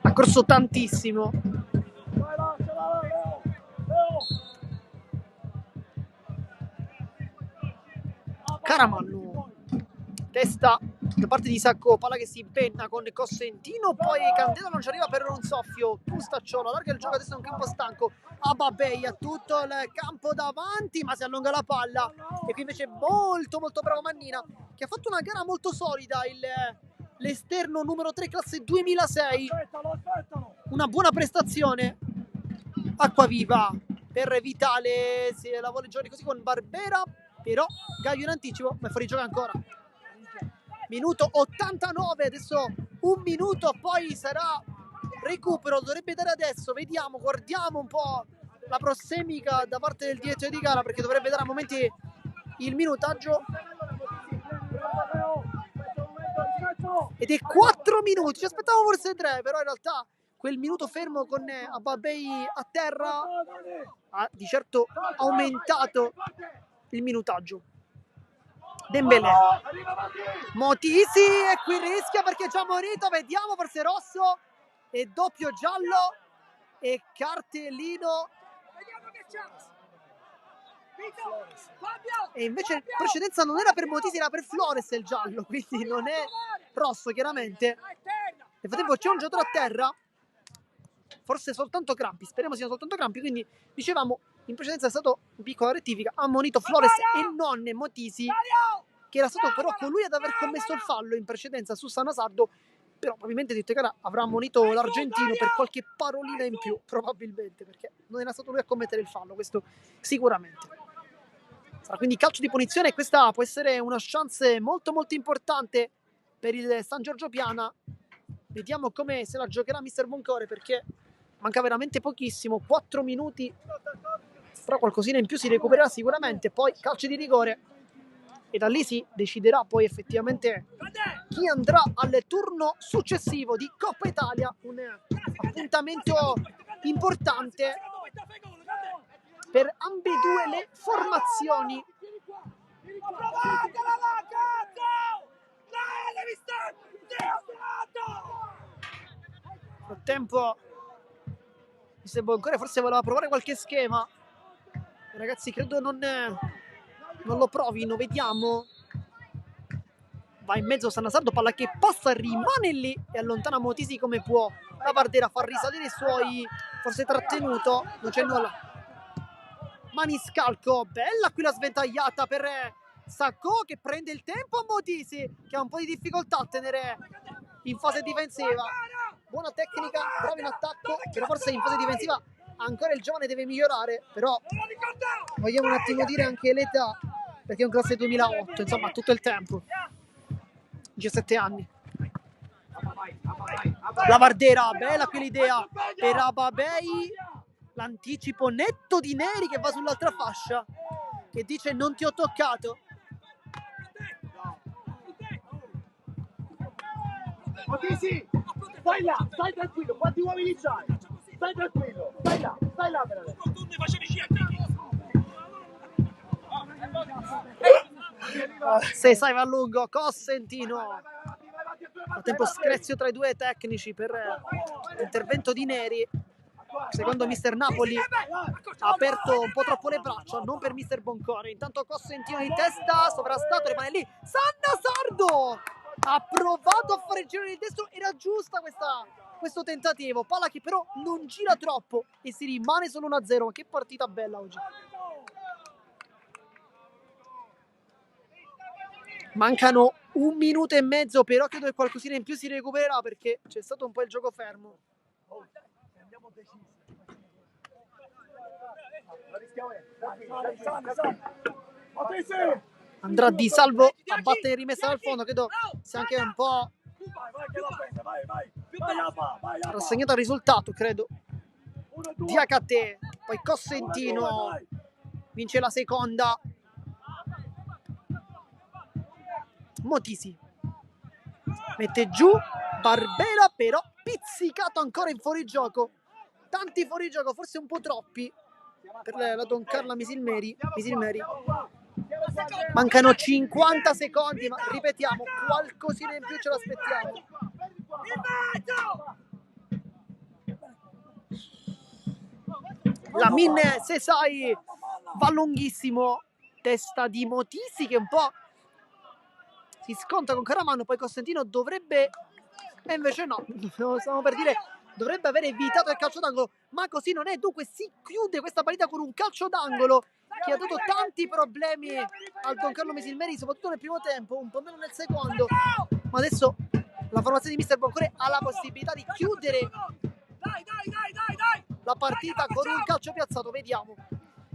Ha corso tantissimo. Caramanno, testa da parte di Sacco, palla che si impenna con Cossentino, poi Candela non ci arriva per un soffio. Pustacciolo allarga il gioco, adesso è anche un po' stanco. Ababei ha tutto il campo davanti, ma si allunga la palla. E qui invece molto bravo Mannina, che ha fatto una gara molto solida, l'esterno numero 3 classe 2006. Una buona prestazione. Acquaviva per Vitale, se la vuole giocare così con Barbera, però Gaio in anticipo, ma è fuori gioco ancora. Minuto 89, adesso un minuto, poi sarà recupero, dovrebbe dare adesso, vediamo, guardiamo un po' la prossemica da parte del direttore di gara, perché dovrebbe dare a momenti il minutaggio. Ed è 4 minuti, ci aspettavo forse 3, però in realtà quel minuto fermo con Ababei a terra ha di certo aumentato il minutaggio. Dembele, Motisi, e qui rischia perché è già morito, vediamo, forse rosso e doppio giallo e cartellino. E invece in precedenza non era per Motisi, era per Flores il giallo, quindi non è rosso chiaramente. Nel frattempo c'è un giocatore a terra, forse soltanto Crampi, speriamo siano soltanto Crampi, quindi dicevamo in precedenza è stato un piccola rettifica, ha ammonito Flores e non Motisi, che era stato però colui ad aver commesso il fallo in precedenza su Sanasardo, però probabilmente detto gara avrà ammonito l'argentino per qualche parolina in più, probabilmente, perché non era stato lui a commettere il fallo, questo sicuramente. Sarà quindi calcio di punizione e questa può essere una chance molto molto importante per il San Giorgio Piana. Vediamo come se la giocherà Mister Boncore, perché manca veramente pochissimo, 4 minuti, però qualcosina in più si recupererà sicuramente. Poi calcio di rigore e da lì si deciderà poi effettivamente chi andrà al turno successivo di Coppa Italia, un appuntamento importante per ambedue le formazioni. Nel frattempo Mister Boncore forse voleva provare qualche schema, ragazzi credo non lo provino, vediamo. Va in mezzo Sanasardo, palla che passa, rimane lì e allontana Motisi come può. La Bardera fa risalire i suoi, forse trattenuto, non c'è nulla. Maniscalco, bella qui la sventagliata per Sacco che prende il tempo a Motisi, che ha un po' di difficoltà a tenere in fase difensiva. Buona tecnica, bravo in attacco, però forse in fase difensiva ancora il giovane deve migliorare, però vogliamo un attimo dire anche l'età, perché è un classe 2008, insomma tutto il tempo. 17 anni. La Bardera, bella qui l'idea per Ababei, l'anticipo netto di Neri che va sull'altra fascia, che dice non ti ho toccato. Motisi, stai là, stai tranquillo, quanti uomini c'hai? Stai tranquillo, stai là per adesso. Se sai va a lungo, Cosentino. A tempo screzio tra i due tecnici per l'intervento di Neri. Secondo Mister Napoli ha aperto un po' troppo le braccia, non per Mister Boncore. Intanto Cosentino di testa, sovrastato, rimane lì. Sanasardo ha provato a fare il giro di destro, era giusta questo tentativo. Palla che però non gira troppo e si rimane solo 1-0. Ma che partita bella oggi. Mancano 1 minuto e mezzo, però credo che qualcosina in più si recupererà perché c'è stato un po' il gioco fermo. Andrà Di Salvo a battere rimessa dal fondo, credo sia anche un po' rassegnato al risultato, credo. Diacate, poi Cosentino vince la seconda. Motisi mette giù Barbera, però pizzicato ancora in fuorigioco. Tanti fuorigioco, forse un po' troppi per la Don Carla Misilmeri. Mancano 50 secondi, ma ripetiamo, qualcosina in più ce l'aspettiamo. Lamin Sesai va lunghissimo, testa di Motisi che un po' si sconta con Caramano, poi Costantino dovrebbe, e invece no, lo stiamo per dire, dovrebbe aver evitato il calcio d'angolo, ma così non è, dunque si chiude questa partita con un calcio d'angolo che ha dato tanti problemi al Don Carlo Misilmeri, soprattutto nel primo tempo, un po' meno nel secondo, ma adesso la formazione di Mister Boncore ha la possibilità di chiudere la partita con un calcio piazzato, vediamo.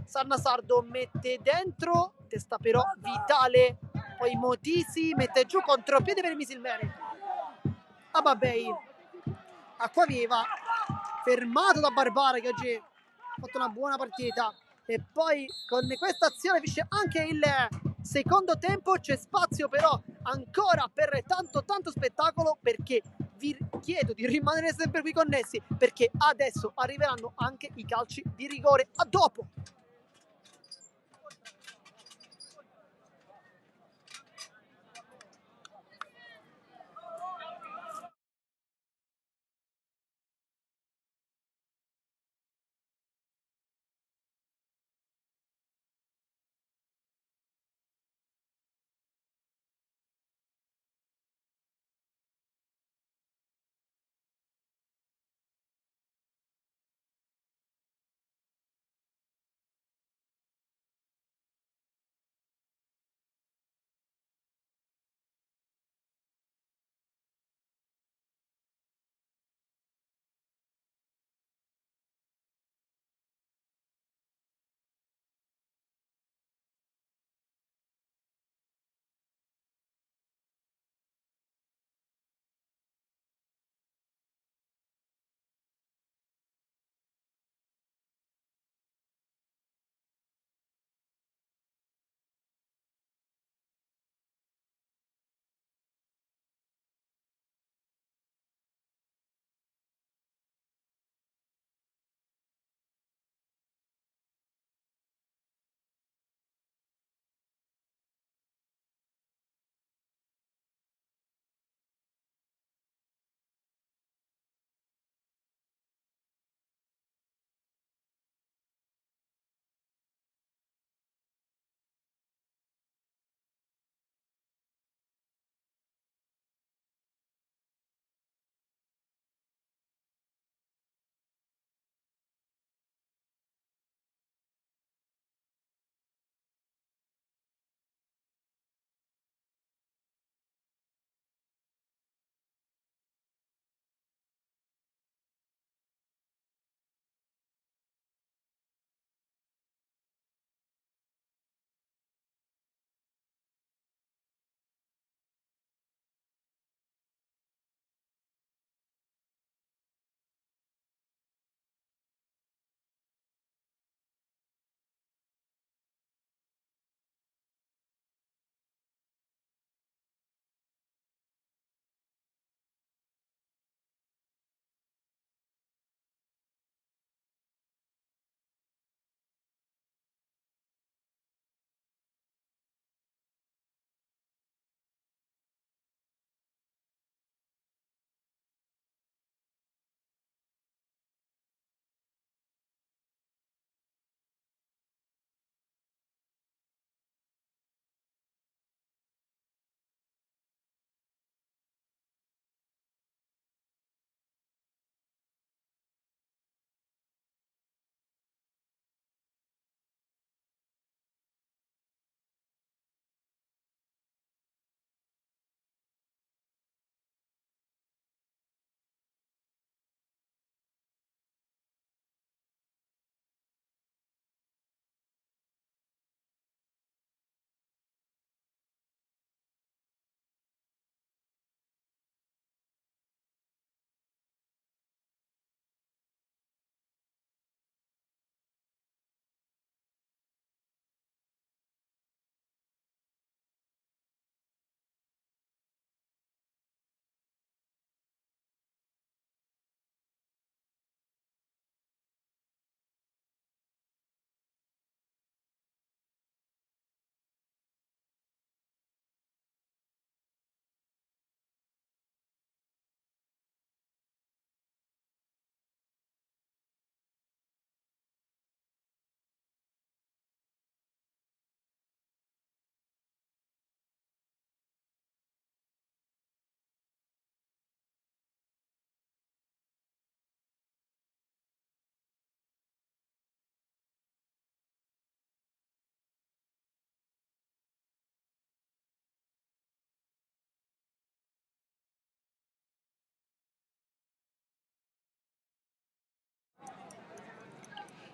Sanasardo mette dentro, testa però vitale, poi Motisi mette giù contropiede per il Misilmeri. Ababei, Acquaviva, fermato da Barbara che oggi ha fatto una buona partita. E poi con questa azione finisce anche il secondo tempo. C'è spazio però ancora per tanto spettacolo, perché vi chiedo di rimanere sempre qui connessi, perché adesso arriveranno anche i calci di rigore. A dopo!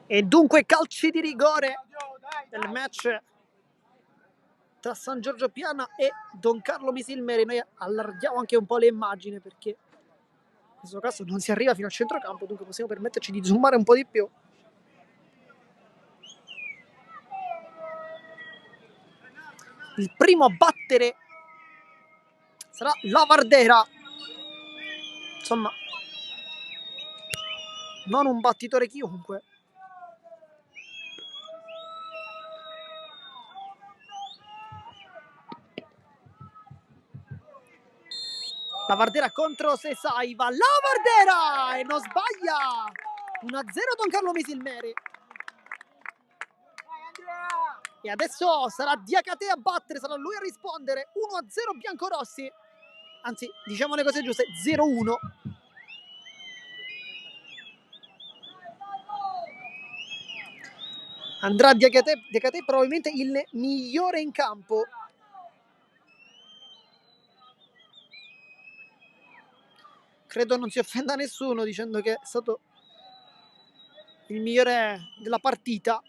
E dunque calci di rigore del match tra San Giorgio Piana e Don Carlo Misilmeri. Noi allarghiamo anche un po' le immagini perché in questo caso non si arriva fino a centrocampo, dunque possiamo permetterci di zoomare un po' di più. Il primo a battere sarà Lavardera. Insomma, non un battitore chiunque. Lavardera contro Sesai, va Lavardera e non sbaglia. 1-0 Don Carlo Misilmeri. E adesso sarà Diacate a battere, sarà lui a rispondere. 1-0 biancorossi. Anzi, diciamo le cose giuste, 0-1. Andrà Diacate probabilmente il migliore in campo. Credo non si offenda nessuno dicendo che è stato il migliore della partita,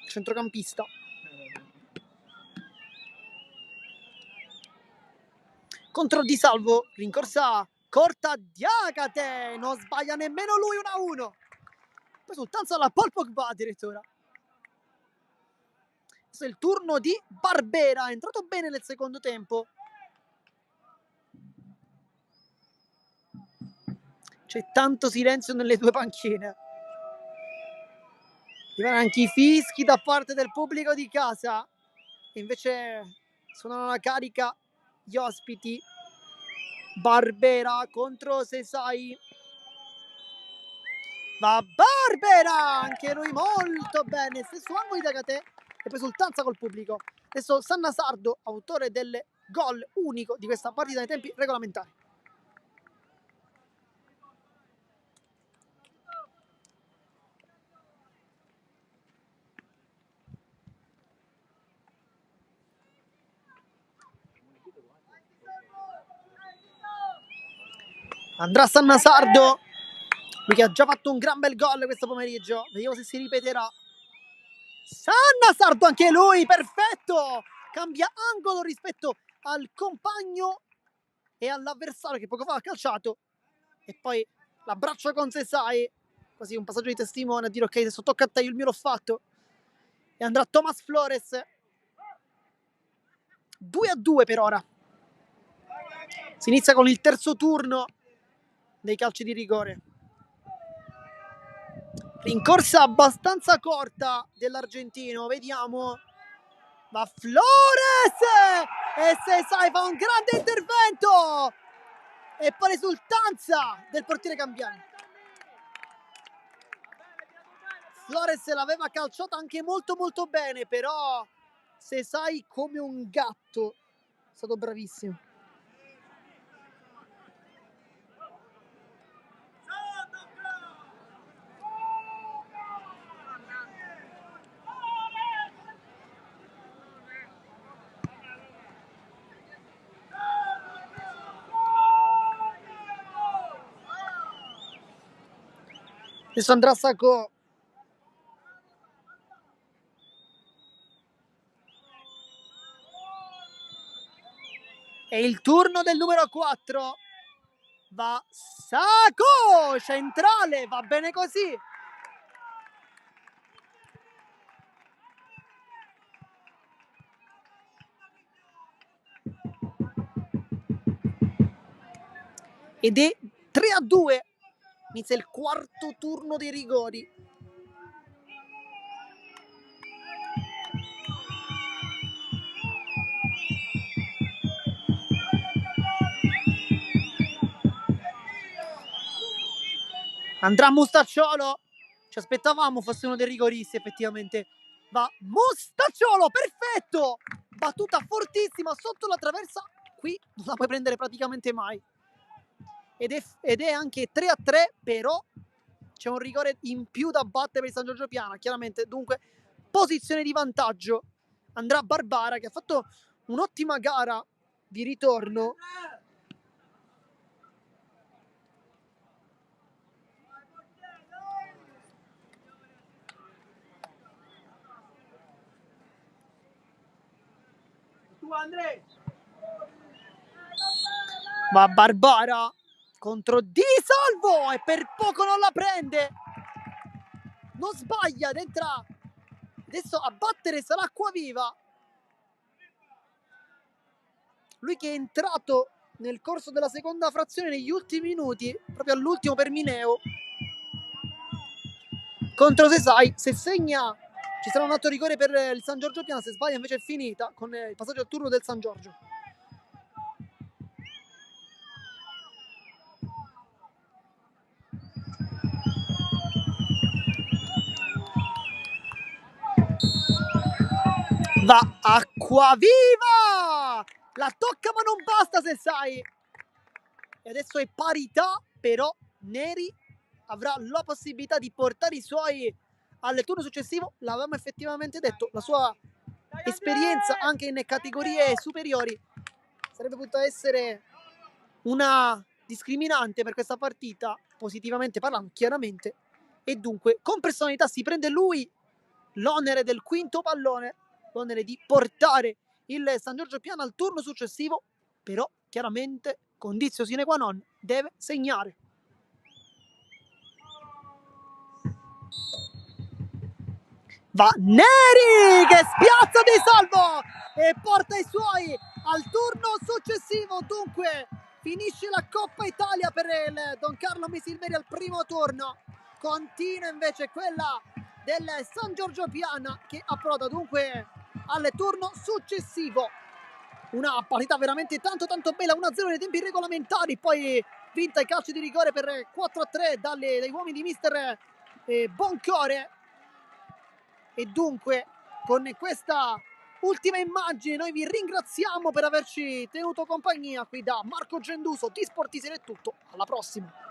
centrocampista. Contro Di Salvo, rincorsa corta Diacate, non sbaglia nemmeno lui, 1-1. Poi sultanza alla Paul Pogba addirittura. Questo è il turno di Barbera, è entrato bene nel secondo tempo. C'è tanto silenzio nelle due panchine. Arrivano anche i fischi da parte del pubblico di casa. E invece suonano la carica gli ospiti. Barbera contro Sesai. Va Barbera, anche lui molto bene. Stesso angolo di Diacate e poi esultanza col pubblico. Adesso Sanna Sardo, autore del gol unico di questa partita nei tempi regolamentari. Andrà Sanna Sardo, lui che ha già fatto un gran bel gol questo pomeriggio. Vediamo se si ripeterà. Sanna Sardo anche lui, perfetto! Cambia angolo rispetto al compagno e all'avversario che poco fa ha calciato. E poi l'abbraccio con Sesai, così un passaggio di testimone a dire ok, adesso tocca a te, io il mio l'ho fatto. E andrà Thomas Flores. 2-2 per ora. Si inizia con il terzo turno dei calci di rigore. Rincorsa abbastanza corta dell'argentino, vediamo. Va Flores! E Sesai fa un grande intervento! E poi esultanza del portiere Cambiani. Flores l'aveva calciata anche molto molto bene, però Sesai come un gatto è stato bravissimo. Adesso andrà Sacco. È il turno del numero 4. Va Sacco, centrale, va bene così. Ed è 3-2. Inizia il quarto turno dei rigori. Andrà Mustacciolo. Ci aspettavamo fosse uno dei rigoristi, effettivamente. Va Mustacciolo, perfetto! Battuta fortissima sotto la traversa. Qui non la puoi prendere praticamente mai. Ed è anche 3-3, però c'è un rigore in più da battere per il San Giorgio Piana, chiaramente. Dunque, posizione di vantaggio. Andrà Barbara, che ha fatto un'ottima gara di ritorno. Va Barbara contro Di Salvo e per poco non la prende. Non sbaglia ed entra adesso a battere sarà Acquaviva. Lui che è entrato nel corso della seconda frazione negli ultimi minuti, proprio all'ultimo per Mineo. Contro Sesai, se segna ci sarà un altro rigore per il San Giorgio Piana, se sbaglia invece è finita con il passaggio al turno del San Giorgio. Va Acquaviva! La tocca ma non basta Sesai. E adesso è parità, però Neri avrà la possibilità di portare i suoi al turno successivo. L'avevamo effettivamente detto, la sua esperienza anche in categorie superiori sarebbe potuta essere una discriminante per questa partita, positivamente parlando chiaramente, e dunque con personalità si prende lui l'onere del quinto pallone, l'onere di portare il San Giorgio Piana al turno successivo, però chiaramente condizio sine qua non, deve segnare. Va Neri che spiazza Di Salvo e porta i suoi al turno successivo. Dunque finisce la Coppa Italia per il Don Carlo Misilveri al primo turno. Continua invece quella del San Giorgio Piana che approda dunque al turno successivo. Una partita veramente tanto bella, 1-0 nei tempi regolamentari, poi vinta i calci di rigore per 4-3 dagli uomini di mister Boncore. E dunque con questa ultima immagine noi vi ringraziamo per averci tenuto compagnia. Qui da Marco Genduso di Sportisere è tutto, alla prossima.